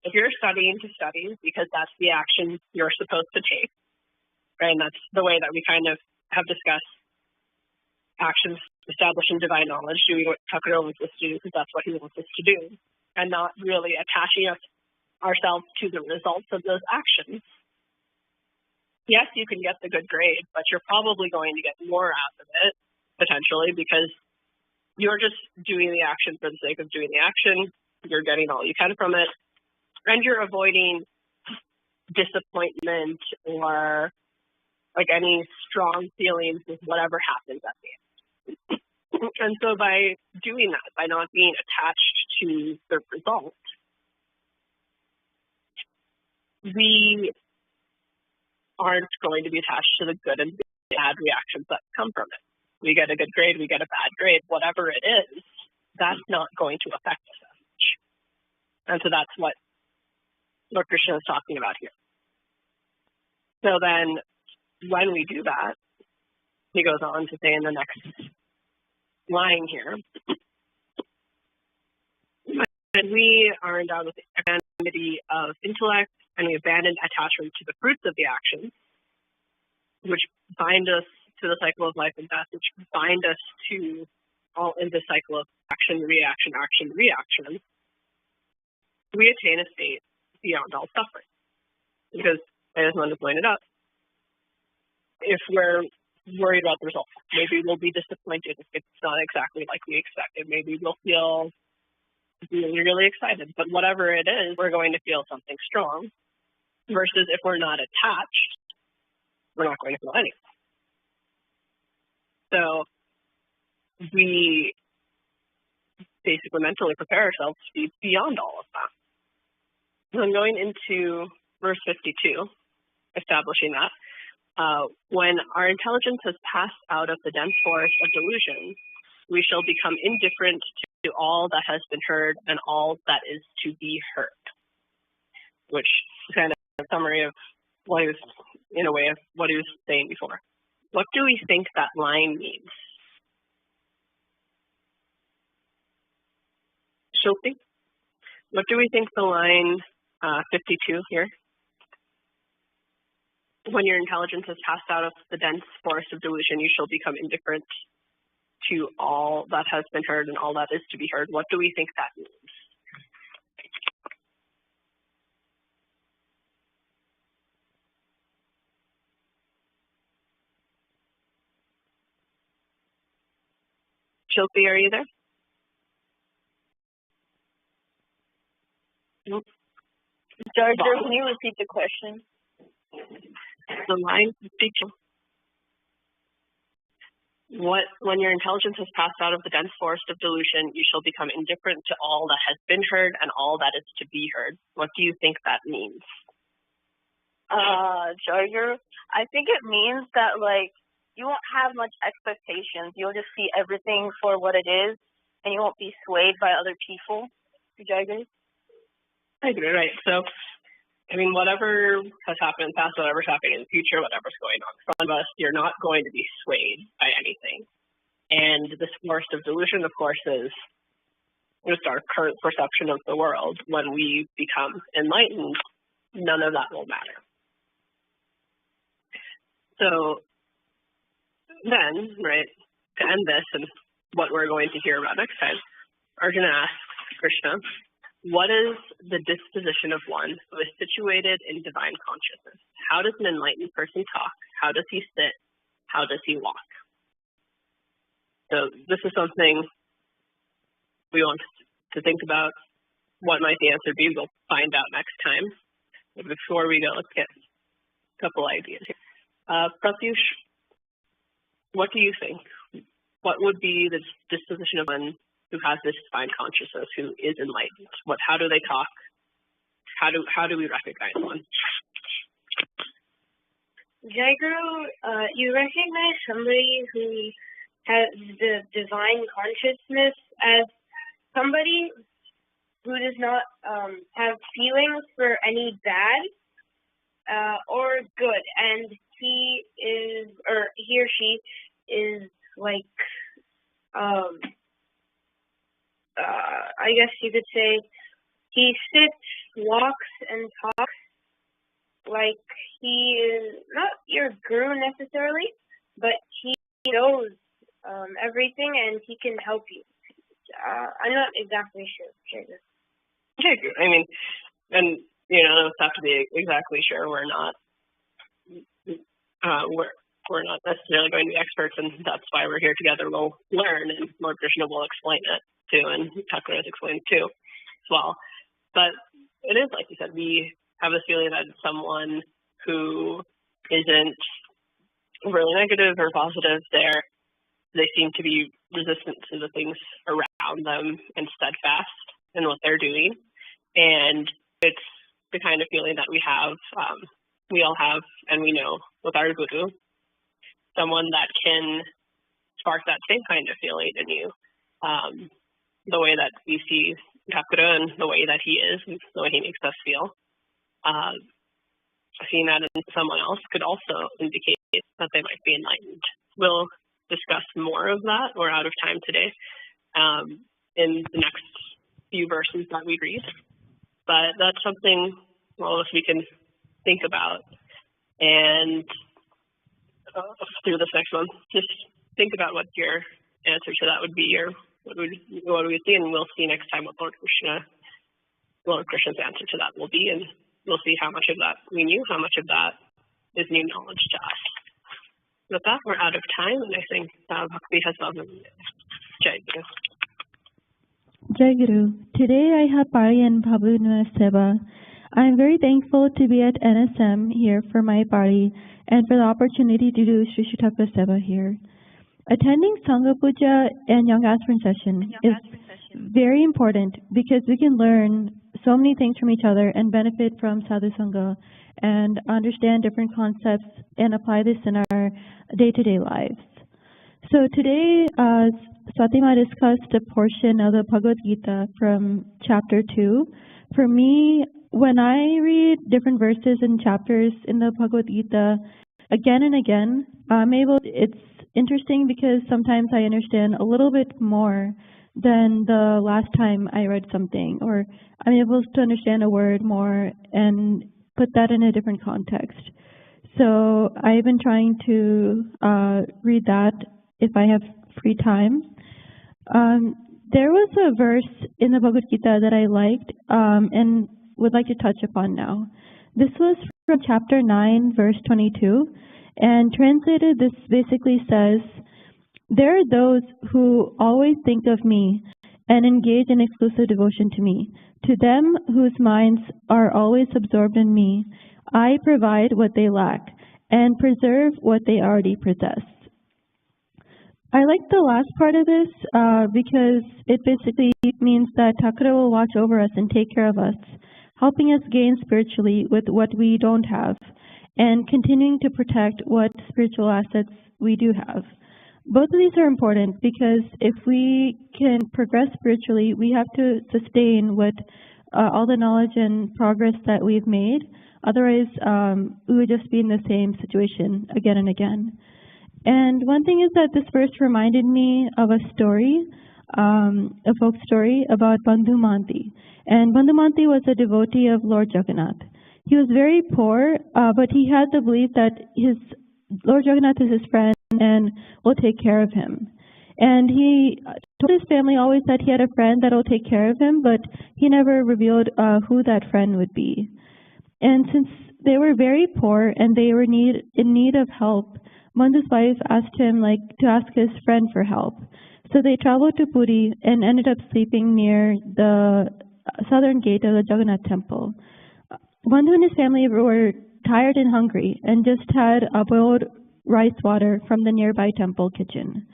if you're studying to study because that's the action you're supposed to take, right, and that's the way that we kind of have discussed actions establishing divine knowledge, doing what Thakur wants us to do because that's what he wants us to do, and not really attaching ourselves to the results of those actions. Yes, you can get the good grade, but you're probably going to get more out of it, potentially, because you're just doing the action for the sake of doing the action. You're getting all you can from it, and you're avoiding disappointment or any strong feelings with whatever happens at the end. And so by doing that, by not being attached to the result, we aren't going to be attached to the good and bad reactions that come from it. We get a good grade, we get a bad grade, whatever it is, that's not going to affect us as much. And so that's what Lord Krishna is talking about here. So then when we do that, he goes on to say in the next line here, when we are endowed with the equanimity of intellect and we abandon attachment to the fruits of the action, which bind us to the cycle of life and death, which bind us to all in the cycle of action, reaction, action, reaction, we attain a state beyond all suffering. Because, as Manu pointed out, if we're worried about the result, maybe we'll be disappointed if it's not exactly like we expected. Maybe we'll feel really, really excited. But whatever it is, we're going to feel something strong. Versus if we're not attached, we're not going to feel anything. So we basically mentally prepare ourselves to be beyond all of that. So I'm going into verse 52, establishing that. When our intelligence has passed out of the dense forest of delusion, we shall become indifferent to all that has been heard and all that is to be heard. Which is kind of a summary of what he was, in a way of what he was saying before. What do we think that line means? Shilpi, what do we think the line 52 here? When your intelligence has passed out of the dense forest of delusion, you shall become indifferent to all that has been heard and all that is to be heard. What do we think that means? Shilpi, are you there? Nope. Georgia, can you repeat the question? The line 52. When your intelligence has passed out of the dense forest of delusion, you shall become indifferent to all that has been heard and all that is to be heard. What do you think that means? Georgia, I think it means that, like, you won't have much expectations. You'll just see everything for what it is, and you won't be swayed by other people. Do you agree? I agree, right. So, I mean, whatever has happened in the past, whatever's happening in the future, whatever's going on in front of us, you're not going to be swayed by anything. And this forest of delusion, of course, is just our current perception of the world. When we become enlightened, none of that will matter. So then, right, to end this and what we're going to hear about next time, Arjuna asks Krishna, what is the disposition of one who is situated in divine consciousness? How does an enlightened person talk? How does he sit? How does he walk? So this is something we want to think about. What might the answer be? We'll find out next time. But before we go, let's get a couple ideas here. Pratyush, what do you think? What would be the disposition of one who has this divine consciousness, who is enlightened? How do they talk? How do we recognize one? Jaguru, you recognize somebody who has the divine consciousness as somebody who does not have feelings for any bad or good, and he is, or he or she is like, I guess you could say he sits, walks, and talks like he is not your guru necessarily, but he knows everything and he can help you. I'm not exactly sure. Okay, I mean, and you know, don't have to be exactly sure. We're not necessarily going to be experts, and that's why we're here together. We'll learn, and Lord Krishna will explain it too, and Thakur has explained too as well. But it is like you said, we have this feeling that someone who isn't really negative or positive, they seem to be resistant to the things around them and steadfast in what they're doing. And it's the kind of feeling that we have, we all have, and we know with our guru, someone that can spark that same kind of feeling in you. The way that we see Thakur and the way that he is, and the way he makes us feel. Seeing that in someone else could also indicate that they might be enlightened. We'll discuss more of that. We're out of time today in the next few verses that we read. But that's something all of us we can think about. And through this next one, just think about what your answer to that would be, or what do we see, and we'll see next time what Lord Krishna's answer to that will be, and we'll see how much of that we knew, how much of that is new knowledge to us. With that, we're out of time, and I think Bhakti has done Jai Guru. Jai Guru. Today I have Pari and Bhavuna Seva. I am very thankful to be at NSM here for my Pari and for the opportunity to do Sri Thakur Seva here. Attending Sangha Puja and Young Aspirin session is very important because we can learn so many things from each other and benefit from Sadhu Sangha and understand different concepts and apply this in our day-to-day lives. So today, Swatima discussed a portion of the Bhagavad Gita from chapter 2. For me, when I read different verses and chapters in the Bhagavad Gita again and again, it's interesting because sometimes I understand a little bit more than the last time I read something, or I'm able to understand a word more and put that in a different context. So I've been trying to read that if I have free time. There was a verse in the Bhagavad Gita that I liked and would like to touch upon now. This was from chapter 9, verse 22, and translated, this basically says, "There are those who always think of me and engage in exclusive devotion to me. To them whose minds are always absorbed in me, I provide what they lack and preserve what they already possess." I like the last part of this because it basically means that Thakura will watch over us and take care of us, helping us gain spiritually with what we don't have, and continuing to protect what spiritual assets we do have. Both of these are important because if we can progress spiritually, we have to sustain what all the knowledge and progress that we've made. Otherwise, we would just be in the same situation again and again. And one thing is that this verse reminded me of a story, a folk story about Bandhu Manti. And Bandhu Manti was a devotee of Lord Jagannath. He was very poor, but he had the belief that Lord Jagannath is his friend and will take care of him. And he told his family always that he had a friend that will take care of him, but he never revealed who that friend would be. And since they were very poor and they were in need of help, Bandhu's wife asked him to ask his friend for help. So they traveled to Puri and ended up sleeping near the southern gate of the Jagannath temple. Bandhu and his family were tired and hungry and just had boiled rice water from the nearby temple kitchen.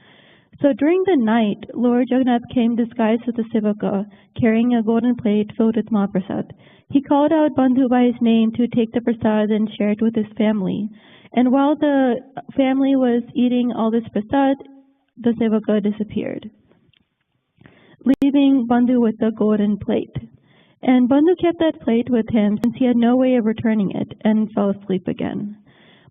So during the night, Lord Jagannath came disguised as a sevaka, carrying a golden plate filled with Mahaprasad. He called out Bandhu by his name to take the prasad and share it with his family. And while the family was eating all this prasad, the sevaka disappeared, leaving Bandhu with the golden plate. And Bandhu kept that plate with him since he had no way of returning it and fell asleep again.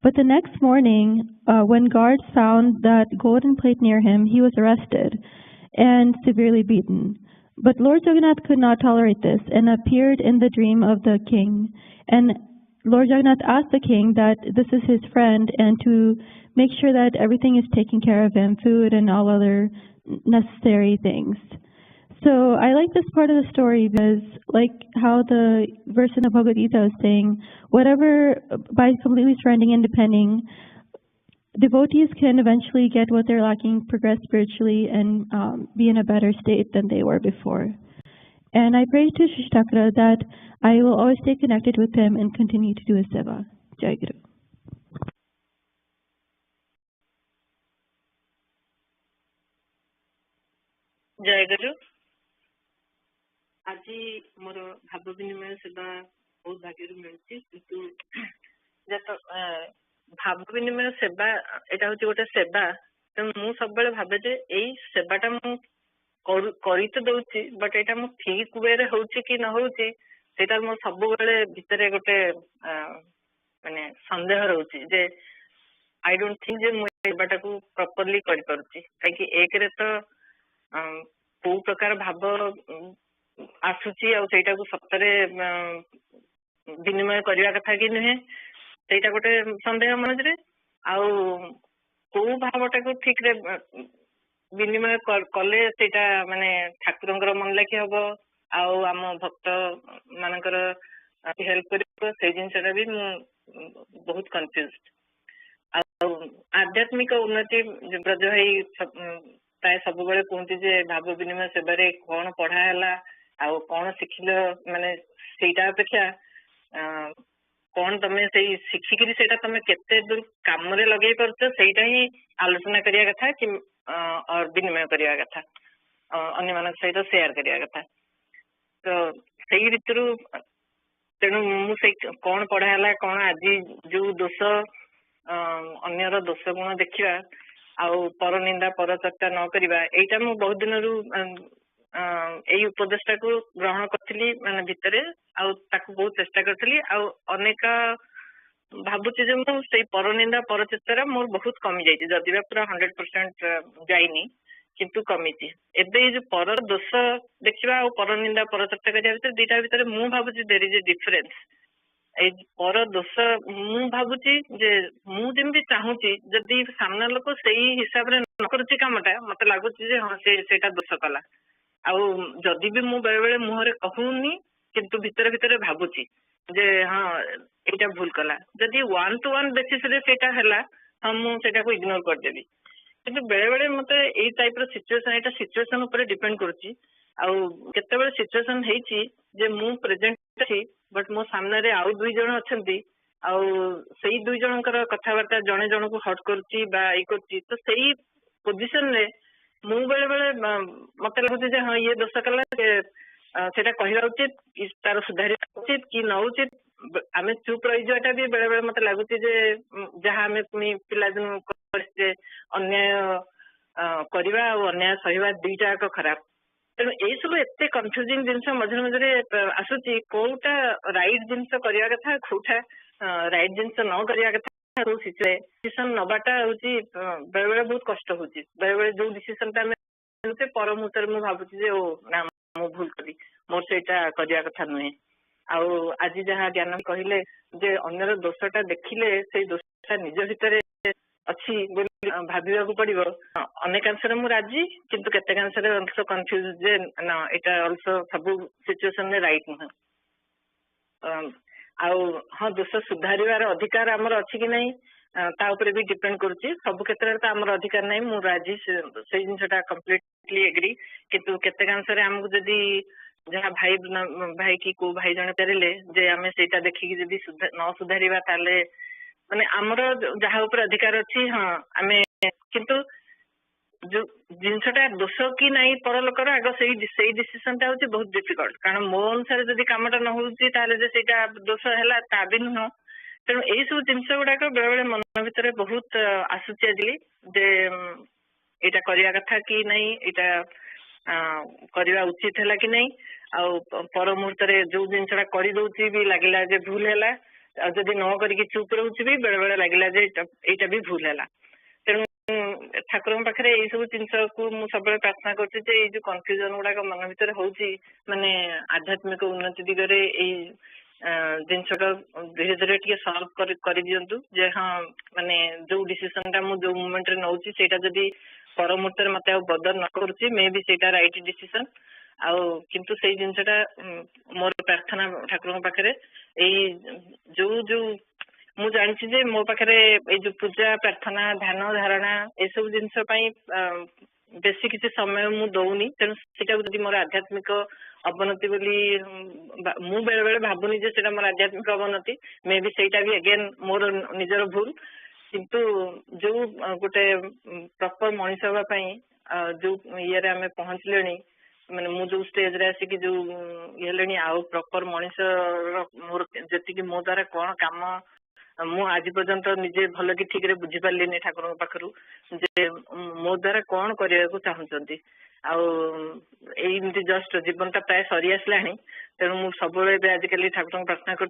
But the next morning, when guards found that golden plate near him, he was arrested and severely beaten. But Lord Jagannath could not tolerate this and appeared in the dream of the king. And Lord Jagannath asked the king that this is his friend and to make sure that everything is taken care of him, food and all other necessary things. So I like this part of the story because, like how the verse in the Bhagavad Gita is saying, by completely surrendering and depending, devotees can eventually get what they're lacking, progress spiritually, and be in a better state than they were before. And I pray to Sri Thakura that I will always stay connected with him and continue to do his seva. Jai Guru. जय गुरु आज मोर भाव विनिमय सेवा बहुत भाग्य मिलती किंतु भाव विनिमय सेवा एटा हूँ गोटे सेवा तेणु मु सब भावे जे यही सेवाटा मु करी तो दउची बट एटा मु ठीक वे रे होउची कि न होउची सेटा मो सब बेले भितरे गोटे माने संदेह रहउची जे आई डोंट थिंक जे मु सेवाटा को प्रॉपर्ली करि पारुची काई कि एक रे तो को प्रकार भाव आसुची आ सेटा को सप्तरे विनिमय करवा कथा कि नुहे सेटा गोटे संदेह मन रे आ को भावटा को ठीक रे विनिमय कले सेटा माने ठाकुरंकर मन लाखी हबो आउ आम भक्त मानकर हेल्प करियो से जिनसटा भी बहुत कंफ्यूज्ड आध्यात्मिक उन्नति ब्रज भाई प्राय सब बेले कहते जे भाव विनिमय सेवा कौन पढ़ाला आउ कौन शिखिल माने सेटा अपेक्षा कौन तमे से शिखिकी सेटा तमे केते दूर काम रे लगे परछ सेटा ही आलोचना करिया कथा कि और विनिमय करिया कथा अन्य मानक सहित शेयर करिया कथा तो सही रीतु तेणु मु से कौन पढ़ाला कौन आज जो दोष अन्यर दोष गुण देखिबा आउ पर निंदा पर चर्चा न करिबा एटा मु बहुत दिन रु एई उपदेशटा को ग्रहण करथिली माने भितरे आ ताको बहुत चेष्टा करथिली आ अनेक भाबुची जे मु सेई परनिंदा परचित्तरा मोर बहुत कमी जाइछि जदिबा पूरा 100% जाइनी किंतु कमीछि एबे जो पर दोष देखिबा आ परनिंदा परचर्चा करिया भितर दीटा भितर मु भाबुची देयर इज ए डिफरेंस ए पर दोष मु भाबुची जे मु जेमति चाहूची जदि सामना लोक सेई हिसाब रे न करूची कामटा मते लागुची जे हां सेटा दोष कला आउ जदि भी मु बेले बेले मुहरे कहूनी किंतु भितर भितर भाबुची जे हाँ एटा भूल कला जदि 1-to-1 बेसिस रे सेटा हला हम मु सेटा को इग्नोर कर देबी किंतु बेले बेले मते एई टाइप रो सिचुएशन एटा सिचुएशन ऊपर डिपेंड करूची आउ केते बेले सिचुएशन हेची जे मु प्रेजेंट छी बट मो सामने रे आउ दुई जण अछंती आउ सेई दुई जणकर कथावार्ता जणे जण को हट करूची बा ई करूची तो सेई पोजीशन रे मु बेले बेले मते लागुची जे हाँ ये दोष कला सेटा कहवा उचित तार सुधार उचित कि न उचित आम चुप रही जाटा भी बेले बेले मते लागुची जे जहाँ आम पुणी पिला दिन अन्याय करवा और अन्याय सहवा दुईटा एक खराब तेणु यही सब एत कन्फ्यूजिंग जिनस मझे मझे आसूची कोटा राइट जिनस करवा कथा कोटा राइट जिनस न करवा कथा डिसीजन नबाटा हूँ बेले बेले बहुत कष्ट हूँ बेले बेले जो डिसीजन पर मुहूर्त में भावुची जे ओ ना मु भूल करी मोर सेटा करवा कथा नुहे आउ आज जहाँ ज्ञान कहले जे अन्यर दोषटा देखिले से दोषटा निज भितर अच्छी भाविबा को पड़िबो अनेकांश मु राजी किंतु केतेकांश अल्सो कंफ्यूज जे ना एटा अल्सो सब सिचुएशन में राइट नुहे आउ हाँ दोष सुधारिवार अधिकार आमर अच्छी कि नहीं ता ऊपर भी डिपेंड करुच्ची सब क्षेत्र में आमर अधिकार नहीं मु राजी से जिनटा कम्प्लीटली एग्री किंतु केतेकांश आमको जदि जहाँ भाई भाई की को भाई जने पेरिले जे आमे सेटा देखिकी जदि न सुधारिबा ताले माने आमर जहाँ ऊपर अधिकार अच्छी हाँ आमे किंतु जो जिनटा दोष कि नहीं पर लोकर आग से डिसीजन टा हूँ बहुत डिफिकल्ट कारण मो अनुसार जदि कामटा न होटा दोष है ता भी नुह तेणु यही सब जिनस गुड़ाक बेले बेले मन भीतर बहुत आसूची आज जे यहाँ करवा कथा कि नहीं यहाँ करवा उचित है कि नहीं आउ पर मुहूर्त जो जिनसा कर दौची भी लगे जे भूल है जदि न करी चुप रोचे भी बेले बेले लगे जे यहाँ भी भूल है तेणु ठाकुर पाखे यही सब जिन को सब प्रार्थना कर कन्फ्यूजन गुड़ाक मन भीतर होची माने आध्यात्मिक उन्नति दिगरे जिनसा धीरे धीरे टे सल्व कर दिंतु जे हाँ माने जो डिसीजन टा मु जो मोमेंट रे नौची सेटा जदि पर मुहूर्त मत बदल न करुच्ची मे बी सेटा राइट डिसीजन आउ किंतु से जिनसा मोर प्रार्थना ठाकुर पाखे जो जो मु जानी जे मो पाखे जो पूजा प्रार्थना ध्यान धारणा ये सब जिन बेसी किसी समय मु दौनी तेणु से मोर आध्यात्मिक अवनति बोली मु बेले बेले भावुनी जे सेटा मोर आध्यात्मिक अवनति मे बी सेटा भी अगेन मोर निजर भूल किंतु जो गोटे प्रॉपर मनीष होगा जो ये आम पहुँचले माने मु जो स्टेज रे आसिक जो ये आउ प्रॉपर मनीष मोर जी मो द्वारा कौन काम मु आज पर्यंत निजे भल कि ठीक रे बुझी पार्ली ठाकुर पाखरु जे मो द्वारा कौन करने को चाहूँगी आमती जस्ट जीवनटा प्राय सरी आसला तेणु मुझे सब आजिकल ठाकुर प्रार्थना कर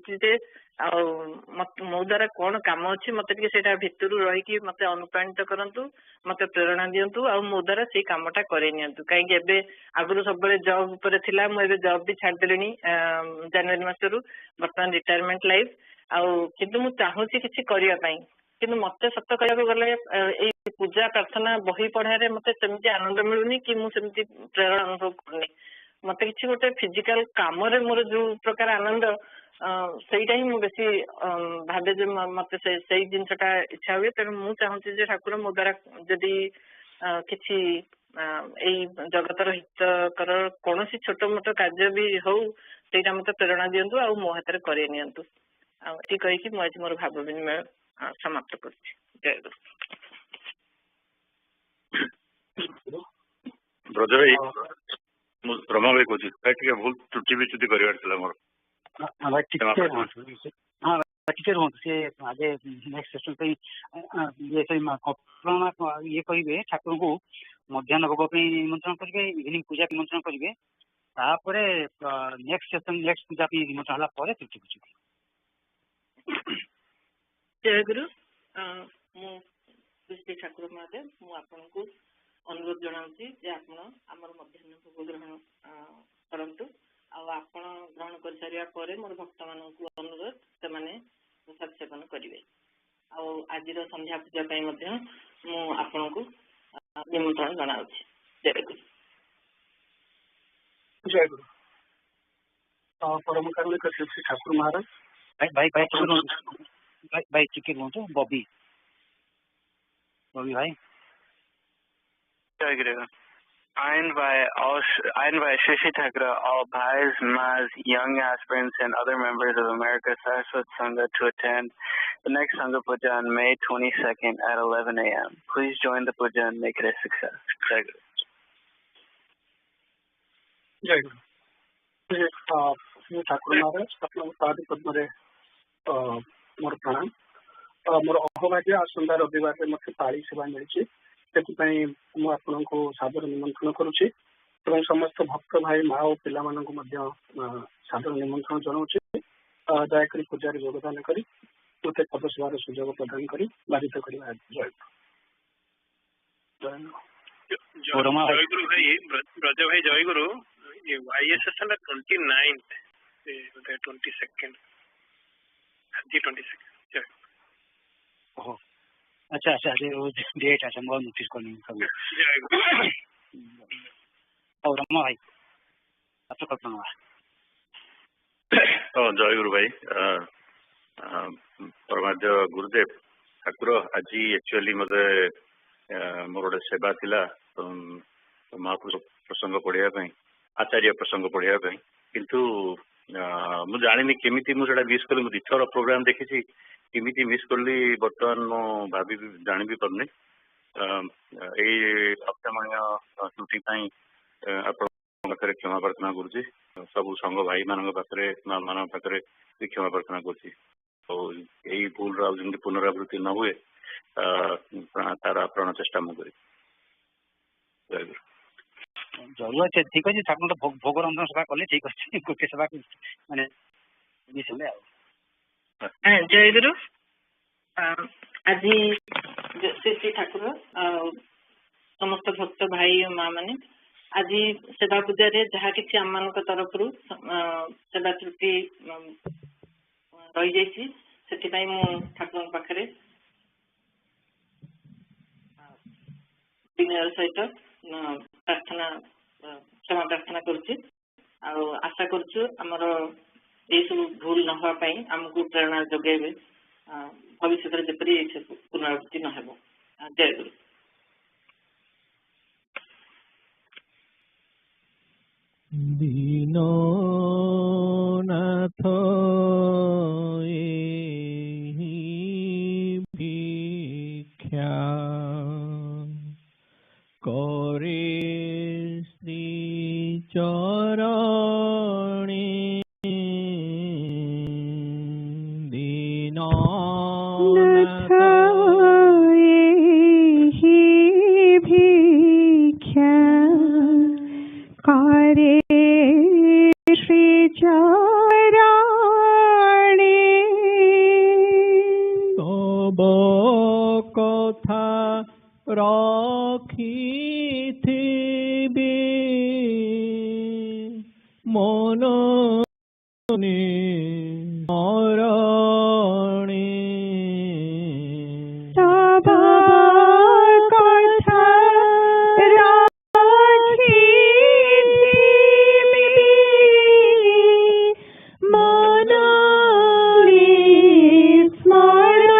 मो द्वारा कौन काम अच्छी मत भितर रही मत अनुप्राणित करूँ मत प्रेरणा दिंतु आ मो द्वारा से कामटा करे कहीं आगुरी सब जॉब पर थिला मुझे जॉब भी छाड़देली जनवरी मसरू बर्तमान रिटायरमेंट लाइफ किंतु मु चाहूँगी किसी करने किंतु मत सत कहूँ गले पूजा प्रार्थना बही पढ़ारे मत सेमती आनंद मिलूनी कि मुझे प्रेरणा अनुभव करनी मत कि गोटे फिजिकल काम मोर जो प्रकार आनंद सेटा ही बेसी भावे जे मत से जिनटा इच्छा हुए तेणु मुझे चाहूँगी ठाकुर मो द्वारा जदि किसी जगतर हितकर कौन छोट मोट कार्य भी हो सेटा मत प्रेरणा दिंतु आ मो हाथ में करे नियंतु कहीकि मुझे मोर भाव विनिमय समाप्त कर जय गुरु ब्रज भाई ब्रह्म भाई कहूँ टे भूल त्रुटि विच्युति कर मोर टीचर हूँ सी आगे नेक्स्ट सेशन ये कहे ठाकुर को मध्याह्न भोग पे निमंत्रण करेंगे, इवनिंग पूजा निमंत्रण करेंगे, तापरे नेक्स्ट सेशन नेक्स्ट पूजा पे निमंत्रण हला परे तृतीय पूजा। जय गुरु श्री ठाकुर महोदय मु आपको अनुरोध जनाऊँगी जे आपण आमर मध्याह्न भोग ग्रहण करंतु आपण ग्रहण कर सारिया परे मोर भक्त मानक अनुरोध से माने प्रसाद सेवन करेंगे। आज संध्या पूजा मु आपण को निमंत्रण जनाऊँगी। जय गुरु। जय गुरु। परम कारुणिक श्री ठाकुर महाराज भाई चिके बोलते बॉबी भाई। जय गुरु। I invite Shishi Thakra, all Bhais, Mas, young aspirants, and other members of America Saraswata Sangha to attend the next Sangha Puja on May 22nd at 11 a.m. Please join the Puja and make it a success. Jai Guru. जय गुरु। श्री ठाकुर महाराज अपना पाद पद्म मोर प्रणाम। मोर अहोभाग्य आसंता रविवार में मत पाली सेवा मिली से आपन को सादर निमंत्रण करुच्ची एवं समस्त भक्त भाई माँ और पिला सादर निमंत्रण जनाऊँगी। दयाकोरी पूजार योगदान करी मत पद सेवार सुजोग प्रदान करी बाधित करवा। जय गुरु भाई ब्रज भाई जय गुरु। ये Y session 29th 22nd 22nd। जय। अच्छा डेट अच्छा मैं नोटिस करनी कभी। और रमा भाई आपको कल्पना जय गुरु भाई। परमाध्य गुरुदेव ठाकुर आज एक्चुअली मत मोर गोटे सेवा थिला महापुरुष प्रसंग पढ़ाई आचार्य प्रसंग पढ़ाई किंतु मु जानी केमी मुझे मिस कली मुझे थर प्रोग्राम देखी केमी मिस कली बर्तमान मु भाभी जानी भी पारे अक्षमणीय त्रुटि पाखे क्षमा प्रार्थना करुच्ची। सब संघ भाई मान पाखे माँ मान पाखे क्षमा प्रार्थना करुच्ची। यही भूल जमी पुनरावृत्ति न हुए तार आप्राण चेष्टा मुझे। जय गुरु। जरूर अच्छे ठीक अच्छे ठाकुर भोग रंधन सेवा कले ठीक अच्छे गोटे सेवा माने मिसले जय गुरु। आज श्री ठाकुर समस्त भक्त भाई और माँ मैंने आज सेवा पूजा जहाँ कि आम मान तरफ सेवा त्रुटि रही जाइए से ठाकुर पाखे विनय सहित प्रार्थना क्षमा प्रार्थना करुच्ची। आशा करुचु आमर ये सब भूल न होगापाई आमको प्रेरणा जगेबे भविष्य में जपरी पुनरावृत्ति न हो। जय गुरु। दीननाथ भिक्षा करे श्री चरणे दीननाथ भिक्षा करे श्री चरणे तब कथा रखिथिबे मनने मरणे तब कथा रखिथिबे मनने स्मरणे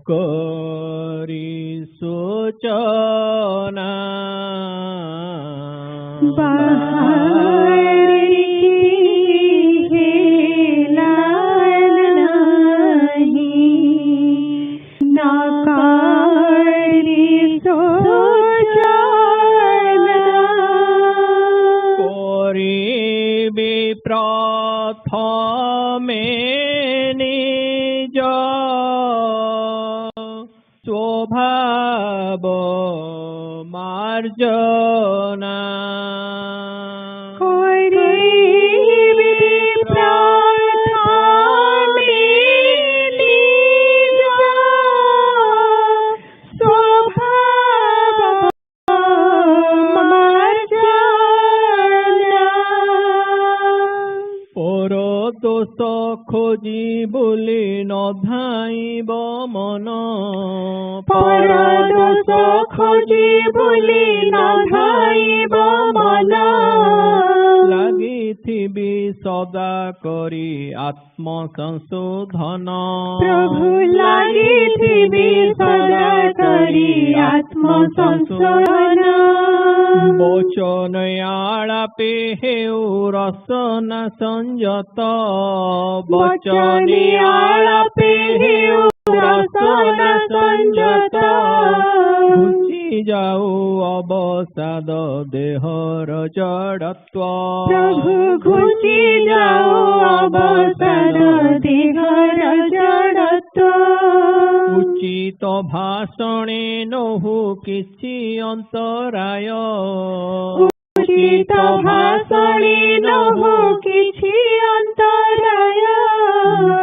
करी सोचना ভাব মার্জনা দোষ খোঁজি বলি নধাইব মন পর দোষ খোঁজি বলি নধাইব মন লাগিথিবি সদা করি আত্ম সংশোধন প্রভু লাগিথিবি সদা করি আত্ম সংশোধন বচন আলাপে হেউ রসনা সংযত বচনে আলাপে হেউ রসনা সংযত ঘুচি যাও অবসাদ দেহর জড়ত্ব প্রভু ঘুচি যাও অবসাদ দেহর জড়ত্ব উচিত ভাষণে নহু কিছু অন্তরায় উচিত ভাষণে নহু কিছু অন্তরায়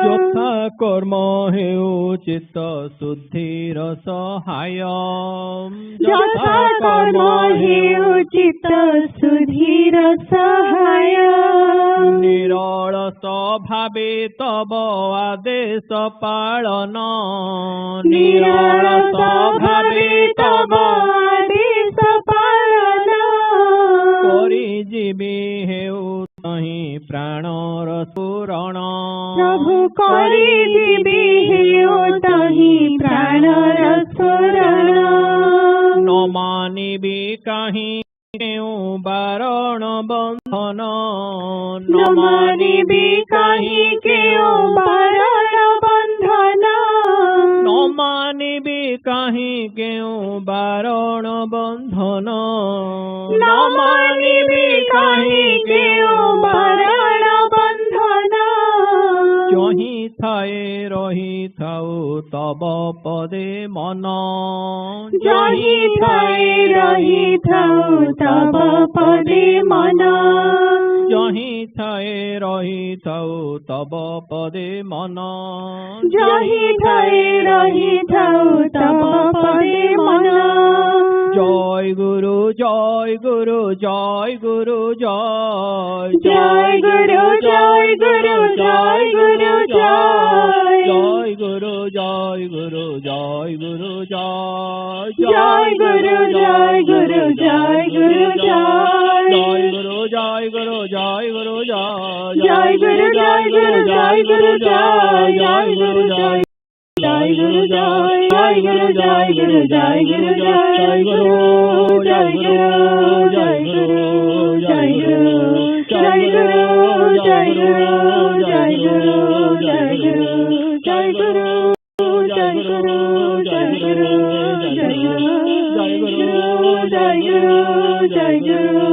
যথা কর্ম হেউ চিত্ত শুদ্ধির সহায় যথা কর্ম হেউ চিত্ত শুদ্ধির সহায় নিরল স্বভাবে তব আদেশ পালন নিরল স্বভাবে তব আদেশ পালন করি জীবী হেউ তহি প্রাণর সুରଣ প্রভু করি জীবী হেউ তহি প্রাণর সুରଣ ন মানিবি কাহি কেউ বারণ বন্ধন ন মানিবি কাহি কেউ বারণ বন্ধন ন মানিবি কাহি কেউ বারণ বন্ধন ন মানিবি কাহি কেউ বারণ বন্ধন জহি থায়ে রহি থাউ তব পদে মন জহি থায়ে রহি থাউ তব পদে মন জহি থায়ে রহি থাউ তব পদে মন জহি থায়ে রহি থাউ তব পদে মন জয় গুরু জয় গুরু জয় গুরু জয় জয় গুরু জয় গুরু জয় গুরু জয় জয় গুরু জয় গুরু জয় গুরু জয় জয় গুরু জয় গুরু জয় গুরু জয় জয় গুরু জয় গুরু জয় গুরু জয় জয় গুরু জয় গুরু জয় গুরু জয় জয় গুরু জয় জয় গুরু জয় জয় গুরু জয় গুরু জয় গুরু জয় গুরু জয় গুরু জয় গুরু জয় গুরু জয় গুরু জয় গুরু জয় গুরু জয় গুরু জয় গুরু জয় গুরু জয় গুরু জয় গুরু জয় গুরু জয় গুরু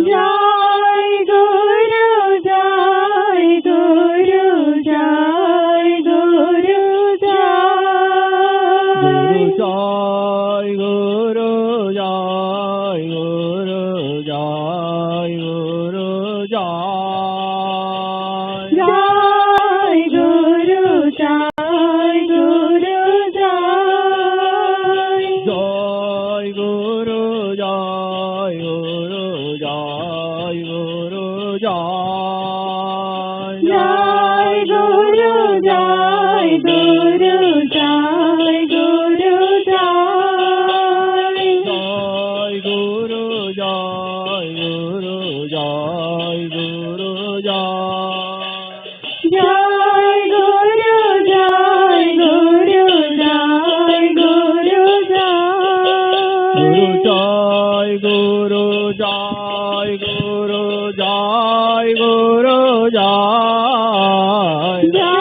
Jai Guru, Jai Guru, Jai Guru, Jai Guru, Jai Guru, Jai Guru, Jai Jai Guru, Jai Guru, Jai Jai Guru, Jai Guru, Jai Guru, Jai Jai Guru, Jai Guru, Jai Guru, Jai Jai Guru, Jai Guru, Jai Guru, Jai Jai Guru, Jai Guru, Jai Guru, Jai Guru, Jai Guru, Jai Guru, Jai Guru, Jai Jai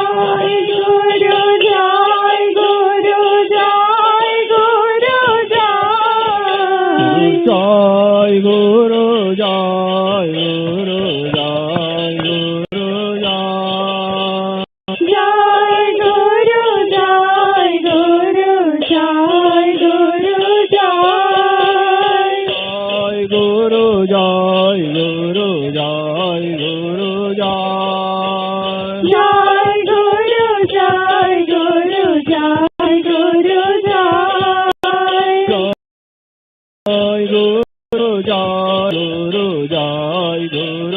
Guru, Jai Guru, Jai Guru, Jai Jai Guru, Jai Guru, Jai Guru, Jai Jai Guru, Jai Guru, Jai Guru, Jai Jai Guru, Jai Guru, Jai Guru, Jai Jai Guru, Jai Guru, Jai Guru, Jai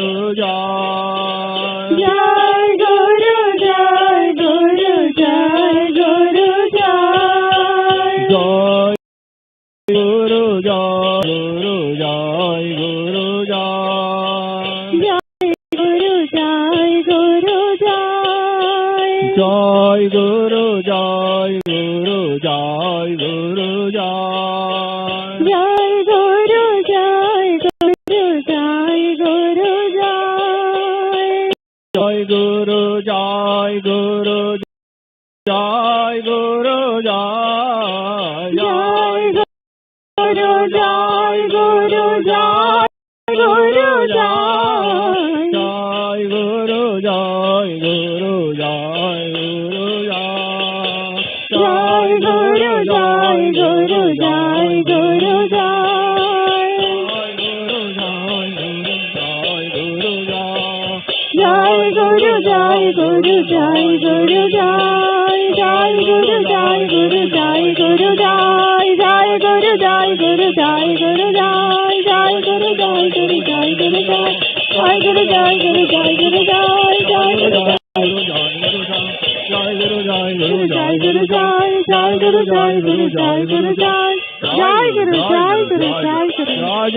Jai Guru, Jai Guru, Jai Guru, Jai Jai Guru, Jai Guru, Jai Guru, Jai Jai Guru, Jai Guru, Jai Guru, Jai Jai Guru, Jai Guru, Jai Jai Guru, Jai Guru, Jai Guru, Jai Jai Guru, Jai Guru, Jai Guru, Jai Jai Guru, Jai Guru, Jai Guru, Jai Guru, Jai Guru, Jai Guru, Jai Guru, Jai Guru, Jai Guru, Jai Guru, Jai Guru, Jai Guru, Jai Jai Guru, Jai Guru, Jai Guru, Jai Jai Guru, Jai Guru, Jai Guru, Jai Jai Guru, Jai Guru, Jai Guru, Jai Jai Guru, Jai Guru, Jai Guru, Jai Jai Guru, Jai Guru, Jai Guru, Jai Guru, Jai Jai Guru, Jai Guru, Jai Guru, Jai Jai Guru, Jai Guru, Jai Guru, Jai Guru, Jai